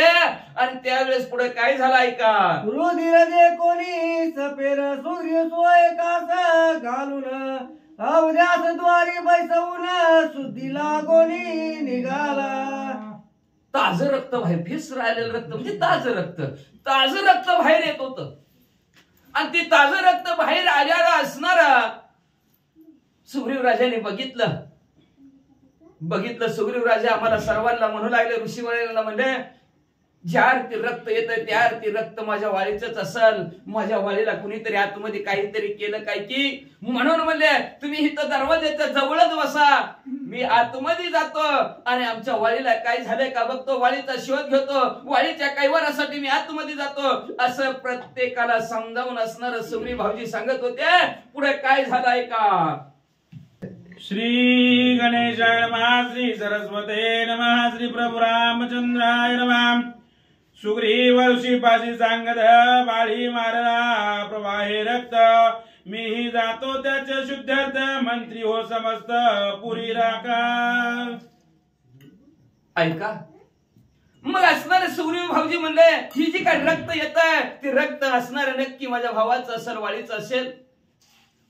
आणि त्यावेळेस पुढे काय झालं ऐका. रुधिर दे कोणी सपेर सुग्रीव सोय कास घालून, अवध्यास द्वारी बैसवून शुद्धी लागोनी निघाला. ताज रक्त बाहेर, फेस राहिलेलं रक्त म्हणजे ताज रक्त बाहेर येत होतं. आणि ते ताज रक्त बाहेर आल्याला असणारा सुग्रीव राजाने बघितलं. सुग्रीव राजा आम्हाला सर्वांना म्हणू लागले, ऋषीवर्यांना म्हणले, ज्या अर्थी रक्त येतं त्या अर्थी रक्त माझ्या वाळीच असल. माझ्या वाळीला कुणीतरी आतमध्ये काहीतरी केलं काय की, म्हणून म्हणले तुम्ही इथं दरवाजाच्या जवळच बसा, मी आतमध्ये जातो आणि आमच्या वाळीला काय झालंय का बघतो, वाळीचा शोध घेतो, वाळीच्या कैवारासाठी मी आतमध्ये जातो. असं प्रत्येकाला समजावून असणार सुग्रीव भाऊजी सांगत होते. पुढे काय झालंय का. श्री गणेशाय नमः, श्री सरस्वते नमः, श्री प्रभु रामचंद्राय नमः. सुग्रीव ऋषीपाशी सांगत बाळी मारला प्रवाहे रक्त, मीही जातो त्याचे शुद्धार्थ, मंत्री हो समस्त पुरी राखा. ऐका, मग असणारे सुग्रीव भाऊजी म्हणले, ही जी काय रक्त येत आहे ते रक्त असणार नक्की माझ्या भावाचं असेल, वाळीचं असेल.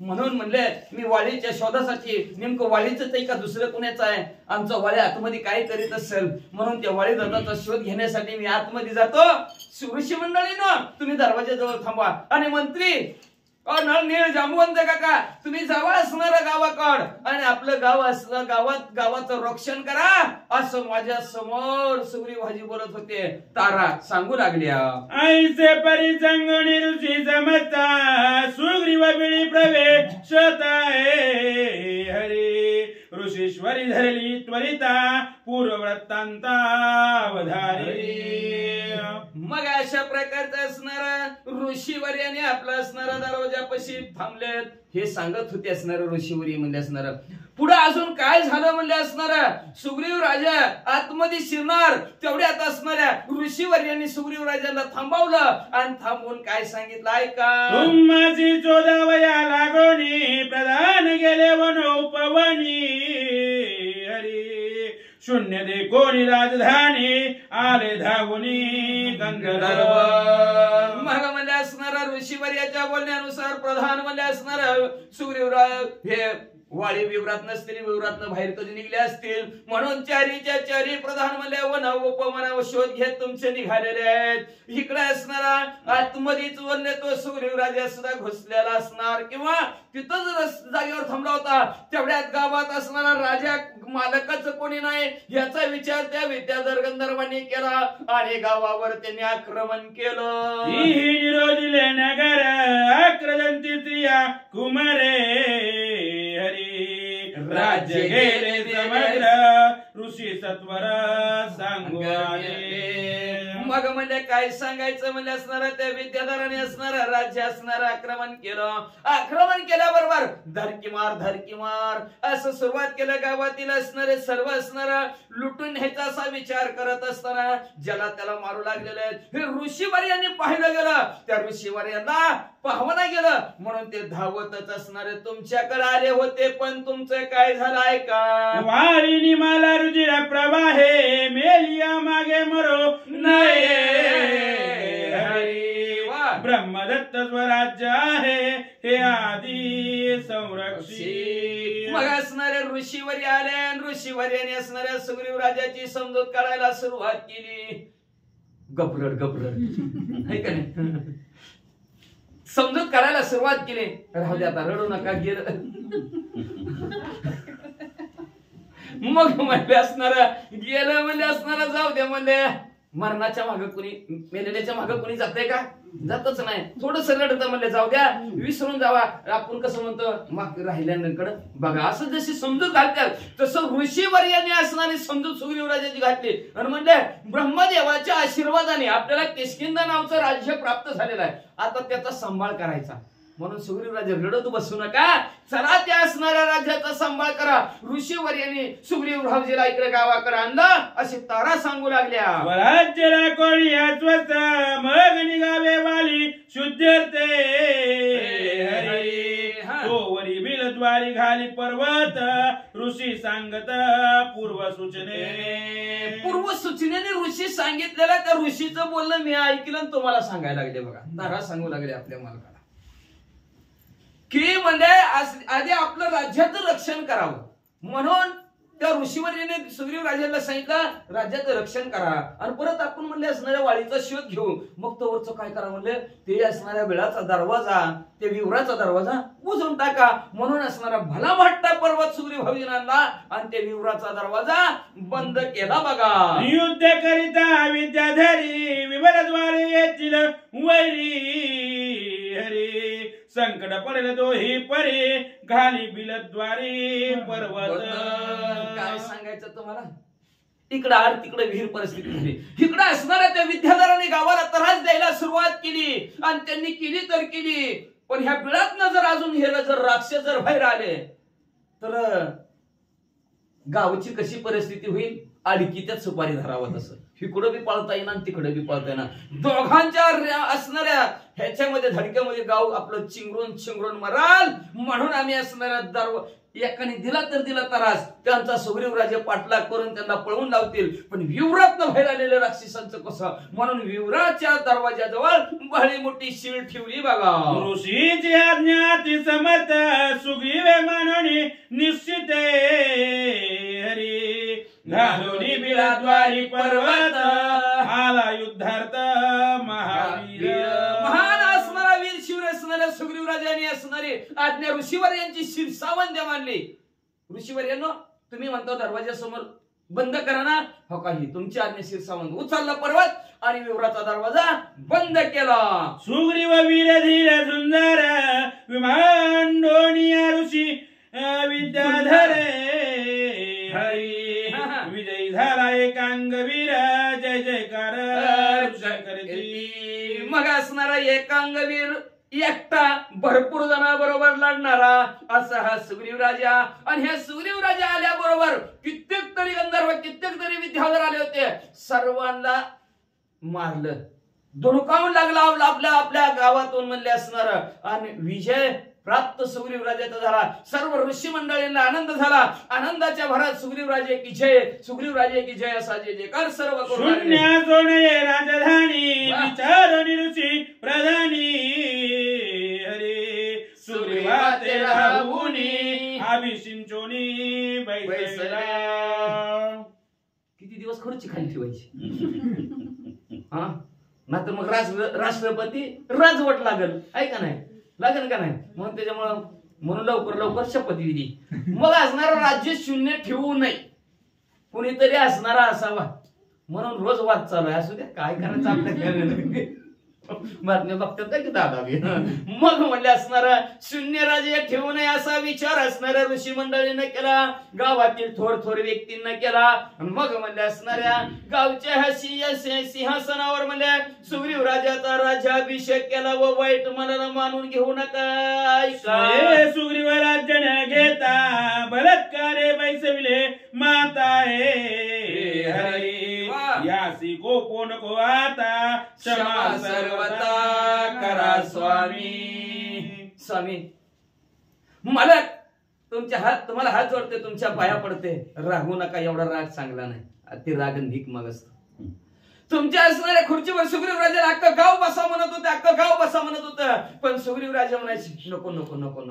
म्हणून म्हणले मी वाळीच्या शोधासाठी, नेमकं वाळीच आहे का दुसरं कुणाचं आहे, आमचा वाळी आतमध्ये काय करीत असेल, म्हणून त्या वाळी दादाचा शोध घेण्यासाठी मी आतमध्ये जातो. ऋषी मंडळीनं तुम्ही दरवाजाजवळ थांबा. आणि मंत्री नळ नीळ जांबवंत काका तुम्ही जावा असणारा गावाकड आणि आपलं गाव असलं गावाचं रक्षण करा. असं माझ्या समोर सुग्रीव भाऊजी बोलत होते. तारा सांगू लागल्या, ऐसे परिसंगणी ऋषी समजता, सुग्रीव बिळी प्रवेश हरी. ऋषीश्वरी धरली त्वरिता, पूर्ववृत्तांतावधारी. मग अशा प्रकारचं असणारा ऋषीवर्याने आपला असणारा दरवाजापाशी थांबलेत. हे सांगत होते असणार ऋषीवर्य म्हणजे असणार. पुढे अजून काय झालं म्हणले असणार, सुग्रीव राजा आतमध्ये शिरणार तेवढ्यात असणाऱ्या ऋषीवर्यांनी सुग्रीव राजाला थांबवलं आणि थांबवून काय सांगितलं ऐका. तुम्हाची चोदावया लागोनी, प्रधान गेले वनोपवनी हरी. शून्य दे कोणी राजधानी, आले धावुनी गंधर्व. मग म्हणजे असणारा ऋषीवर्याच्या बोलण्यानुसार प्रधान म्हणजे असणार सुग्रीवराज हे वाळी विवरात नसतील, विवरात बाहेर कधी निघले असतील, म्हणून चारीच्या चारी प्रधान म्हणले वन उपमना शोध घेत तुमचे निघालेले आहेत. इकडे असणारा आतमध्येच वनले तो सुग्रीव राजा सुद्धा घुसलेला असणार किंवा तिथंच जागेवर थांबला होता. तेवढ्यात गावात असणारा राजा मालकाचं कोणी नाही याचा विचार त्या विद्याधर गंधर्वांनी केला आणि गावावर त्यांनी आक्रमण केलं. निरोधिले नगर आक्रदंती स्त्रिया कुमारे हरी. राज्य गेले समग्र ऋषी सत्वर सांगू आले. मग म्हणजे काय सांगायचं म्हणजे असणार त्या विद्याधराने असणार राज्य असणार आक्रमण केलं. आक्रमण केल्याबरोबर धरकी मार असं सुरुवात केलं. गावातील असणारे सर्व असणार लुटून न्यायचा असा विचार करत असताना ज्याला त्याला मारू लागलेले आहेत हे ऋषीवर्यांनी पाहिलं गेलं. त्या ऋषीवर्यांना पाहवना गेलं म्हणून ते धावतच असणारे तुमच्याकडे आले होते. पण तुमचं काय झालं ऐका. वारिणी मला रुजिर प्रवाहे मेलिया मागे मरो नये हरी. ब्रह्मदत्त स्वराज्य आहे हे आधी संरक्षित. मग असणारे ऋषीवरी आले आणि ऋषीवर्याने असणाऱ्या सुग्रीव राजाची समजूत काढायला सुरुवात केली. गपरड है का नाही. समजूत करायला सुरुवात केली. राहू दे आता रडू नका गेलं. मग म्हणले असणार गेलं म्हणले असणार जाऊ दे म्हणले. मरणाच्या मागे कुणी मेलेल्याच्या मागे कुणी जाते का. जातच नाही. थोडस रडत म्हणले जाऊ द्या विसरून जावा. आपण कसं म्हणतो मग राहिल्यानंतर बघा असं जशी समजूत घालतात तसं ऋषीवर्याने असणारी समजूत सुग्रीवराजाची घातली आणि म्हणले ब्रह्मदेवाच्या आशीर्वादाने आपल्याला किष्किंधा नावचं राज्य प्राप्त झालेलं आहे. आता त्याचा सांभाळ करायचा. म्हणून सुग्रीवराजे रडत बसू नका. चला त्या असणाऱ्या राज्याचा सांभाळ करा. ऋषीवर्याने सुग्रीवराजेला इकडे गावाकडे आणलं अशी तारा सांगू लागल्या. स्वराज्य कोणी अस्वस्थ मग निघावे वाली शुद्धते हरी. तोवरी बिलद्वारी घाली पर्वत ऋषी सांगत पूर्व सूचनेने ऋषी सांगितलेलं त्या ऋषीचं बोलणं मी ऐकलं आणि तुम्हाला सांगायला लागले. बघा तारा सांगू लागले आपल्या मालकाला की म्हणजे आधी आपलं राज्याचं रक्षण करावं. म्हणून त्या ऋषीवर्याने सुग्रीव राजाला सांगितलं राज्याचं रक्षण करा आणि परत आपण म्हणले असणाऱ्या वाळीचा शोध घेऊ. मग तोवरचं काय करा म्हणले ते असणाऱ्या बिळाचा दरवाजा ते विवराचा दरवाजा बुजवून टाका. म्हणून असणारा भला भट्टा पर्वत सुग्रीव भाऊजींना आणि ते विवराचा दरवाजा बंद केला. बघा युद्ध करिता विद्याधरी विवरद्वारे येतील वैरी हरी. संकट पडेल दोही परी घाली बिलद्वारी पर्वत. काय सांगायचं तुम्हाला. इकडं आड तिकडे विहीर परिस्थिती झाली. इकडे असणाऱ्या त्या विद्याधराने गावाला त्रास द्यायला सुरुवात केली आणि त्यांनी केली तर केली. पण ह्या बिळातनं जर अजून हे जर राक्षस जर बाहेर आले तर गावची कशी परिस्थिती होईल. आडकी त्यात सुपारी धरावं तसं इकडं बी पाळता येणार तिकडे बी पाळता येणार. दोघांच्या असणाऱ्या ह्याच्यामध्ये धडक्यामध्ये गाव आपलं चिंगरून मराल. म्हणून आम्ही असणाऱ्या एकाने दिला तर दिला त्रास. त्यांचा सुग्रीवराजे पाठलाग करून त्यांना पळवून लावतील. पण विवरातनं बाहेर आलेल्या राक्षसांचं कसं. म्हणून विवराच्या दरवाजाजवळ बहळी मोठी शीळ ठेवली. बघा ऋषीची आज्ञा ती समर्थ सुग्रीवे मानवणी निश्चित हरी. घालोनी बिलाद्वारी पर्वत आला युद्धार्थ महावीर. महान असणारा वीर शिवर असणाऱ्या सुग्रीवराजाने असणारी आज्ञा ऋषीवर्यांची शिरसावंद्य मानली. ऋषीवर्यांनो तुम्ही म्हणता दरवाजासमोर बंद करा ना. हो काही तुमची आज्ञा शिरसावंत. उचलला पर्वत आणि विवराचा दरवाजा बंद केला. सुग्रीव वीर धीर सुंदर विमान दोनिया ऋषी विद्याधरे हरी. विजयी झाला एकांगवीर जय जयकार. मग असणारा एकांगवीर एकटा भरपूर जणांबरोबर लढणारा असा हा सुग्रीव राजा. आणि ह्या सुग्रीव राजा आल्याबरोबर कित्येक तरी गंधर्व कित्येक तरी विद्याधर आले होते. सर्वांना मारलं. धुडकावून लागला आपल्या आपल्या गावातून म्हणले असणार. आणि विजय प्राप्त सुग्रीव राजाचा झाला. सर्व ऋषी मंडळींना आनंद झाला. आनंदाच्या भरात सुग्रीव राजे की जय सुग्रीव राजे की जय असा जय जयकार सर्व शून्य सोनये राजधानी विचारोनी ऋषी प्रधानी हरे. सुग्रीवा तेरा भूनी अभिषिंचोनी बैसला. किती दिवस खर्ची खाली ठेवायची. हा नाहीतर मग राष्ट्रपती राजवट लागल आहे का नाही. लागेल का नाही. म्हणून त्याच्यामुळं म्हणून लवकर शपथविधी. मग असणारा राज्य शून्य ठेवू नये. कुणीतरी असणारा असावा. म्हणून रोज वाद चालू आहे. असू द्या काय करायचं आपल्या बातम्या बघतात का की दादा बी? मग म्हणले असणार शून्य राज्य ठेवू नये असा विचार असणाऱ्या ऋषी मंडळीनं केला, गावातील थोर व्यक्तींना केला. मग म्हणले असणाऱ्या गावच्या सिंहासनावर म्हणले सुग्रीव राजाचा राज्याभिषेक केला व वाईट मनाला मानून घेऊ नका. सुग्रीव राज्य न घेता बलात्कारे बैसविले माता हरी यासी गोपो नको आता क्षमा सर्वता करा स्वामी. स्वामी मला तुम्हाला हात जोडते, तुमच्या पाया पडते, रागू नका. एवढा राग चांगला नाही, ती राग भीक मग असतो. तुमच्या असणाऱ्या खुर्चीवर सुग्रीव राजाला अख्खं गाव बसा म्हणत होतं, अख्खं गाव बसा म्हणत होतं. पण सुग्रीव राजा म्हणायचे नको नको नको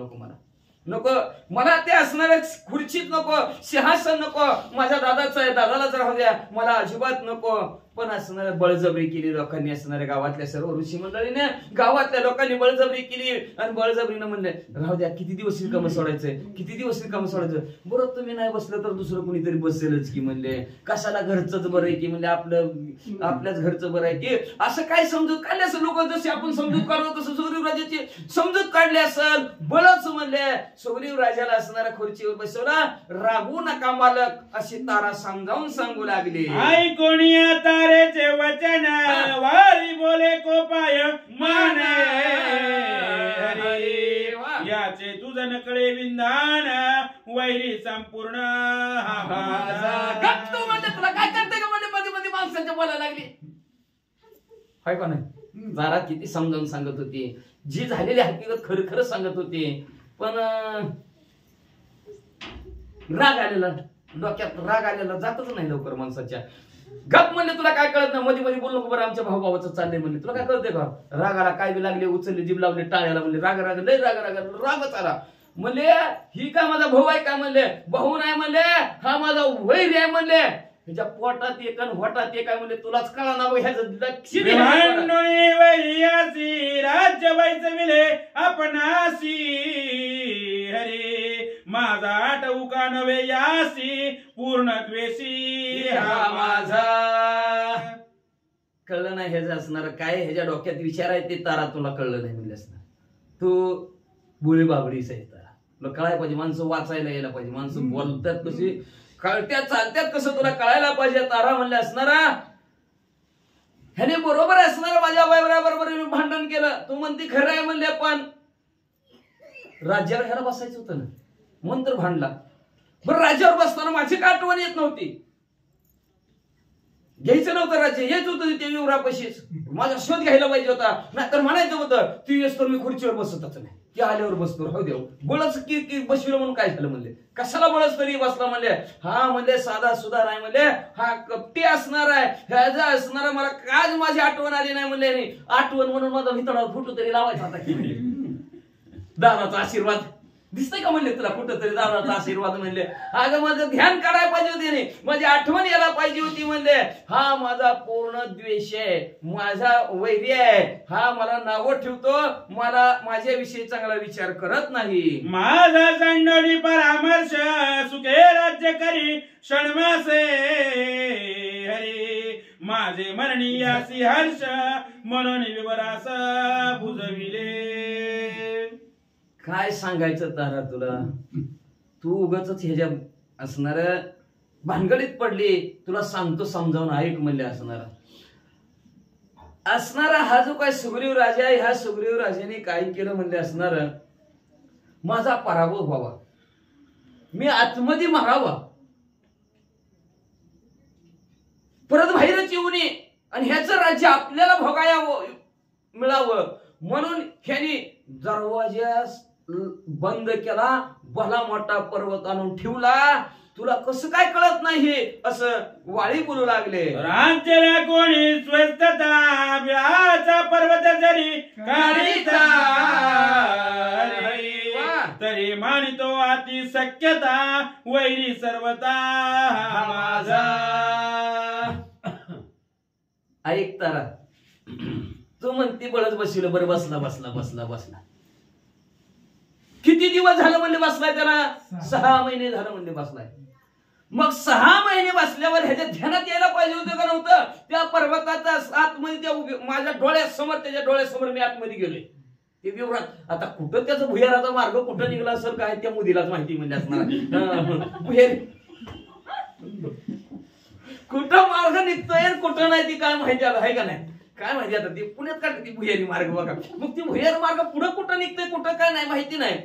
नको, मला ते असणाऱ्या खुर्चीत नको, सिंहासन नको, माझ्या दादाचं आहे, दादालाच राहू द्या, मला अजिबात नको. पण असणाऱ्या बळजबरी केली लोकांनी, असणाऱ्या गावातल्या सर्व ऋषी मंडळीने, गावातल्या लोकांनी बळजबरी केली. आणि बळजबरीनं म्हणले राहू द्या, किती दिवस रिकामं सोडायचंय, किती दिवस रिकामं सोडायचं. बरं तुम्ही नाही बसलं तर दुसरं कोणीतरी बसेलच की. म्हणले कशाला, घरचंच बरं आहे की, म्हणजे आपल्याच घरचं बरं आहे की. असं काय समजूत काढली असेल लोक, जसे आपण समजूत काढतो तसं सुग्रीव राजाची समजूत काढली असेल. बळच म्हणले सुग्रीव राजाला असणाऱ्या खुर्चीवर बसवला. रागू नका मालक अशी तारा समजावून सांगू लागली. आई कोणी तारेचे वचन वारी बोले कोपाय माने हरी याचे तुझं नकळे विंधान वैरी संपूर्ण तुला काय करते का मध्ये मध्ये मध्ये माणसांच्या बोलायला लागली. हाय का नाही, जरा किती समजावून सांगत होती, जी झालेली हकीकत खरं खरं सांगत होती. पण राग आलेला, डोक्यात राग आलेला जातच नाही लवकर माणसाच्या. गप म्हणले तुला काय कळत नाही, मध्ये मध्ये बोल नको बरं, आमच्या भावाचं चाललंय म्हणले, तुला काय कळतंय का. रागाला काय बी लागले, उचलले जीभ लावले टाळ्याला, म्हणले राग राग लय रागच आला. म्हणले ही का माझा भाऊ आहे का, म्हणले भाऊ नाही, म्हणले हा माझा वैरी आहे, म्हणले ह्याच्या पोटात एक आणि होटात एक आहे, म्हणले तुलाच कळा ना ह्याचं लक्ष राज्य बैसविले आपणासी हरी माझा आठवू का नवे यासी पूर्ण द्वेषी हा माझा. कळलं नाही ह्याचं असणार काय, ह्याच्या डोक्यात विचार आहे ते तारा तुला कळलं नाही म्हणले असणार. तू बुळी बाबडीच आहे तारा, तुला कळायला पाहिजे. माणसं वाचायला यायला पाहिजे, माणसं बोलतात कशी, कळत्यात चालत्यात कसं तुला कळायला पाहिजे. तारा म्हणले असणारा ह्याने बरोबर असणार, माझ्या बरोबर मी भांडण केलं, तू म्हणते खरं आहे म्हणले, पण राज्यावर ह्याला बसायचं होतं ना म्हणून तर भांडला. बरं राज्यावर बसताना माझी का आठवण येत नव्हती, घ्यायचं नव्हतं राज्य, हेच होतं ते विवरापाशीच, माझा शोध घ्यायला पाहिजे होता. नाहीतर म्हणायचं होतं तू येस तर मी खुर्चीवर बसतच नाही, ती आल्यावर बसतो राहू देऊ. बळच की बसविलं म्हणून काय झालं म्हणले, कशाला बळच तरी बसला म्हणले. हा म्हणले साधा सुधा नाही म्हणले, हा कपटी असणार आहे, ह्याचा असणार, मला काज माझी आठवण आली नाही म्हणले. आठवण म्हणून माझा भितडावर फुटू तरी लावायचा आता की दादाचा आशीर्वाद दिसतंय का म्हणले तुला, कुठं तरी दादाचा आशीर्वाद म्हणले. अगं माझं ध्यान काढायला पाहिजे होते, माझी आठवण यायला पाहिजे होती म्हणले. हा माझा पूर्ण द्वेष आहे, माझा वैरी आहे, हा मला नावं ठेवतो, मला माझ्याविषयी चांगला विचार करत नाही. माझा संडोली परामर्श सुखे राज्य करी षण्मासे हरी माझे मरणीयासी हर्ष म्हणून विवरास बुजविले. काय सांगायचं तारा तुला, तू उगाच ह्याच्या असणार भानगडीत पडली. तुला सांगतो समजावून ऐक म्हणले असणारा हा जो काय सुग्रीव राजा आहे, ह्या सुग्रीव राजाने काय केलं म्हणले असणार, माझा पराभव व्हावा, मी आतमध्ये मारावा, परत बाहेरच येऊ नये आणि ह्याचं राज्य आपल्याला भोगाया मिळावं म्हणून ह्याने दरवाजा बंद केला, भला मोठा पर्वत आणून ठेवला. तुला कसं काय कळत नाही असं वाळी बोलू लागले. राज्याला कोणी स्वस्थता बिळाचा पर्वत जरी काढिता तरी मानितो अति शक्यता वैरी सर्वता माझा. ऐक तारा, तू म्हणती बळच बसविलं, बरं बसला बसला बसला बसला. किती दिवस झालं म्हणले बसलाय त्याला, 6 महिने झालं म्हणले बसलाय. मग 6 महिने बसल्यावर ह्याच्या ध्यानात यायला पाहिजे होतं का नव्हतं, त्या पर्वताचा आतमध्ये आतमध्ये त्या माझ्या डोळ्यासमोर त्याच्या डोळ्यासमोर मी आतमध्ये गेलोय ते विवरात. आता कुठं त्याचा भुयाराचा मार्ग कुठं निघाला असेल काय त्या मुदीलाच माहिती म्हणजे असणार. भुयारी कुठं मार्ग निघतोय कुठं नाही ती काय माहिती आता आहे का नाही काय माहिती आता ती पुण्यात काढते ती भुयारी मार्ग बघा. मग ती भुयार मार्ग पुढं कुठं निघतोय कुठं काय नाही माहिती नाही.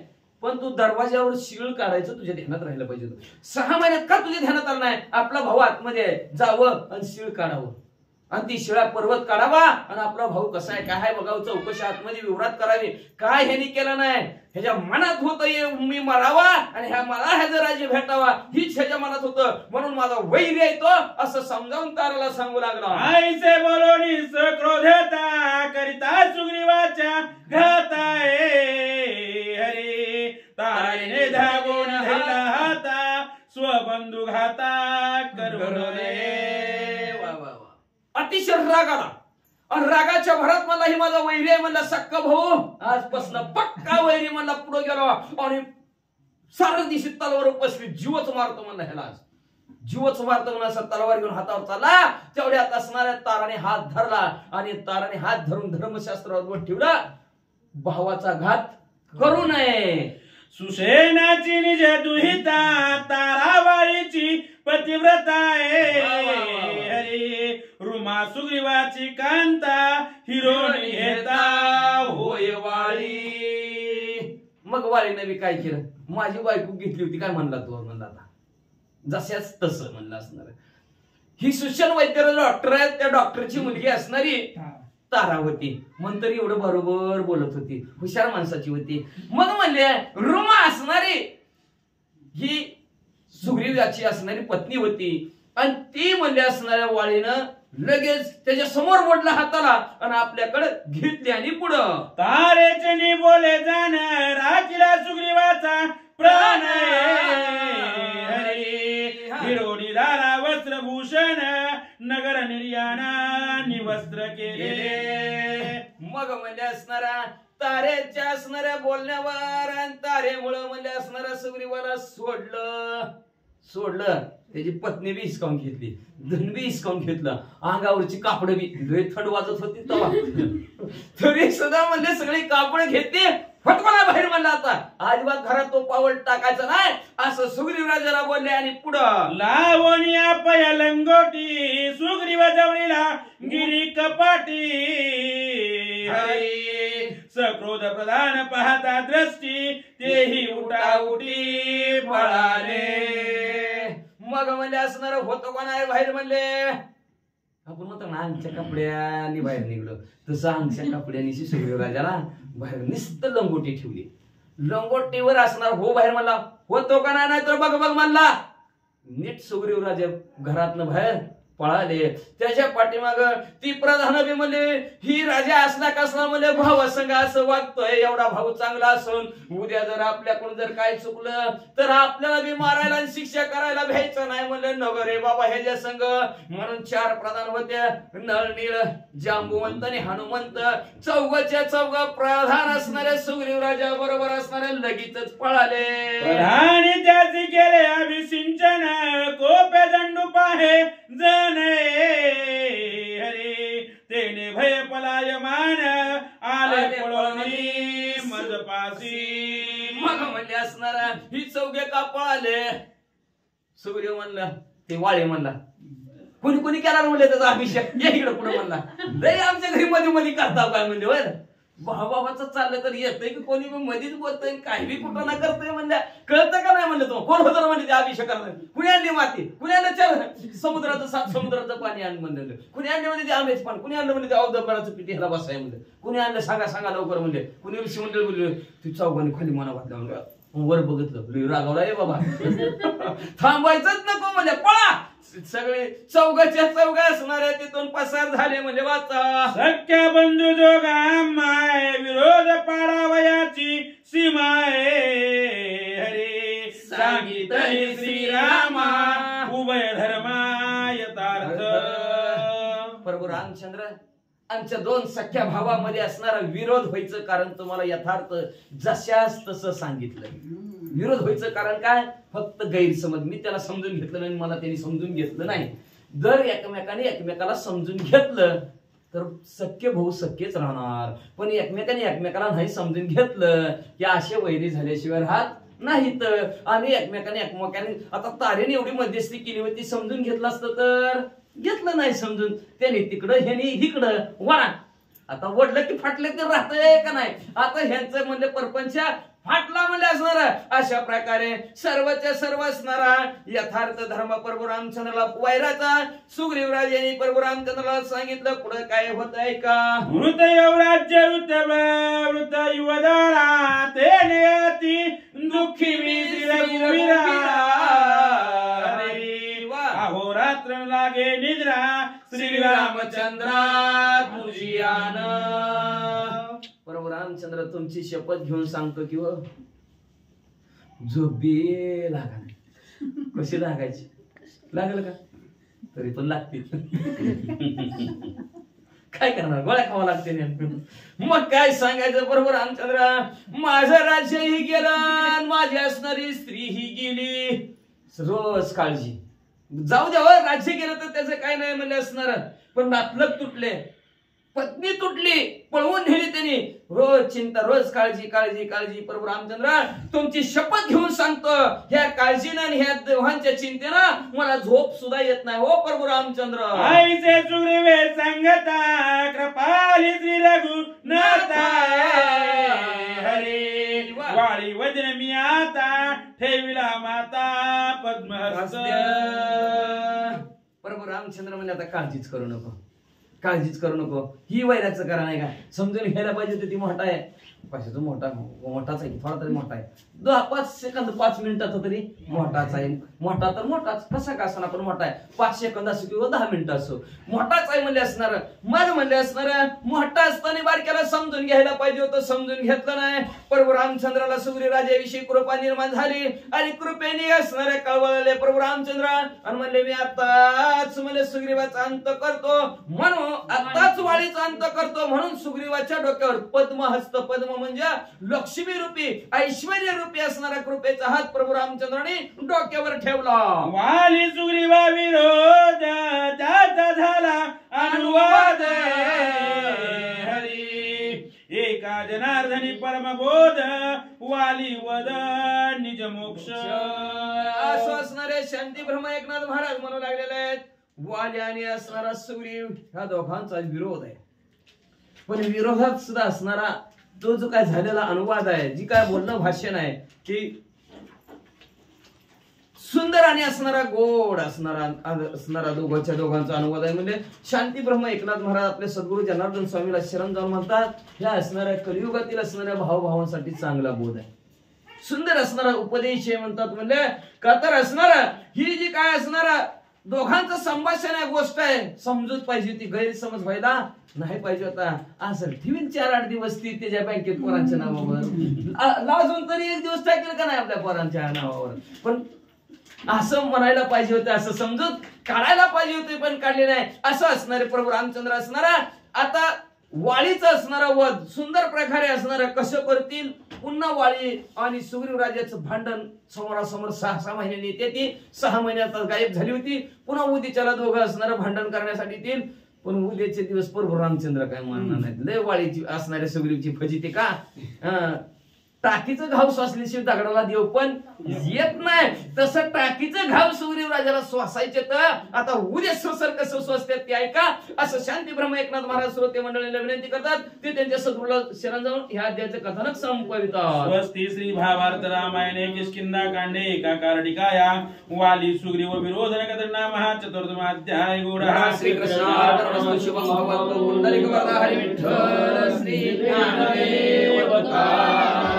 पण तू दरवाजावर शिळ काढायचं तुझ्या ध्यानात राहिलं पाहिजे. 6 महिन्यात का तुझ्या ध्यानात आलं नाही आपला भाऊ आतमध्ये आहे जावं आणि शिळ काढावं आणि ती शिळा पर्वत काढावा आणि आपला भाऊ कसा आहे काय आहे बघावं चौकशी आतमध्ये विवरात करावी. काय ह्यानी केलं नाही ह्याच्या मनात होतं मी मरावा आणि मला ह्याचं राज्य भेटावा हीच ह्याच्या मनात होतं म्हणून माझा वैरी येतो असं समजावून ताराला सांगू लागला. आईसे बोलोनी क्रोधता करिता सुग्रीवाच्या घाताय हरी तारेने धागून धरला हाता स्वबंधू घाता करून अतिशय राग आला आणि रागाच्या भरात मला ही माझा वैरी आहे म्हणला सक्का भाऊ आजपासून पक्का वैरी म्हणला पुढे गेलो आणि सारं दिवशी तलवार उपसली जीवच मारतो म्हणला ह्याला आज जीवच मारतो म्हणून असा तलवार घेऊन हातावर चालला. तेवढ्यात असणाऱ्या ताराने हात धरला आणि ताराने हात धरून धर्मशास्त्रावर बोट ठेवला भावाचा घात करू नये. सुसेनाची निज दुहिता तारावाळीची पतिव्रता हरी रुमा सुग्रीवाची कांता हिरोनी हेता होय वाळी. मग वाळीने बी काय केलं माझी बायको घेतली होती काय म्हणला तो म्हणला आता जशाच तसं म्हणलं असणार. ही सुशन वैद्य डॉक्टर आहेत त्या डॉक्टरची मुलगी असणारी तारावती म्हणतर एवढं बरोबर बोलत होती हुशार माणसाची होती. मग म्हणले रुमा असणारी ही सुग्रीवाची असणारी पत्नी होती आणि ती म्हणले असणाऱ्या वाळीनं लगेच त्याच्या समोर मोडला हाताला आणि आपल्याकडे घेतली आणि पुढं तारेचनी बोले जाण राखीला सुग्रीवाचा प्राण हरी हिरोनी दारा वस्त्रभूषण नगर निर्याणानी वस्त्र केले. मग म्हणजे असणारा तारेच्या असणाऱ्या बोलण्यावर आणि तारेमुळं म्हणजे असणाऱ्या सुग्रीवाला सोडलं त्याची पत्नी बी हिसकावून घेतली धन बी हिसकावून घेतलं अंगावरची कापड बी लय थंड वाजत होती तेव्हा तरी सुद्धा म्हणले सगळी कापड घेतली फटवाला बाहेर म्हणला आता अजिबात घरात तो पाऊल टाकायचा नाही असं सुग्रीवराजाला बोलले आणि पुढं लावणी पया लंगोटी सुग्रीव जवळीला गिरी कपाटी हरी सक्रोध प्रधान पाहता दृष्टी तेही उठाउटी पळाले. मग म्हणले असणार होतो कोण आहे बाहेर म्हणले आपण म्हणतो ना अंगच्या कपड्यांनी बाहेर निघलो तसं अंगच्या कपड्यांनी सुग्रीवराजाला बाहेर नुसतं लंगोटी ठेवली. लंगोटीवर असणार हो बाहेर म्हणला होतो का नाही तर बघ म्हणला नीट सुग्रीवराजा घरातनं बाहेर पळाले. त्याच्या पाठीमाग ती प्रधान बी म्हणले ही राजा असला कसला म्हणले भावासंग असं वागतोय एवढा भाऊ चांगला असून उद्या जर आपल्याकडून जर काय चुकलं तर आपल्याला बी मारायला आणि शिक्षा करायला भ्यायचं नाही म्हणले नगर रे बाबा ह्याच्या संग. म्हणून 4 प्रधान होते नळनीळ जांबुवंत आणि हनुमंत चौघच्या चौघ प्रधान असणारे सुग्रीवराजा बरोबर असणारे लगेचच पळाले. प्रधानी त्याचे केले अभिसिंचन कोपे दंडू पाहे हरे तेने भय पलायमान आले पळोनी मजपासी. मग म्हणले असणारा ही चौघे का पळाले सुग्रीव म्हणला ते वाळे म्हणला कोणी केला म्हणले त्याचा अभिषेक या इकडे पुढे म्हणला लय आमच्या घरी मध्ये करता काय म्हणजे बर भावाचं चाललं तर येतंय की कोणी मधीच बोलतोय काही बी कुठं ना करतोय म्हणल्या कळतं का नाही म्हणलं तो कोण होतं म्हणजे ते अभिषेक करणार कुणी आणली माती कुणी आणलं चल समुद्राचं 7 समुद्राचं पाणी आण म्हणलं कुणी आणले म्हणजे ते आंब्याचं पाणी कुणी आणलं म्हणजे ते अवदंबराचं पिठी ह्याला बसाय म्हणलं कुणी आणलं सांगा लवकर म्हणले कुणी ऋषी मंडळ बोलले ती चौघांनी खाली मना वाटला म्हणलं वर बघितलं रागावला आहे बाबा थांबायचंच नको म्हणजे पळा. सगळे चौघाच्या चौघा असणारे तिथून पसार झाले म्हणजे वाचा सख्या बंधू जोगा माय विरोध पाडावयाची सीमाय हरे सांगितले श्रीरामा उभय धर्मा यथार्थ. प्रभू रामचंद्र आमच्या 2 सख्या भावामध्ये असणारा विरोध व्हायचं कारण तुम्हाला यथार्थ जशाच तसं सांगितलं. विरोध व्हायचं कारण काय फक्त गैरसमज मी त्याला समजून घेतलं नाही मला त्यांनी समजून घेतलं नाही. जर एकमेकाने एकमेकाला समजून घेतलं तर सख्य भाऊ सख्यच राहणार. पण एकमेकाला नाही समजून घेतलं की असे वैरी झाल्याशिवाय राहत नाहीत. आणि एकमेकाने आता तारेने एवढी मध्यस्थी केली होती, समजून घेतलं असतं तर घेतलं नाही समजून. त्याने तिकडं ह्याने इकडं वळा. आता वडलं की फाटलं ते राहतंय का नाही. आता ह्यांचं म्हणले परपंच फाटला म्हणले असणार. अशा प्रकारे सर्वच्या सर्व असणारा यथार्थ धर्म प्रभू रामचंद्राला वैराचा सुग्रीवराज यांनी प्रभू रामचंद्राला सांगितलं. पुढे काय होत आहे का. मृत युवराज्य वृत युवदारा ते नियती दुःखी वीरा अहोरात्र लागे निद्रा श्रीरामचंद्रा तुझी आन. प्रभू रामचंद्र तुमची शपथ घेऊन सांगतो की झोप बी लागा नाही. कशी लागायची लागल का तरी पण लागते. काय करणार गोळ्या खावा लागते. मग काय सांगायचं. बरोबर रामचंद्र माझं राज्यही गेलं, माझी असणारी स्त्री ही गेली. रोज काळजी जाऊ द्या. राज्य गेलं तर त्याचं काय नाही म्हणले असणार. पण नातलग तुटले, पत्नी तुटली, पळवून नेली त्यांनी. रोज चिंता, रोज काळजी काळजी काळजी. प्रभू रामचंद्र तुमची शपथ घेऊन सांगतो ह्या काळजीनं आणि ह्या देवांच्या चिंतेनं मला झोप सुद्धा येत नाही. हो प्रभू रामचंद्र. आईचे सुग्रीवे सांगता कृपाली श्री रघुनाथा हरे वाळी वजन मी आता ठेविला माता पद्महस्त. प्रभू रामचंद्र म्हणजे आता काळजीच करू नको, काळजीच करू नको. ही वैराचं करा नाही का. समजून घ्यायला पाहिजे होती. ती मोठा आहे कशाचा मोठाच आहे, थोडा तरी मोठा आहे. 5 सेकंद 5 मिनिटाचा तरी मोठाच आहे. मोठा तर मोठाच कसा का असणार पण मोठा आहे. 5 सेकंद असो किंवा 10 मिनिटं असो मोठाच आहे म्हणले असणार. मग म्हणले असणार मोठा असताना बारक्याला समजून घ्यायला पाहिजे होतं, समजून घेतलं नाही. प्रभू रामचंद्राला सुग्रीव राजाविषयी कृपा निर्माण झाली आणि कृपेने असणाऱ्या कळवळले प्रभू रामचंद्र आणि म्हणले मी आताच म्हणले सुग्रीवाचा अंत करतो. म्हणून आताच वाळीचा अंत करतो. म्हणून सुग्रीवाच्या डोक्यावर पद्महस्त, पद्म म्हणजे लक्ष्मी रूपी ऐश्वर्य रूपी असणारा कृपेचा हात प्रभू रामचंद्राने डोक्यावर ठेवला. वाली सुग्रीवा विरोध त्याचा झाला अनुवाद हरी एका जनार्दनी परमबोध वाली वद निज मोक्ष. असं असणारे शांती ब्रह्म एकनाथ महाराज म्हणू लागलेले आहेत. वाली आणि असणारा सुग्रीव ह्या दोघांचा विरोध आहे. पण विरोधात सुद्धा असणारा तो जो काय झालेला अनुवाद आहे, जी काय बोलणं भाषण आहे की सुंदर आणि असणारा गोड असणारा दोघांचा अनुवाद आहे. म्हणजे शांती ब्रह्म एकनाथ महाराज आपले सद्गुरू जनार्दन स्वामीला शरण जाऊन म्हणतात ह्या असणाऱ्या कलियुगातील असणाऱ्या भावभावांसाठी चांगला बोध आहे. सुंदर असणारा उपदेश आहे म्हणतात. म्हणजे का तर असणारा ही जी काय असणारा दोघांचं संभाषण आहे, गोष्ट आहे, समजूत पाहिजे होती, गैरसमज व्हायला नाही पाहिजे होता. असं ठेवीन 4-8 दिवस ती त्याच्या बँकेत पोरांच्या नावावर लाजून तरी 1 दिवस टाकेल का नाही आपल्या पोरांच्या नावावर. पण असं म्हणायला पाहिजे होतं, असं समजूत काढायला पाहिजे होते, पण काढले नाही. असं असणारे प्रभू रामचंद्र असणारा आता वाळीचं असणारा वध सुंदर प्रकारे असणारा कसं करतील. पुन्हा वाळी आणि सुग्रीव राजाचं भांडण समोरासमोर 6 महिन्यांनी येते. ती 6 महिन्यात गायब झाली होती. पुन्हा उद्याच्याला दोघं असणारं भांडण करण्यासाठी येतील. पण उद्याचे दिवस प्रभू रामचंद्र काय मानणार नाहीत. लय वाळीची असणाऱ्या सुग्रीवची फजिती का. टाकीचं घाव सोसल्याशिवाय दगडाला देव पण येत नाही. तसं टाकीचं घाव सुग्रीव राजाला सोसायचे तर आता उद्या सोसर कसं सोसतात ते ऐका. असं शांती ब्रह्म एकनाथ महाराज श्रोते मंडळीला विनंती करतात. ते त्यांच्या सद्गुरूला शरण जाऊन ह्या अध्यायाचे कथानक संपवितात. स्वस्ती श्री भावार्थ रामायणे किष्किंधा कांडे एकाकार टिकाया वाली सुग्रीव विरोध नकदनामः चतुर्थमाध्याय गूढः श्रीकृष्णार्पणमस्तु. शुभं भवतु. पुंडलिकवरदं हरि विठ्ठल श्री ज्ञानदेव तुकाराम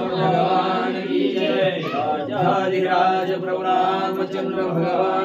भगवान की जय. राजाधिराज प्रभु रामचंद्र भगवान